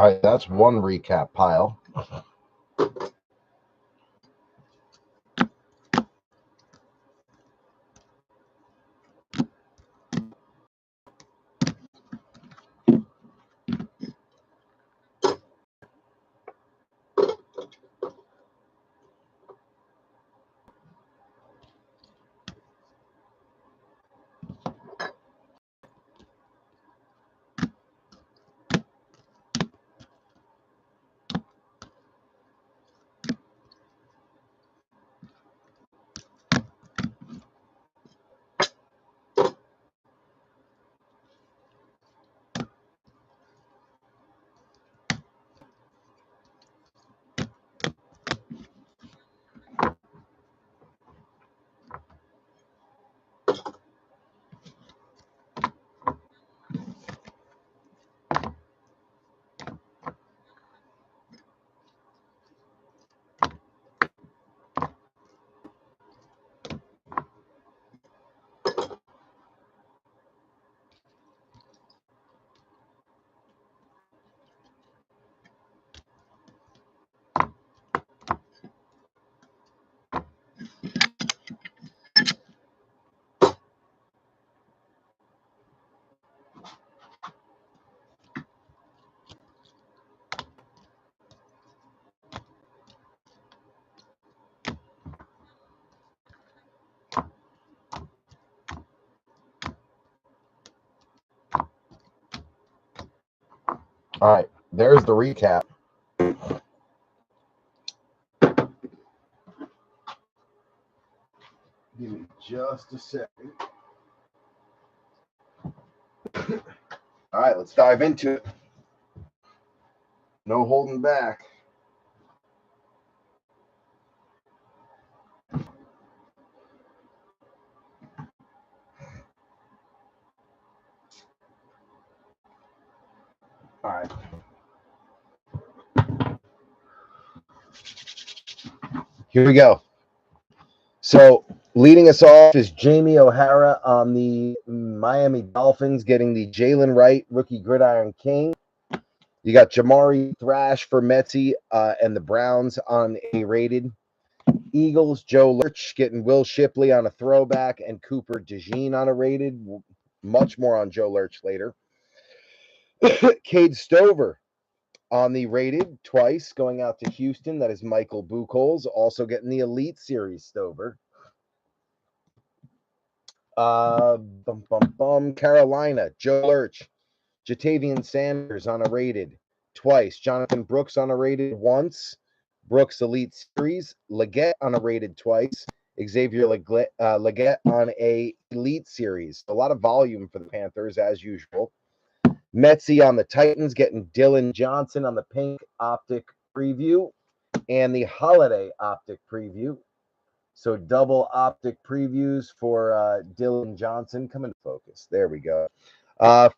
All right, that's one recap pile. All right, there's the recap. Give me just a second. All right, let's dive into it. No holding back. All right. Here we go. So leading us off is Jamie O'Hara on the Miami Dolphins, getting the Jalen Wright Rookie Gridiron King. You got Jamari Thrash for Metsy and the Browns on a rated. Eagles, Joe Lurch getting Will Shipley on a throwback and Cooper DeJean on a rated. Much more on Joe Lurch later. Cade Stover on the rated twice, going out to Houston. That is Michael Buchholz, also getting the Elite Series Stover. Carolina, Joe Lurch, Jatavian Sanders on a rated twice, Jonathan Brooks on a rated once, Brooks Elite Series, Leggett on a rated twice, Xavier Leggett on a Elite Series. A lot of volume for the Panthers as usual. Metsy on the Titans, getting Dylan Johnson on the pink optic preview and the holiday optic preview. So double optic previews for Dylan Johnson. Come into focus. There we go.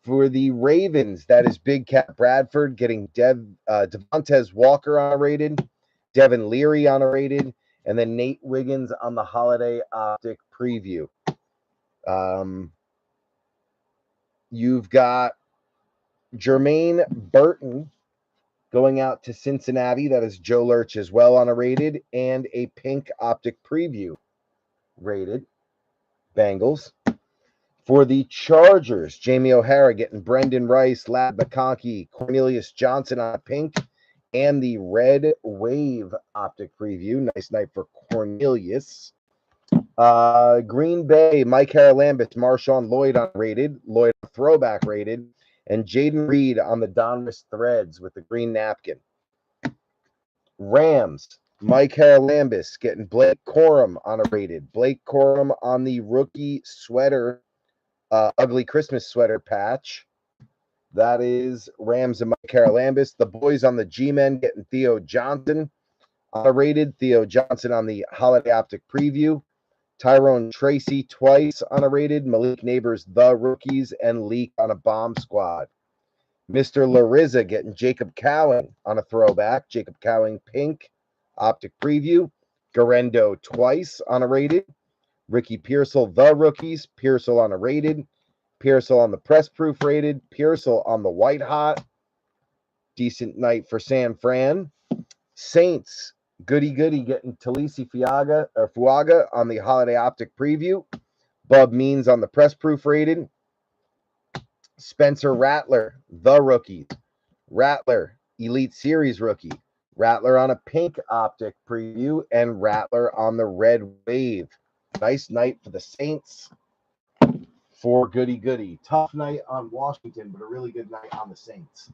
For the Ravens, that is Big Cat Bradford getting Devontae Walker on a rated, Devin Leary on a rated, and then Nate Wiggins on the holiday optic preview. You've got Jermaine Burton going out to Cincinnati. That is Joe Lurch as well on a rated, and a pink optic preview rated. Bengals. For the Chargers, Jamie O'Hara getting Brendan Rice, Lad McConkey, Cornelius Johnson on a pink, and the red wave optic preview. Nice night for Cornelius. Green Bay, Mike Haralambis, Marshawn Lloyd on rated, Lloyd throwback rated, and Jaden Reed on the Donruss threads with the green napkin. Rams, Mike Haralambis getting Blake Corum on a rated, Blake Corum on the rookie sweater, ugly Christmas sweater patch. That is Rams and Mike Haralambis. The boys on the G-Men getting Theo Johnson on a rated, Theo Johnson on the holiday optic preview. Tyrone Tracy twice on a rated, Malik Neighbors, the rookies, and Leak on a bomb squad. Mr. Larizza getting Jacob Cowing on a throwback, Jacob Cowing pink optic preview. Garendo twice on a rated. Ricky Pearsall, the rookies, Pearsall on a rated. Pearsall on the press proof rated. Pearsall on the white hot. Decent night for San Fran. Saints, goody getting Talisi Fuaga on the holiday optic preview. Bub Means on the press proof rated. Spencer Rattler, the rookies. Rattler, Elite Series rookie. Rattler on a pink optic preview, and Rattler on the red wave. Nice night for the Saints. For goody. Tough night on Washington, but a really good night on the Saints.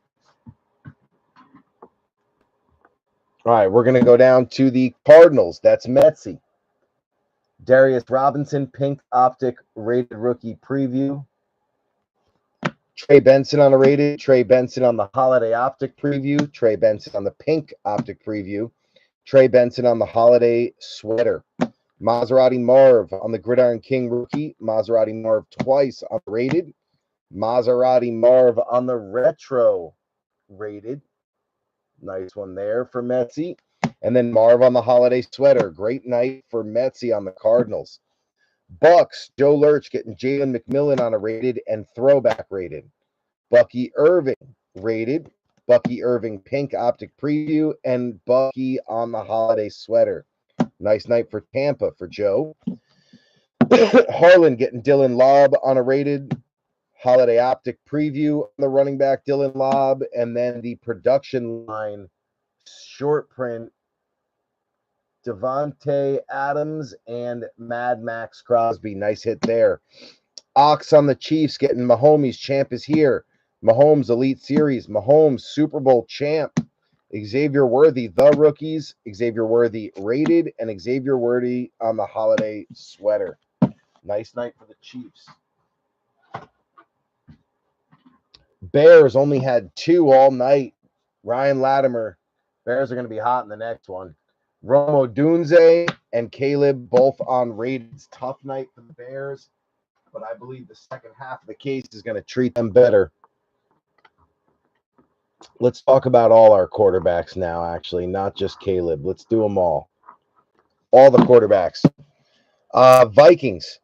All right, we're going to go down to the Cardinals. That's Metsy. Darius Robinson, pink optic rated rookie preview. Trey Benson on a rated. Trey Benson on the holiday optic preview. Trey Benson on the pink optic preview. Trey Benson on the holiday sweater. Maserati Marv on the Gridiron King rookie. Maserati Marv twice on the rated. Maserati Marv on the retro rated. Nice one there for Metsy. And then Marv on the holiday sweater. Great night for Metsy on the Cardinals. Bucks, Joe Lurch getting Jalen McMillan on a rated and throwback rated. Bucky Irving rated. Bucky Irving pink optic preview and Bucky on the holiday sweater. Nice night for Tampa for Joe. Harlan getting Dylan Lobb on a rated holiday optic preview on the running back Dylan Lobb, and then the production line short print Devontae Adams and Mad Max Crosby. Nice hit there. Ox on the Chiefs getting Mahomes. Champ is here. Mahomes Elite Series. Mahomes Super Bowl champ. Xavier Worthy, the rookies. Xavier Worthy rated, and Xavier Worthy on the holiday sweater. Nice night for the Chiefs. Bears only had 2 all night. Ryan Latimer. Bears are going to be hot in the next one. Romo Dunze and Caleb both on rateds. Tough night for the Bears, but I believe the second half of the case is going to treat them better. Let's talk about all our quarterbacks now, actually, not just Caleb. Let's do them all. All the quarterbacks. Vikings,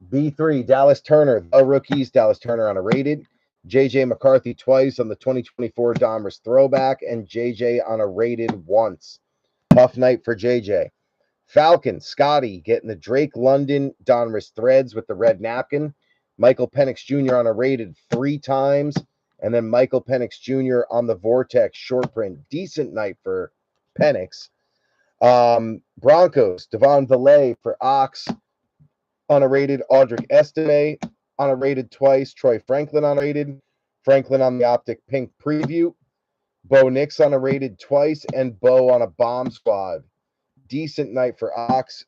B3, Dallas Turner, the rookies. Dallas Turner on a rated. J.J. McCarthy twice on the 2024 Donruss throwback, and J.J. on a rated once. Tough night for J.J. Falcons, Scotty getting the Drake London Donruss threads with the red napkin. Michael Penix Jr. on a rated 3 times. And then Michael Penix Jr. on the Vortex short print. Decent night for Penix. Broncos, Devon Valet for Ox on a rated. Audric Estime on a rated twice. Troy Franklin on a rated. Franklin on the optic pink preview. Bo Nix on a rated twice. And Bo on a bomb squad. Decent night for Ox.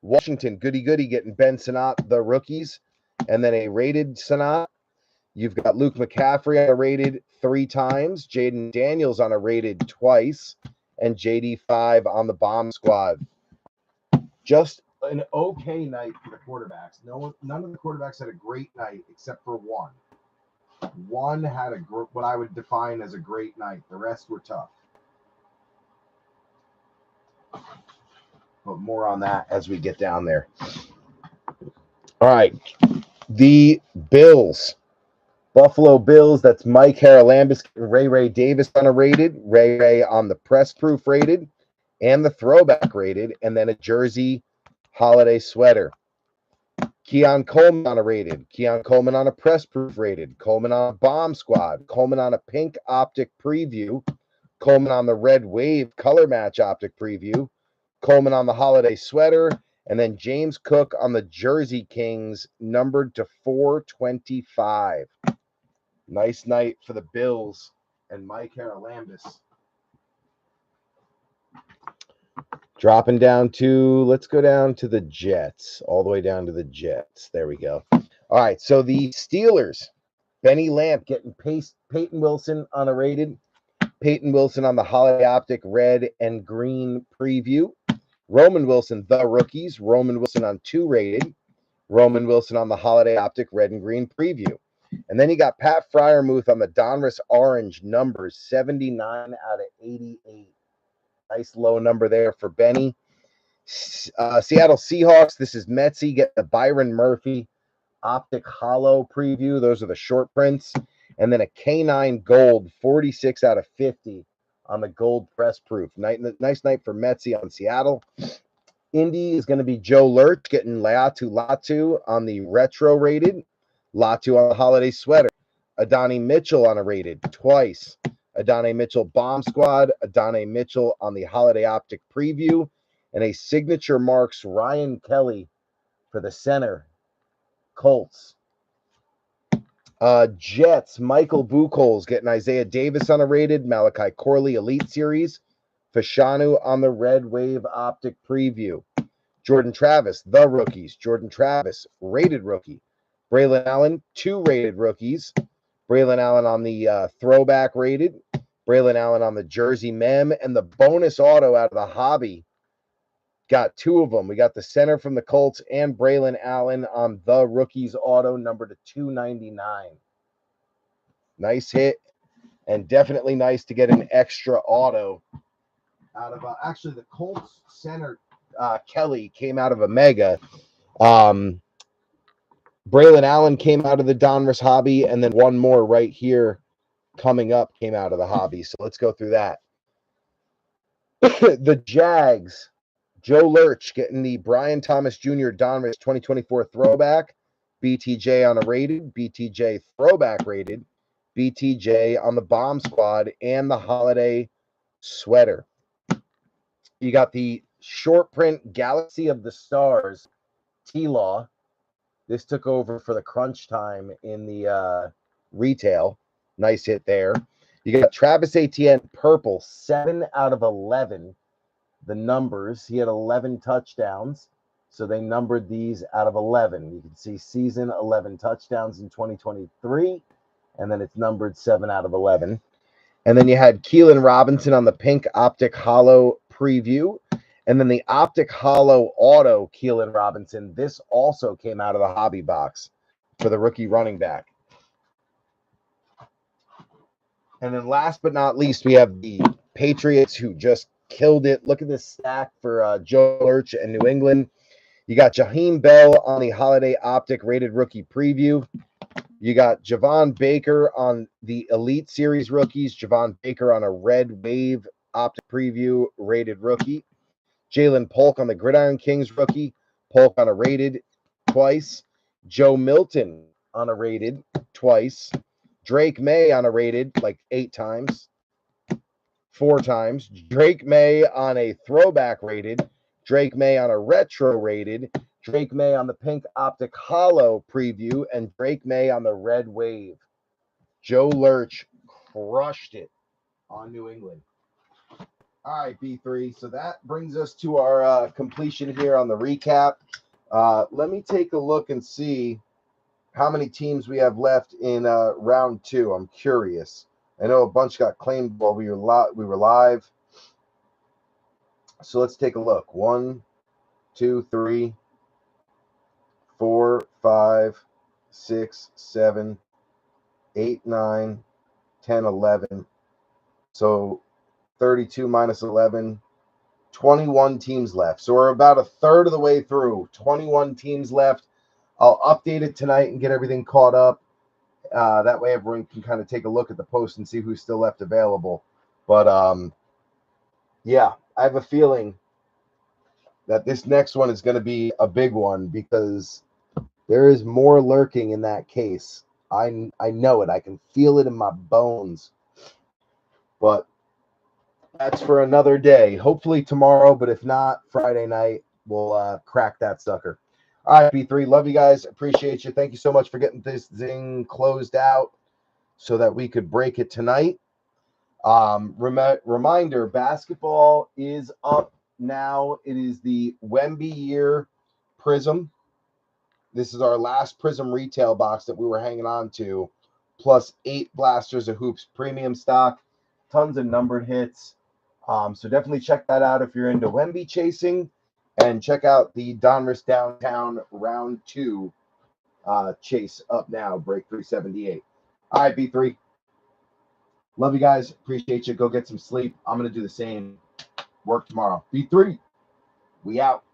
Washington, goody getting Ben Sinnott, the rookies. And then a rated Sinnott. You've got Luke McCaffrey on a rated 3 times, Jaden Daniels on a rated twice, and JD5 on the bomb squad. Just an okay night for the quarterbacks. None of the quarterbacks had a great night except for one. One had what I would define as a great night. The rest were tough. But more on that as we get down there. All right. The Bills. Buffalo Bills, that's Mike Haralambis, Ray Davis on a rated, Ray on the press proof rated, and the throwback rated, and then a jersey holiday sweater. Keon Coleman on a rated, Keon Coleman on a press proof rated, Coleman on a bomb squad, Coleman on a pink optic preview, Coleman on the red wave color match optic preview, Coleman on the holiday sweater, and then James Cook on the Jersey Kings numbered to 425. Nice night for the Bills and Mike Haralambis. Dropping down to, let's go down to the Jets, all the way down to the Jets. There we go. All right, so the Steelers, Benny Lamp getting Peyton Wilson on a rated. Peyton Wilson on the holiday optic red and green preview. Roman Wilson, the rookies. Roman Wilson on 2 rated. Roman Wilson on the holiday optic red and green preview. And then you got Pat Fryermuth on the Donruss orange numbers, 79 out of 88. Nice low number there for Benny. Seattle Seahawks, this is Metsy. Get the Byron Murphy optic hollow preview. Those are the short prints. And then a K9 gold, 46 out of 50 on the gold press proof. Nice night for Metsy on Seattle. Indy is going to be Joe Lurch getting Latu on the retro rated. Latu on the holiday sweater. Adani Mitchell on a rated twice. Adani Mitchell Bomb Squad. Adani Mitchell on the holiday optic preview. And a signature marks Ryan Kelly for the center. Colts. Jets, Michael Buchholz getting Isaiah Davis on a rated. Malachi Corley Elite Series. Fashanu on the Red Wave optic preview. Jordan Travis, the rookies. Jordan Travis, rated rookie. Braylon Allen, 2 rated rookies. Braylon Allen on the throwback rated. Braylon Allen on the jersey mem. And the bonus auto out of the hobby. Got 2 of them. We got the center from the Colts and Braylon Allen on the rookies auto, number to 299. Nice hit. And definitely nice to get an extra auto out of actually the Colts center. Kelly came out of a mega. Braylon Allen came out of the Donruss hobby, and then one more right here coming up came out of the hobby. So let's go through that. The Jags, Joe Lurch getting the Brian Thomas Jr. Donruss 2024 throwback. BTJ on a rated, BTJ throwback rated, BTJ on the bomb squad, and the holiday sweater. You got the short print Galaxy of the Stars T-Law. This took over for the crunch time in the retail. Nice hit there. You got Travis Etienne purple, 7 out of 11. The numbers, he had 11 touchdowns. So they numbered these out of 11. You can see season 11 touchdowns in 2023. And then it's numbered 7 out of 11. And then you had Keelan Robinson on the pink optic hollow preview. And then the optic hollow auto Keelan Robinson. This also came out of the hobby box for the rookie running back. And then last but not least, we have the Patriots who just killed it. Look at this stack for Joe Lurch and New England. You got Jaheim Bell on the holiday optic rated rookie preview. You got Javon Baker on the Elite Series rookies. Javon Baker on a red wave optic preview rated rookie. Jalen Polk on the Gridiron Kings rookie. Polk on a rated twice. Joe Milton on a rated twice. Drake May on a rated like 8 times. 4 times. Drake May on a throwback rated. Drake May on a retro rated. Drake May on the pink optic hollow preview. And Drake May on the red wave. Joe Lurch crushed it on New England. All right, B3. So that brings us to our completion here on the recap. Let me take a look and see how many teams we have left in round 2. I'm curious. I know a bunch got claimed while we were live. So let's take a look. 1, 2, 3, 4, 5, 6, 7, 8, 9, 10, 11. So 32 minus 11, 21 teams left. So we're about a third of the way through. 21 teams left. I'll update it tonight and get everything caught up. That way everyone can kind of take a look at the post and see who's still left available. But yeah, I have a feeling that this next one is going to be a big one because there is more lurking in that case. I know it. I can feel it in my bones. But that's for another day. Hopefully tomorrow, but if not, Friday night, we'll crack that sucker. All right, B3, love you guys. Appreciate you. Thank you so much for getting this thing closed out so that we could break it tonight. Reminder, basketball is up now. It is the Wemby Year Prism. This is our last Prism retail box that we were hanging on to, plus 8 Blasters of Hoops premium stock, tons of numbered hits. So definitely check that out if you're into Wemby chasing. And check out the Donruss Downtown Round 2 chase up now, break 378. All right, B3. Love you guys. Appreciate you. Go get some sleep. I'm going to do the same. Work tomorrow. B3, we out.